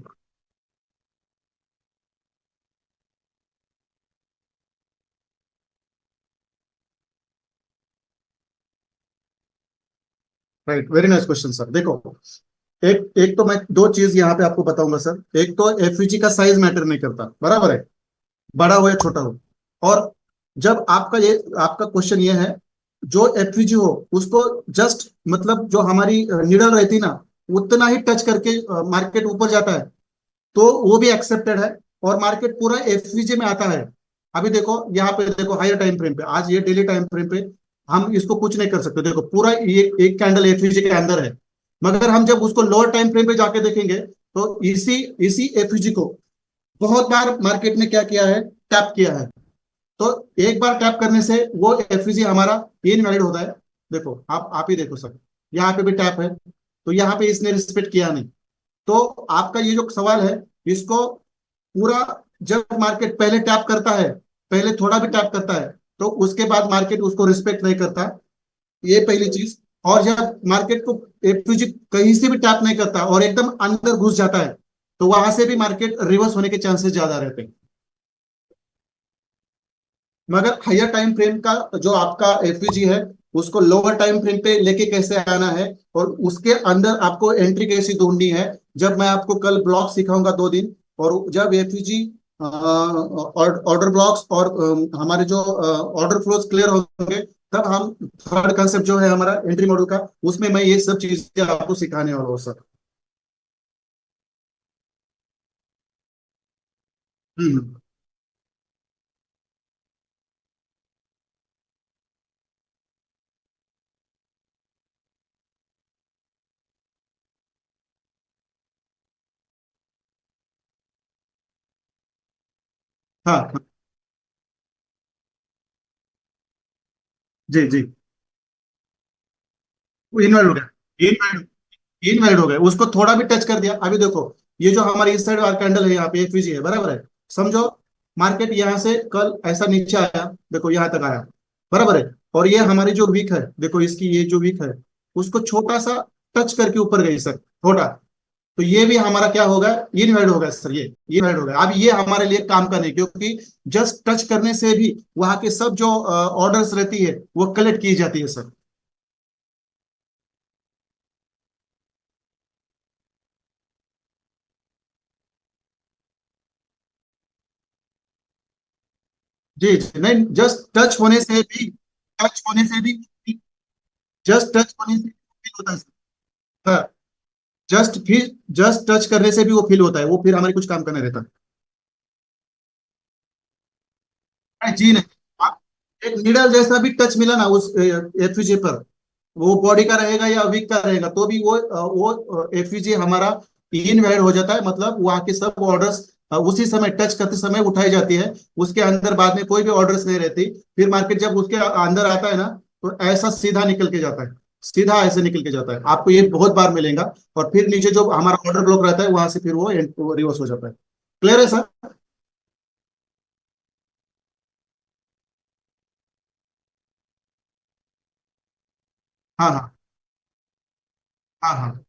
Right, very nice question sir. देखो, एक एक तो मैं दो चीज यहाँ पे आपको बताऊंगा सर। एक तो एफईजी का साइज मैटर नहीं करता, बराबर है, बड़ा हो या छोटा हो। और जब आपका क्वेश्चन ये है, जो एफईजी हो उसको जस्ट मतलब जो हमारी नीडल रहती ना, उतना ही टच करके मार्केट ऊपर जाता है, तो वो भी एक्सेप्टेड है। और मार्केट पूरा एफवीजे में आता है। अभी देखो यहाँ पे, देखो हायर टाइम फ्रेम पे, आज ये डेली टाइम फ्रेम पे हम इसको कुछ नहीं कर सकते। देखो पूरा ये एक कैंडल एफवीजे के अंदर है। मगर हम जब उसको लोअर टाइम फ्रेम पे जाके देखेंगे, तो इसी इसी एफवीजे को बहुत बार मार्केट ने क्या किया है, टैप किया है। तो एक बार टैप करने से वो एफवीजी हमारा इनवैलिड होता है। देखो आप ही देखो सर, यहाँ पे भी टैप है, तो यहाँ पे इसने रिस्पेक्ट किया नहीं। तो आपका ये जो सवाल है, इसको पूरा, जब मार्केट पहले टैप करता है, पहले थोड़ा भी टैप करता है, तो उसके बाद मार्केट उसको रिस्पेक्ट नहीं करता। ये पहली चीज। और जब मार्केट को एफयूजी कहीं से भी टैप नहीं करता और एकदम अंदर घुस जाता है, तो वहां से भी मार्केट रिवर्स होने के चांसेस ज्यादा रहते हैं। मगर हायर टाइम फ्रेम का जो आपका एफईजी है, उसको लोअर टाइम फ्रेम पे लेके कैसे आना है, और उसके अंदर आपको एंट्री कैसी ढूंढनी है, जब मैं आपको कल ब्लॉक सिखाऊंगा 2 दिन। और जब एफईजी ऑर्डर ब्लॉक्स और हमारे जो ऑर्डर फ्लोज क्लियर होंगे, तब हम थर्ड कंसेप्ट जो है हमारा एंट्री मॉडल का, उसमें मैं ये सब चीजें आपको सिखाने वाला हूँ सर। हम्म। हाँ। जी जी। वो इनवर्ट हो गया, इनवैलिड हो गए, उसको थोड़ा भी टच कर दिया। अभी देखो, ये जो हमारी इस साइड वाला कैंडल है यहाँ पे एफवीजी है, बराबर है। समझो मार्केट यहाँ से कल ऐसा नीचे आया, देखो यहाँ तक आया, बराबर है। और ये हमारी जो वीक है, देखो इसकी ये जो वीक है, उसको छोटा सा टच करके ऊपर गई सर, थोड़ा। तो ये भी हमारा क्या होगा, इनवैलिड होगा सर, ये इनवैलिड होगा। अब ये हमारे लिए काम का नहीं, क्योंकि जस्ट टच करने से भी वहां के सब जो ऑर्डर्स रहती है वो कलेक्ट की जाती है सर। जी जी, नहीं, जस्ट टच होने से भी, टच होने से भी, जस्ट टच होने से फील होता है सर। हाँ, जस्ट टच करने से भी वो फील होता है, वो फिर हमारे कुछ काम का नहीं रहता। अरे जी नहीं, आप एक निडल जैसा भी टच मिला ना उस एफयूजे पर, वो बॉडी का रहेगा या वीक का रहेगा, तो भी वो एफयूजे हमारा इनवैलिड हो जाता है। मतलब वहाँ के सब ऑर्डर्स उसी समय टच करते समय उठाई जाती है। उसके अंदर बाद में कोई भी ऑर्डर्स नहीं रहती। फिर मार्केट जब उसके अंदर आता है ना, तो ऐसा सीधा निकल के जाता है, सीधा ऐसे निकल के जाता है। आपको ये बहुत बार मिलेगा। और फिर नीचे जो हमारा ऑर्डर ब्लॉक रहता है, वहां से फिर वो रिवर्स हो जाता है। क्लियर है सर? हाँ हाँ हाँ हाँ।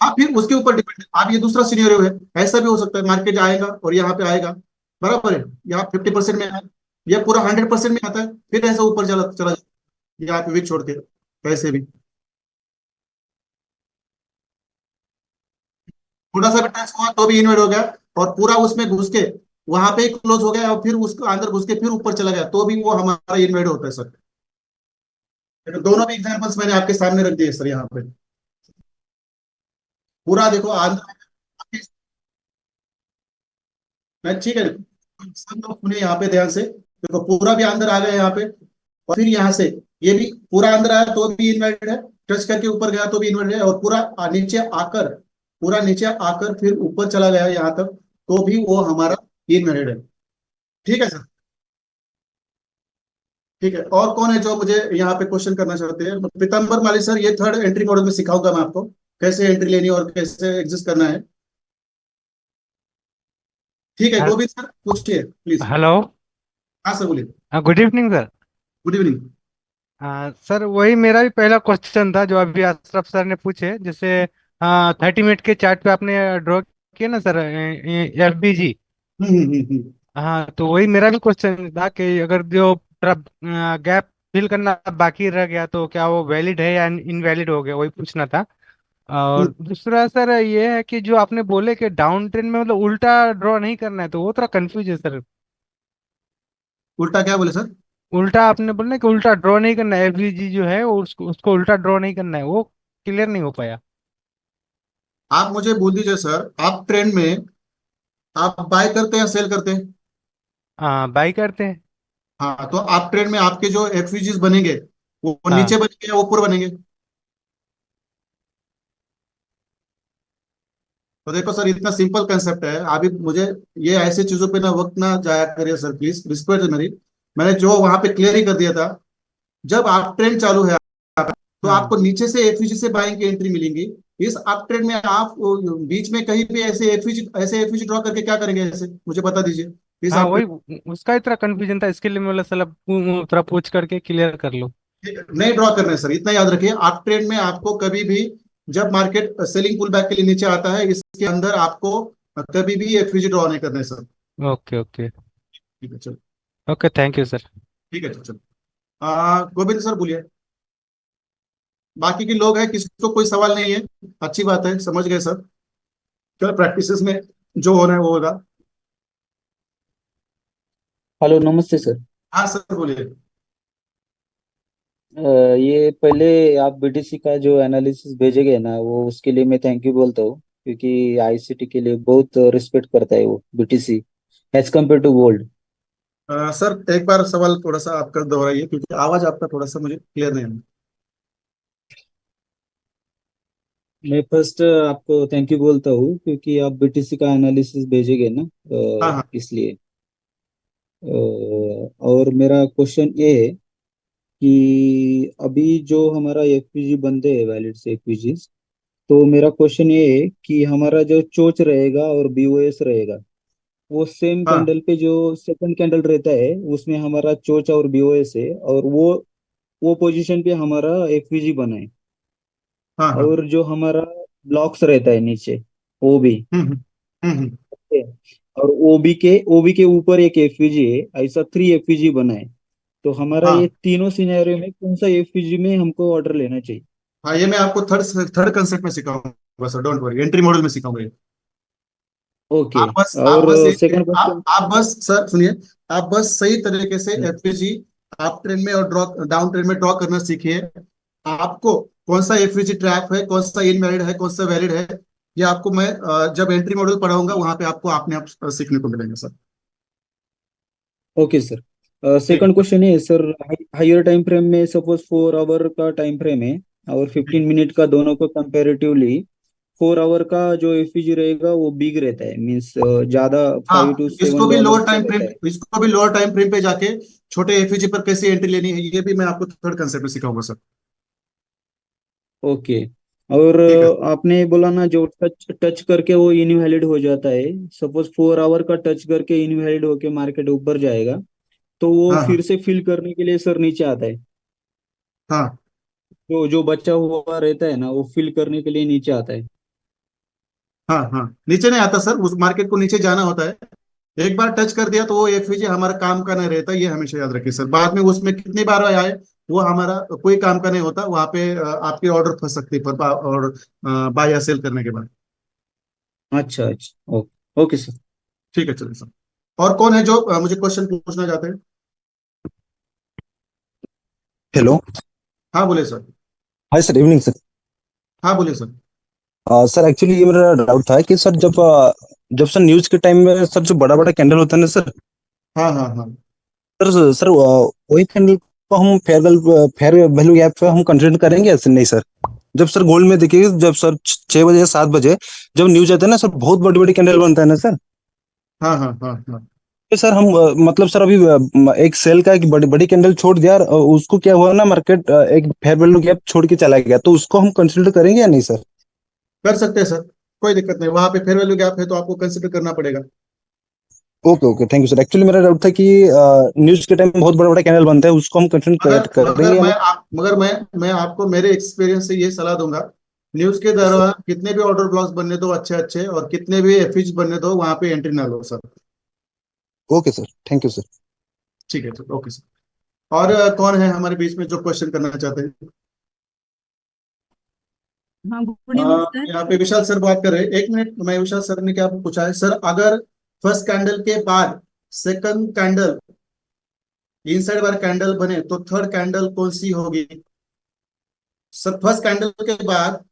आप फिर उसके ऊपर डिपेंड, आप ये दूसरा सिनेरियो है, ऐसा भी हो सकता है मार्केट आएगा और यहाँ पे आएगा, बराबर है, यहाँ 50% में आए, या पूरा 100% में आता है, फिर ऐसा ऊपर चला चला जाए, यहाँ पे विक छोड़ के, वैसे भी थोड़ा सा भी टच हुआ तो भी इन्वर्ट हो गया, और पूरा उसमें घुस के वहां पे क्लोज हो गया, और फिर उसको अंदर घुस के फिर ऊपर चला गया, तो भी वो हमारा इन्वर्ट होता है सर। तो दोनों भी एग्जांपल्स मैंने आपके सामने रख दिए सर यहाँ पे। पूरा देखो अंदर, मैं ठीक है, सब लोग सुने यहाँ पे ध्यान से। देखो पूरा भी अंदर आ गया यहाँ पे, और फिर यहाँ से ये भी पूरा अंदर आया तो भी इन्वर्टेड है, टच करके ऊपर गया तो भी इन्वर्टेड है, और पूरा नीचे आकर पूरा नीचे आकर फिर ऊपर चला गया यहाँ तक, तो भी वो हमारा इनवैलिड है। ठीक है सर। ठीक है, और कौन है जो मुझे यहाँ पे क्वेश्चन करना चाहते हैं? पीताम्बर माली सर, ये थर्ड एंट्री मॉडल में सिखाऊंगा मैं आपको कैसे एंट्री लेनी और कैसे एग्जिस्ट करना है। ठीक है, हेल- गोविंद सर पूछिए प्लीज। हेलो। हाँ सर बोलिए। Good evening sir. Good evening. Sir वही मेरा भी पहला क्वेश्चन था जो अभी अशरफ सर ने पूछे, जैसे 30 मिनट के चार्ट पे आपने ड्रॉ किया ना सर, FBG। हाँ, तो वही मेरा भी क्वेश्चन था कि अगर जो गैप फिल करना बाकी रह गया तो क्या वो वैलिड है या इनवैलिड हो गया, वही पूछना था। और दूसरा सर ये है कि जो आपने बोले कि डाउन ट्रेंड में मतलब उल्टा ड्रॉ नहीं करना है, तो वो थोड़ा कंफ्यूज है सर। उल्टा क्या बोले सर? उल्टा आपने बोला ना कि उल्टा ड्रॉ नहीं करना है, FVG जो है वो उसको उल्टा ड्रॉ नहीं करना है, वो क्लियर नहीं हो पाया। आप मुझे बोल दीजिए सर, आप ट्रेंड में आप बाय करते हैं या सेल करते हैं? हाँ, बाई करते हैं। हाँ, तो आप ट्रेंड में आपके जो एफवीजीज बनेंगे वो नीचे हाँ बनेंगे या ऊपर बनेंगे? तो देखो सर, इतना सिंपल कंसेप्ट है। अभी मुझे ये ऐसे चीजों पे ना वक्त ना जाया करिए सर, प्लीज, रिस्पेक्ट है मेरी। मैंने जो वहां पे क्लियर ही कर दिया था। जब आप ट्रेंड चालू है तो हाँ आपको नीचे से एफवीजी से बाइंग की एंट्री मिलेंगी। इस अप ट्रेंड में आप बीच में कहीं भी ऐसे एफवीजी ड्रॉ करके क्या करेंगे? ऐसे मुझे बता दीजिए इस हाँ, अप वही ट्रेंड। उसका इतना कंफ्यूजन था, इसके लिए मैं बोला सर थोड़ा पूछ करके क्लियर कर लो। नहीं ड्रॉ करना है सर, इतना याद रखिए। अप ट्रेंड में आपको कभी भी, जब मार्केट सेलिंग पुल बैक के लिए नीचे आता है, इसके अंदर आपको कभी भी एफवीजी ड्रॉ नहीं करना है सर। Okay okay. ठीक है चलो। Okay, thank you sir. ठीक है चलो। गोविंद सर बोलिए। बाकी के लोग हैं, किसी को कोई सवाल नहीं है? अच्छी बात है, समझ गए सर। चलो, प्रैक्टिस में जो होना है वो होगा। हेलो, नमस्ते सर। हाँ सर बोलिए। ये पहले आप बीटीसी का जो एनालिसिस भेजेंगे ना, वो उसके लिए मैं थैंक यू बोलता हूँ, क्योंकि आईसीटी के लिए बहुत रिस्पेक्ट करता है वो BTC as compare to gold. Sir एक बार सवाल थोड़ा सा आपका दोहराइए, क्योंकि आवाज आपका थोड़ा सा मुझे क्लियर नहीं है। मैं फर्स्ट आपको थैंक यू बोलता हूँ, क्योंकि आप बीटीसी का एनालिसिस भेजेंगे ना, हाँ हाँ। इसलिए। और मेरा क्वेश्चन ये है कि अभी जो हमारा एफपीजी बनते हैं, वैलिड से एफपीजी, तो मेरा क्वेश्चन ये है कि हमारा जो चोच रहेगा और बीओएस रहेगा, वो सेम हाँ कैंडल पे जो सेकंड कैंडल रहता है, उसमें हमारा चोच और बीओएस है, और वो पोजीशन पे हमारा एफवीजी बना है। हाँ हाँ। और जो हमारा ब्लॉक्स रहता है नीचे, वो भी हम्म। है। और ओबी के ऊपर एक एफवीजी है, ऐसा 3 एफवीजी बना है। तो हमारा ये हाँ तीनों सिनेरियो में कौन सा एफवीजी में हमको ऑर्डर लेना चाहिए? हाँ, ये मैं आपको थर्ड थर्ड कंसेप्ट में सिखाऊंगा sir, don't worry, entry model में सिखाऊंगा ये। ओके। आप और बस सेकंड क्वेश्चन। आप बस सर सुनिए। आप बस सही तरीके से एफवीजी आप ट्रेन में और ड्रॉ डाउन ट्रेन में ड्रॉ करना सीखिए। आपको कौन सा एफवीजी ट्रैप है, कौन सा इनवैलिड है, कौन सा वैलिड है, ये आपको मैं जब एंट्री मॉडल पढ़ाऊंगा वहां पे आपको अपने आप सीखने को मिलेंगे सर। Okay sir. ठीक सेकंड क्वेश्चन है सर। हायर टाइम फ्रेम में सपोज 4 आवर का टाइम फ्रेम है, और है। 15 मिनट का, दोनों को कंपेरेटिवली 4 आवर का जो एफईजी रहेगा वो बिग रहता है, मीन्स ज्यादा, फाइव हाँ, टू सेवन डॉलर्स का रहता है। इसको भी लोअर टाइम फ्रेम पे जाके छोटे एफवीजी पर कैसे एंट्री लेनी है, ये भी मैं आपको थर्ड कंसेप्ट में सिखाऊंगा सर। ओके। और ठीक है। आपने बोला ना, जो टच टच करके वो इनवैलिड हो जाता है, सपोज 4 आवर का टच करके इनवैलिड होके मार्केट ऊपर जाएगा, तो वो हाँ फिर हाँ। से फिल करने के लिए सर नीचे आता है। हाँ जो जो बचा हुआ रहता है ना, वो फिल करने के लिए नीचे आता है। हाँ हाँ, नीचे नहीं आता सर, उस मार्केट को नीचे जाना होता है। एक बार टच कर दिया तो वो एफवीजी हमारा काम का नहीं रहता, ये हमेशा याद रखिए सर। बाद में उसमें कितनी बार आए वो हमारा कोई काम का नहीं होता। वहां पे आपकी ऑर्डर फंस सकती है और बाय या सेल करने के बाद। अच्छा अच्छा, ओके ओके सर। ठीक है चलिए सर। और कौन है जो मुझे क्वेश्चन पूछना चाहते हैं? हेलो। हाँ बोले sir. Hi sir, evening sir. हाँ बोले सर। सर एक्चुअली ये मेरा डाउट था कि सर जब सर न्यूज के टाइम में सर जो बड़ा बड़ा कैंडल होता है ना सर, हाँ हाँ हाँ। वही कैंडल को हम फेयर वैल्यू गैप पे हम कंसिडर करेंगे या नहीं सर? जब सर गोल्ड में देखिए, जब सर 6 बजे या 7 बजे जब न्यूज आता है ना सर, बहुत बड़ी बड़ी कैंडल बनता है ना सर। हाँ हाँ हाँ हाँ। तो सर हम मतलब सर अभी एक सेल का एक बड़ी बड़ी कैंडल छोड़ दिया, और उसको क्या हुआ ना, मार्केट एक फेयर वैल्यू गैप छोड़ के चला गया, तो उसको हम कंसिडर करेंगे या नहीं सर? कर सकते हैं सर, कोई दिक्कत नहीं, वहां पे फेयर वैल्यू गैप है तो आपको कंसिडर करना पड़ेगा। Okay okay, thank you sir. Actually मेरा डाउट था कि न्यूज के टाइम बहुत बड़ा बड़ा कैंडल बनता है, उसको हम कंसिडर मगर करेंगे या नहीं? मगर मैं आपको मेरे एक्सपीरियंस से ये सलाह दूंगा, न्यूज के दौरान कितने भी ऑर्डर ब्लॉक्स बनने दो अच्छे अच्छे, और कितने भी एफिज बनने दो, वहां पे एंट्री ना लो sir. Okay sir, thank you sir. ठीक है सर, ओके सर। और कौन है हमारे बीच में जो क्वेश्चन करना चाहते हैं? हाँ, गुड इवनिंग सर। यहाँ पे विशाल सर बात कर रहे हैं, एक मिनट, मैं विशाल सर ने क्या पूछा है सर, अगर फर्स्ट कैंडल के बाद सेकंड कैंडल इनसाइड वाला कैंडल बने तो थर्ड कैंडल कौन सी होगी? सर फर्स्ट कैंडल के बाद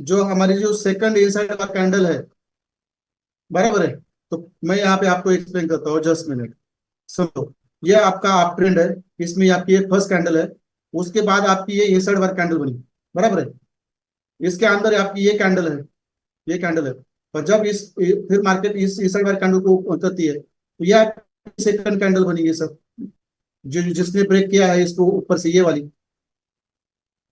जो हमारी जो सेकंड इनसाइड वाला कैंडल है, बराबर है, तो मैं यहाँ पे आपको एक्सप्लेन करता हूँ, जस्ट मिनट सुनो। ये आपका आप ट्रेंड है, इसमें आपकी ये फर्स्ट कैंडल है, उसके बाद आपकी ये इनसाइड वाला कैंडल बनी, बराबर है, इसके अंदर आपकी ये कैंडल है, ये कैंडल है, और जब इस फिर मार्केट इस इनसाइड वाले कैंडल को करती है, तो यह सेकंड कैंडल बनी है सर, जो जिसने ब्रेक किया है इसको ऊपर से, ये वाली।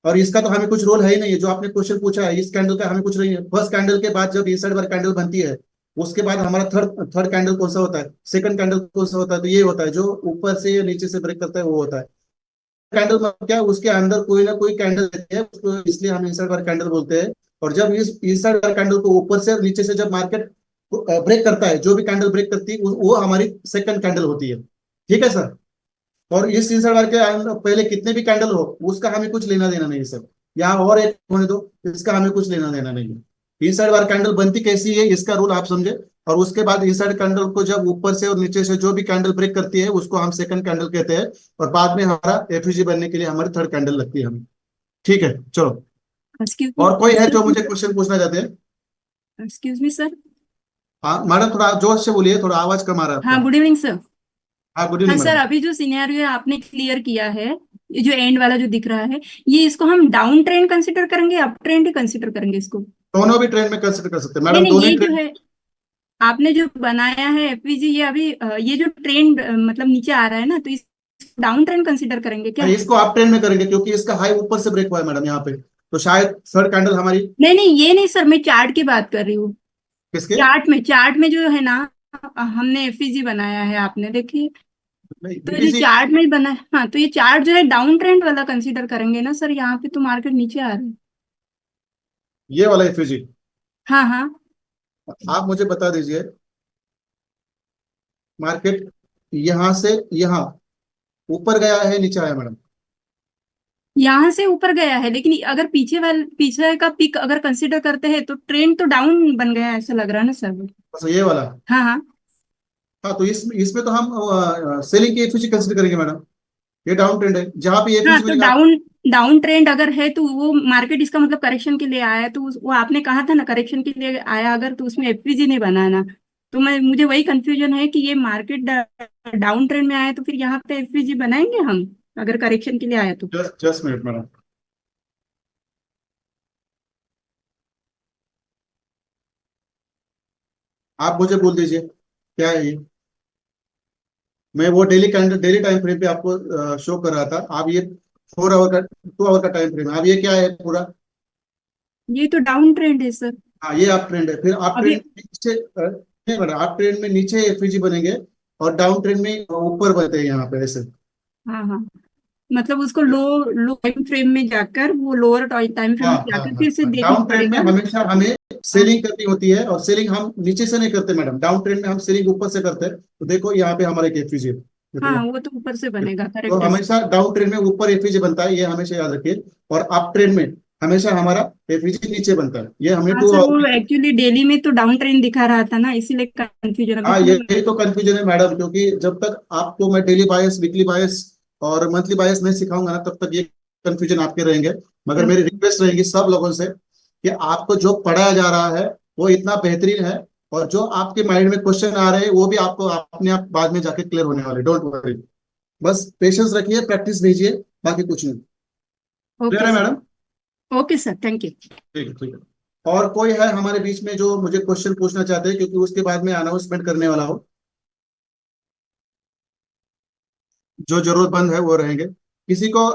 और इसका तो हमें कुछ रोल है ही नहीं है, जो आपने क्वेश्चन पूछा है इस कैंडल का हमें कुछ नहीं है। फर्स्ट कैंडल के बाद जब इनसाइड वाली कैंडल बनती है, उसके बाद हमारा थर्ड थर्ड कैंडल कौन सा होता है, सेकंड कैंडल कौन सा होता है, तो ये होता है जो ऊपर से या नीचे से ब्रेक करता है, वो होता है कैंडल। मतलब क्या, उसके अंदर कोई ना कोई कैंडल रहती है उसको, इसलिए हम इनसाइड वाला कैंडल बोलते हैं। और जब इस इनसाइड वाला कैंडल को ऊपर से और नीचे से जब मार्केट ब्रेक करता है, जो भी कैंडल ब्रेक करती है वो हमारी सेकंड कैंडल होती है, ठीक है सर। और इस इंसर्ट बार के पहले कितने भी कैंडल हो, उसका हमें कुछ लेना देना नहीं सर। यहाँ और एक होने दो, इसका हमें कुछ लेना देना नहीं है। इंसर्ट बार कैंडल बनती कैसी है इसका रूल आप समझे, और उसके बाद इंसर्ट कैंडल को जब ऊपर से और नीचे से जो भी कैंडल ब्रेक करती है उसको हम सेकंड कैंडल कहते हैं, और बाद में हमारा एफयूजी बनने के लिए हमारी थर्ड कैंडल लगती है हमें। ठीक है चलो, एक्सक्यूज और कोई है जो मी मुझे क्वेश्चन पूछना चाहते हैं? Excuse me sir. हाँ मैडम, थोड़ा जोर से बोलिए, थोड़ा आवाज कम आ रहा है हाँ, आपका। Good evening sir. हाँ गुड हाँ इवनिंग सर, मैडम। अभी जो सिनेरियो आपने क्लियर किया है, ये जो एंड वाला जो दिख रहा है, ये इसको हम डाउन ट्रेंड कंसिडर करेंगे, अप ट्रेंड ही कंसिडर करेंगे इसको? दोनों भी ट्रेंड में कंसिडर कर सकते हैं नहीं मैडम, नहीं, दोनों ही ये जो ट्रेंड। है आपने जो बनाया है एफवीजी, ये अभी ये जो ट्रेंड मतलब नीचे आ रहा है ना, तो इस डाउन ट्रेंड कंसिडर करेंगे क्या? इसको आप ट्रेंड में करेंगे क्योंकि इसका हाई ऊपर से ब्रेक हुआ है मैडम यहाँ पे, तो शायद थर्ड कैंडल हमारी नहीं नहीं, ये नहीं सर, मैं चार्ट की बात कर रही हूँ। किसके? चार्ट में जो है ना, हमने एफवीजी बनाया है, आपने देखिए। नहीं तो ये बीटीसी। चार्ट में बना है, हाँ, तो ये चार्ट जो है डाउन ट्रेंड वाला कंसीडर करेंगे ना सर, यहाँ पे तो मार्केट नीचे आ रही है। ये वाला एफयूजी, हाँ हाँ। आप मुझे बता दीजिए, मार्केट यहाँ से यहाँ ऊपर गया है नीचे आया मैडम? यहाँ से ऊपर गया है, लेकिन अगर पीछे का पिक अगर कंसीडर करते हैं तो ट्रेंड तो डाउन बन गया है, ऐसा लग रहा है ना सर। बस ये वाला। हाँ हाँ। हाँ तो इसमें तो हम सेलिंग की एफयूजी कंसिडर करेंगे मैडम, ये डाउन ट्रेंड है, जहां पे हाँ, एफयूजी तो बनेगा। डाउन डाउन ट्रेंड अगर है तो वो मार्केट इसका मतलब करेक्शन के लिए आया है, तो वो आपने कहा था ना करेक्शन के लिए आया अगर, तो उसमें एफवीजी नहीं बनाना। तो मुझे वही कंफ्यूजन है कि ये मार्केट डाउन ट्रेंड में आया है, तो फिर यहाँ पे एफवीजी बनाएंगे हम अगर करेक्शन के लिए आया तो? जस्ट मिनट मैडम, आप मुझे बोल दीजिए क्या है ये। मैं वो डेली टाइम फ्रेम पे आपको शो कर रहा था, आप ये 4 आवर का 2 आवर का टाइम फ्रेम है, अब ये क्या है पूरा? ये तो डाउन ट्रेंड है सर। हाँ ये आप ट्रेंड है, फिर आप अभी ट्रेंड नीचे नहीं मैडम, आप ट्रेंड में नीचे एफयूजी बनेंगे, और डाउन ट्रेंड में ऊपर बनते हैं यहाँ पे ऐसे। हाँ हाँ, मतलब उसको लो लो टाइम फ्रेम में जाकर, वो लोअर टाइम फ्रेम हाँ में हाँ जाकर हाँ फिर से हाँ, देखना डाउन ट्रेंड में पड़ेगा। हमेशा हमें हाँ सेलिंग करनी होती है, और सेलिंग हम नीचे से नहीं करते मैडम, डाउन ट्रेंड में हम सेलिंग ऊपर से करते हैं। तो देखो यहाँ पे हमारा एक एफयूजी है, देखो हाँ, यहाँ। वो तो ऊपर से बनेगा, तो करेक्ट है सर। हमेशा डाउन ट्रेंड में ऊपर एफयूजी बनता है, ये हमेशा याद रखिए। और अप ट्रेंड में हमेशा हमारा एफयूजी नीचे बनता है, ये हमने हाँ टू। सर, वो एक्चुअली डेली में तो डाउन ट्रेंड दिखा रहा था ना, इसीलिए कंफ्यूजन अभी हाँ तो। यही तो कंफ्यूजन है मैडम, क्योंकि जब तक आपको मैं डेली बायस, वीकली बायस और मंथली बायस नहीं सिखाऊंगा ना, तब तक ये कंफ्यूजन आपके रहेंगे। मगर मेरी रिक्वेस्ट रहेगी सब लोगों से कि आपको जो पढ़ाया जा रहा है वो इतना बेहतरीन है, और जो आपके माइंड में क्वेश्चन आ रहे हैं वो भी आपको अपने आप बाद में जाके क्लियर होने वाले, डोंट वरी। बस पेशेंस रखिए, प्रैक्टिस दीजिए, बाकी कुछ नहीं। क्लियर ओके है sir. Madam? Okay sir, thank you. ठीक है, ठीक है। और कोई है हमारे बीच में जो मुझे क्वेश्चन पूछना चाहते हैं, क्योंकि उसके बाद में अनाउंसमेंट करने वाला हो। जो जरूरतमंद है वो रहेंगे। किसी को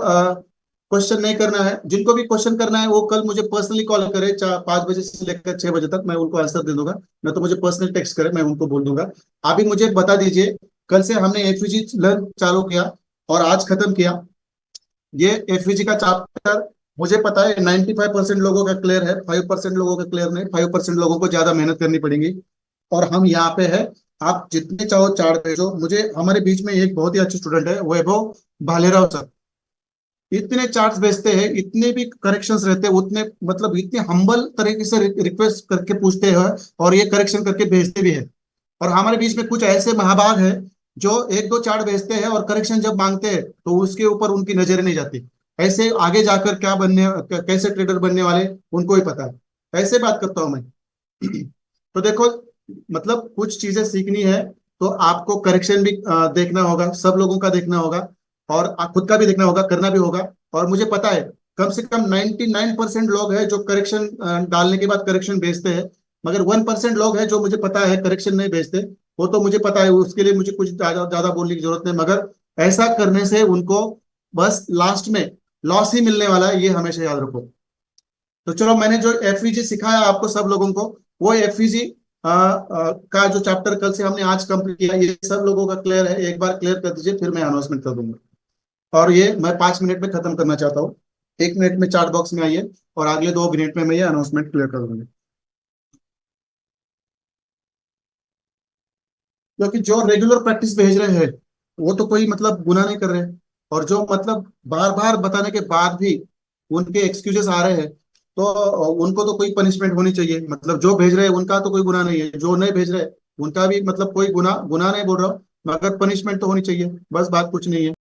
क्वेश्चन नहीं करना है, जिनको भी क्वेश्चन करना है वो कल मुझे पर्सनली कॉल करे, 5 बजे से लेकर 6 बजे तक, मैं उनको आंसर दे दूंगा। मैं तो मुझे पर्सनल टेक्स्ट करे, मैं उनको बोल दूंगा। अभी मुझे बता दीजिए, कल से हमने एफवीजी लर्न चालू किया और आज खत्म किया। ये एफवीजी का चैप्टर मुझे पता है 95% लोगों का क्लियर है, 5% लोगों का क्लियर नहीं, 5% लोगों को ज्यादा मेहनत करनी पड़ेगी। और हम यहाँ पे है, आप जितने चाहो चार्ट भेजो मुझे। हमारे बीच में एक बहुत ही अच्छे स्टूडेंट है, वैभव भालेराव सर। इतने चार्ट्स भेजते हैं, इतने भी करेक्शंस रहते हैं, उतने मतलब इतने हम्बल तरीके से रिक्वेस्ट करके पूछते हैं और ये करेक्शन करके भेजते भी है। और हमारे बीच में कुछ ऐसे महाभाग है जो एक दो चार्ट भेजते हैं और करेक्शन जब मांगते हैं तो उसके ऊपर उनकी नजर नहीं जाती। ऐसे आगे जाकर क्या बनने, कैसे ट्रेडर बनने वाले उनको ही पता है। ऐसे बात करता हूं मैं। तो देखो, मतलब कुछ चीजें सीखनी है तो आपको करेक्शन भी देखना होगा, सब लोगों का देखना होगा, और खुद का भी देखना होगा, करना भी होगा। और मुझे पता है कम से कम 99% लोग हैं जो करेक्शन डालने के बाद करेक्शन भेजते हैं, मगर 1% लोग हैं जो मुझे पता है करेक्शन नहीं भेजते। वो तो मुझे पता है, उसके लिए मुझे कुछ ज्यादा ज्यादा बोलने की जरूरत नहीं, मगर ऐसा करने से उनको बस लास्ट में लॉस ही मिलने वाला है, ये हमेशा याद रखो। तो चलो, मैंने जो एफईजी सिखाया आपको सब लोगों को, वो एफईजी का जो चैप्टर कल से हमने आज कंप्लीट किया, ये सब लोगों का क्लियर है? एक बार क्लियर कर दीजिए, फिर मैं अनाउंसमेंट कर दूंगा। और ये मैं 5 मिनट में खत्म करना चाहता हूँ। 1 मिनट में चार्ट बॉक्स में आइए और अगले 2 मिनट में मैं ये अनाउंसमेंट क्लियर कर दूंगा। क्योंकि जो रेगुलर प्रैक्टिस भेज रहे हैं वो तो कोई मतलब गुनाह नहीं कर रहे, और जो मतलब बार बार बताने के बाद भी उनके एक्सक्यूजेस आ रहे हैं, तो उनको तो कोई पनिशमेंट होनी चाहिए। मतलब जो भेज रहे हैं उनका तो कोई गुनाह नहीं है, जो नहीं भेज रहे उनका भी मतलब कोई गुनाह गुनाह नहीं बोल रहा हूँ, मगर पनिशमेंट तो होनी चाहिए, बस बात कुछ नहीं है।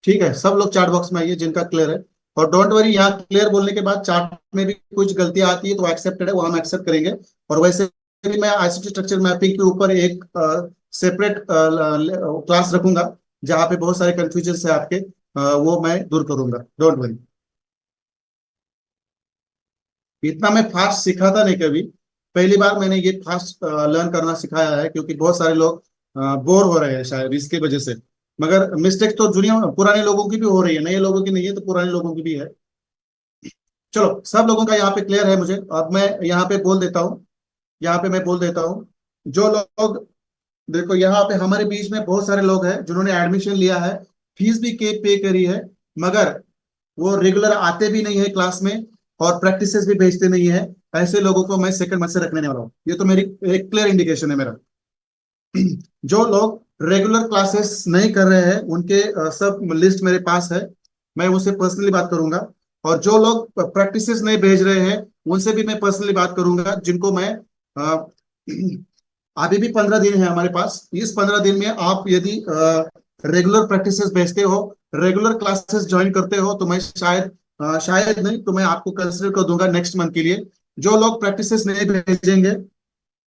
ठीक है, सब लोग चार्ट बॉक्स में आइए जिनका क्लियर है। और डोंट वरी, यहाँ क्लियर बोलने के बाद चार्ट में भी कुछ गलतियां आती है तो एक्सेप्टेड है, वो हम एक्सेप्ट करेंगे। और वैसे भी मैं आईसीटी स्ट्रक्चर मैपिंग के ऊपर एक सेपरेट क्लास रखूंगा, जहाँ पे बहुत सारे कंफ्यूजन है आपके, वो मैं दूर करूंगा, डोंट वरी। इतना मैं फास्ट सिखाता नहीं कभी, पहली बार मैंने ये फास्ट लर्न करना सिखाया है, क्योंकि बहुत सारे लोग बोर हो रहे हैं शायद इसके वजह से। मगर मिस्टेक तो दुनिया पुराने लोगों की भी हो रही है, नए लोगों की नहीं है, तो पुराने लोगों की भी है। चलो, सब लोगों का यहाँ पे क्लियर है मुझे। अब मैं यहाँ पे बोल देता हूँ, यहाँ पे मैं बोल देता हूँ। जो लोग, देखो यहाँ पे हमारे बीच में बहुत सारे लोग हैं जिन्होंने एडमिशन लिया है, फीस भी के पे करी है, मगर वो रेगुलर आते भी नहीं है क्लास में और प्रैक्टिसेस भी भेजते नहीं है। ऐसे लोगों को मैं सेकंड मंथ से रखने वाला हूँ, ये तो मेरी एक क्लियर इंडिकेशन है मेरा। जो लोग रेगुलर क्लासेस नहीं कर रहे हैं उनके सब लिस्ट मेरे पास है, मैं उनसे पर्सनली बात करूंगा। और जो लोग प्रैक्टिसेस नहीं भेज रहे हैं उनसे भी मैं पर्सनली बात करूंगा, जिनको मैं अ, अभी भी 15 दिन है हमारे पास। इस 15 दिन में आप यदि रेगुलर प्रैक्टिसेस भेजते हो, रेगुलर क्लासेस ज्वाइन करते हो, तो मैं शायद शायद नहीं तो मैं आपको कंसिडर कर दूंगा नेक्स्ट मंथ के लिए। जो लोग प्रैक्टिसेस नहीं भेजेंगे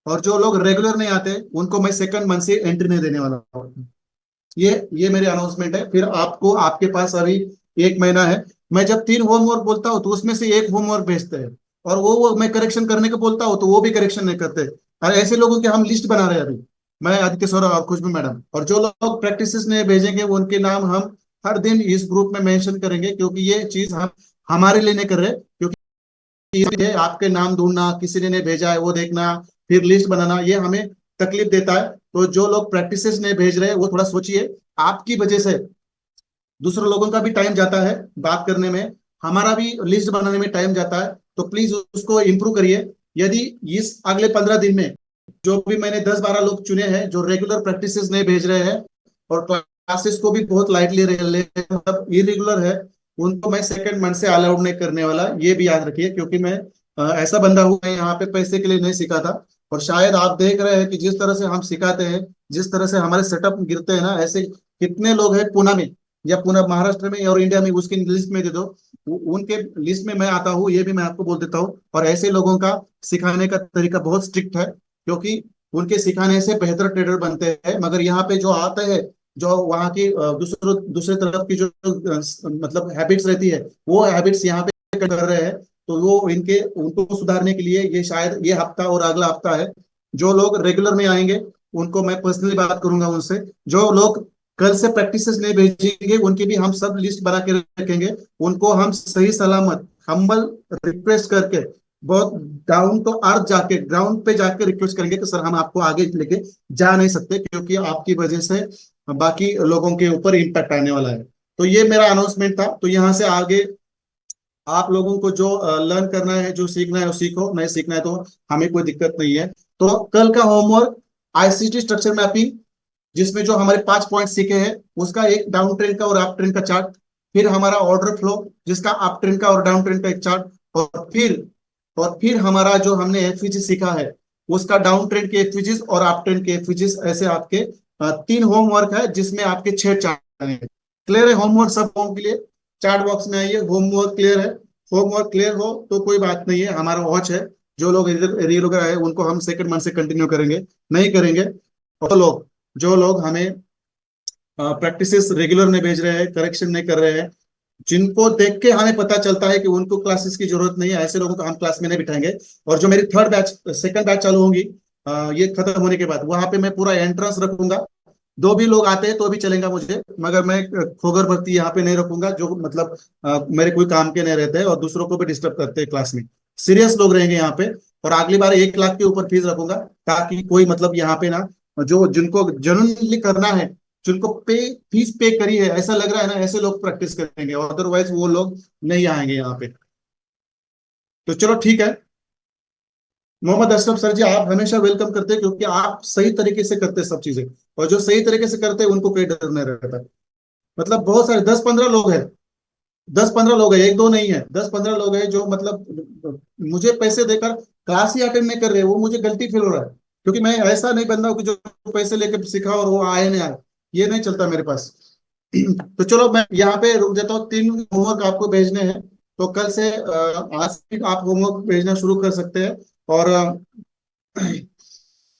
और जो लोग रेगुलर नहीं आते उनको मैं सेकंड मंथ से एंट्री नहीं देने वाला हूँ। ये मेरी अनाउंसमेंट है। फिर आपको, आपके पास अभी 1 महीना है। मैं जब 3 होमवर्क बोलता हूँ तो उसमें से एक होमवर्क भेजते हैं, और वो मैं करेक्शन करने को बोलता हूँ तो वो भी करेक्शन नहीं करते। और ऐसे लोगों की हम लिस्ट बना रहे हैं अभी, मैं, आदित्य सर और खुशबू मैडम। और जो लोग प्रैक्टिस नहीं भेजेंगे उनके नाम हम हर दिन इस ग्रुप में मेंशन करेंगे, क्योंकि ये चीज हम हमारे लिए नहीं कर रहे, क्योंकि ये आपके नाम ढूंढना, किसी ने नहीं भेजा है वो देखना, फिर लिस्ट बनाना, ये हमें तकलीफ देता है। तो जो लोग प्रैक्टिसेस नहीं भेज रहे वो थोड़ा सोचिए, आपकी वजह से दूसरे लोगों का भी टाइम जाता है बात करने में, हमारा भी लिस्ट बनाने में टाइम जाता है। तो प्लीज उसको इम्प्रूव करिए। यदि इस अगले 15 दिन में जो भी मैंने 10-12 लोग चुने हैं जो रेगुलर प्रैक्टिसेस नहीं भेज रहे हैं और क्लासेस को भी बहुत लाइटली ले मतलब इरेगुलर है, उनको मैं सेकंड मंथ से अलाउड नहीं करने वाला, ये भी याद रखिए। क्योंकि मैं ऐसा बंदा हूँ, मैं यहाँ पे पैसे के लिए नहीं सिखाता। और शायद आप देख रहे हैं कि जिस तरह से हम सिखाते हैं, जिस तरह से हमारे सेटअप गिरते हैं ना, ऐसे कितने लोग हैं पुणे में या पुणे महाराष्ट्र में और इंडिया में, उसकी लिस्ट में दे दो, उनके लिस्ट में मैं आता हूँ, ये भी मैं आपको बोल देता हूँ। और ऐसे लोगों का सिखाने का तरीका बहुत स्ट्रिक्ट है, क्योंकि उनके सिखाने से बेहतर ट्रेडर बनते हैं। मगर यहाँ पे जो आते हैं, जो वहाँ की दूसरे दूसरे तरफ की जो मतलब हैबिट्स रहती है, वो हैबिट्स यहाँ पे कर रहे हैं, तो वो इनके उनको सुधारने के लिए ये शायद ये हफ्ता और अगला हफ्ता है। जो लोग रेगुलर में आएंगे उनको मैं पर्सनली बात करूंगा उनसे। जो लोग कल से प्रैक्टिसेस नहीं भेजेंगे उनकी भी हम सब लिस्ट बना के रखेंगे। उनको हम सही सलामत हम्बल रिक्वेस्ट करके बहुत डाउन टू अर्थ जाके ग्राउंड पे जाके रिक्वेस्ट करेंगे कि सर हम आपको आगे लेके जा नहीं सकते, क्योंकि आपकी वजह से बाकी लोगों के ऊपर इम्पैक्ट आने वाला है। तो ये मेरा अनाउंसमेंट था। तो यहाँ से आगे आप लोगों को जो लर्न करना है, जो सीखना है वो सीखो, नहीं सीखना है तो हमें कोई दिक्कत नहीं है। तो कल का होमवर्क आईसीटी स्ट्रक्चर मैपिंग, जिसमें जो हमारे 5 पॉइंट सीखे हैं उसका एक डाउन ट्रेंड का और अप ट्रेंड का चार्ट, फिर हमारा ऑर्डर फ्लो जिसका अप ट्रेंड का और डाउन ट्रेंड का एक चार्ट, और फिर हमारा जो हमने एफवीजी सीखा है उसका डाउन ट्रेंड के एफवीजीज और अप ट्रेंड के एफवीजीज, ऐसे आपके 3 होमवर्क है जिसमें आपके 6 चार्ट हैं। क्लियर है होमवर्क सब लोगों के लिए? चार्ट बॉक्स में आइए, होमवर्क क्लियर है? होमवर्क क्लियर हो तो कोई बात नहीं है, हमारा वॉच है। जो लोग रेगुलर है उनको हम सेकंड मंथ से कंटिन्यू करेंगे, नहीं करेंगे। और लोग जो लोग हमें प्रैक्टिसेस रेगुलर नहीं भेज रहे हैं, करेक्शन नहीं कर रहे हैं, जिनको देख के हमें पता चलता है कि उनको क्लासेस की जरूरत नहीं है, ऐसे लोगों को हम क्लास में नहीं बिठाएंगे। और जो मेरी थर्ड बैच सेकंड बैच चालू होंगी ये खत्म होने के बाद, वहां पे मैं पूरा एंट्रेंस रखूंगा। दो भी लोग आते हैं तो भी चलेगा मुझे, मगर मैं खोगर भर्ती यहाँ पे नहीं रखूंगा, जो मतलब मेरे कोई काम के नहीं रहते हैं और दूसरों को भी डिस्टर्ब करते हैं क्लास में। सीरियस लोग रहेंगे यहाँ पे। और अगली बार 1 लाख के ऊपर फीस रखूंगा, ताकि कोई मतलब यहाँ पे ना, जो जिनको जेन्युइनली करना है, जिनको फीस पे करी है ऐसा लग रहा है ना, ऐसे लोग प्रैक्टिस करेंगे, अदरवाइज वो लोग नहीं आएंगे यहाँ पे। तो चलो ठीक है। मोहम्मद अशरफ सर जी आप हमेशा वेलकम करते हैं, क्योंकि आप सही तरीके से करते हैं सब चीजें, और जो सही तरीके से करते हैं उनको कोई डर नहीं रहता। मतलब बहुत सारे 10-15 लोग हैं, 10-15 लोग हैं, एक दो नहीं है, 10-15 लोग हैं जो मतलब मुझे पैसे देकर क्लास ही अटेंड नहीं कर रहे, वो मुझे गलती फील हो रहा है। क्योंकि मैं ऐसा नहीं बंदा हूं कि जो पैसे लेकर सीखा और वो आए नहीं आए, ये नहीं चलता मेरे पास। तो चलो मैं यहाँ पे रुक देता हूँ। 3 होमवर्क आपको भेजने हैं, तो कल से आज से आप होमवर्क भेजना शुरू कर सकते हैं। और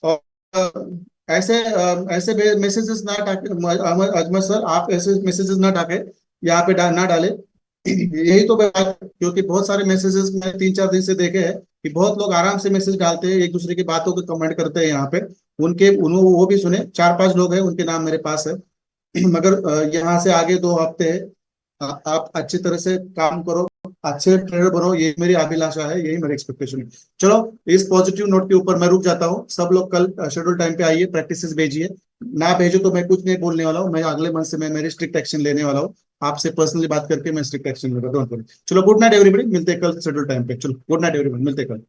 और ऐसे ऐसे मैसेजेस ना टाके अजमत सर, आप ऐसे मैसेजेस ना टाके यहाँ पे ना डाले। यही तो बात है, क्योंकि बहुत सारे मैसेजेस मैं 3-4 दिन से देखे हैं कि बहुत लोग आराम से मैसेज डालते हैं, एक दूसरे की बातों को कमेंट करते हैं यहाँ पे। उनके वो भी सुने, 4-5 लोग हैं उनके नाम मेरे पास है। मगर यहाँ से आगे 2 हफ्ते है, आप अच्छी तरह से काम करो, अच्छे ट्रेडर बनो, ये मेरी अभिलाषा है, यही मेरी एक्सपेक्टेशन है। चलो इस पॉजिटिव नोट के ऊपर मैं रुक जाता हूँ। सब लोग कल शेड्यूल टाइम पे आइए, प्रैक्टिसेस भेजिए। ना भेजो तो मैं कुछ नहीं बोलने वाला हूँ, मैं अगले मंथ से मैं मेरी स्ट्रिक्ट एक्शन लेने वाला हूँ। आपसे पर्सनली बात करके मैं स्ट्रिक्ट एक्शन लूंगा, डोंट वरी। चलो गुड नाइट एवरीबॉडी, मिलते हैं कल शेड्यूल टाइम पे। चलो गुड नाइट एवरीबॉडी, मिलते हैं कल।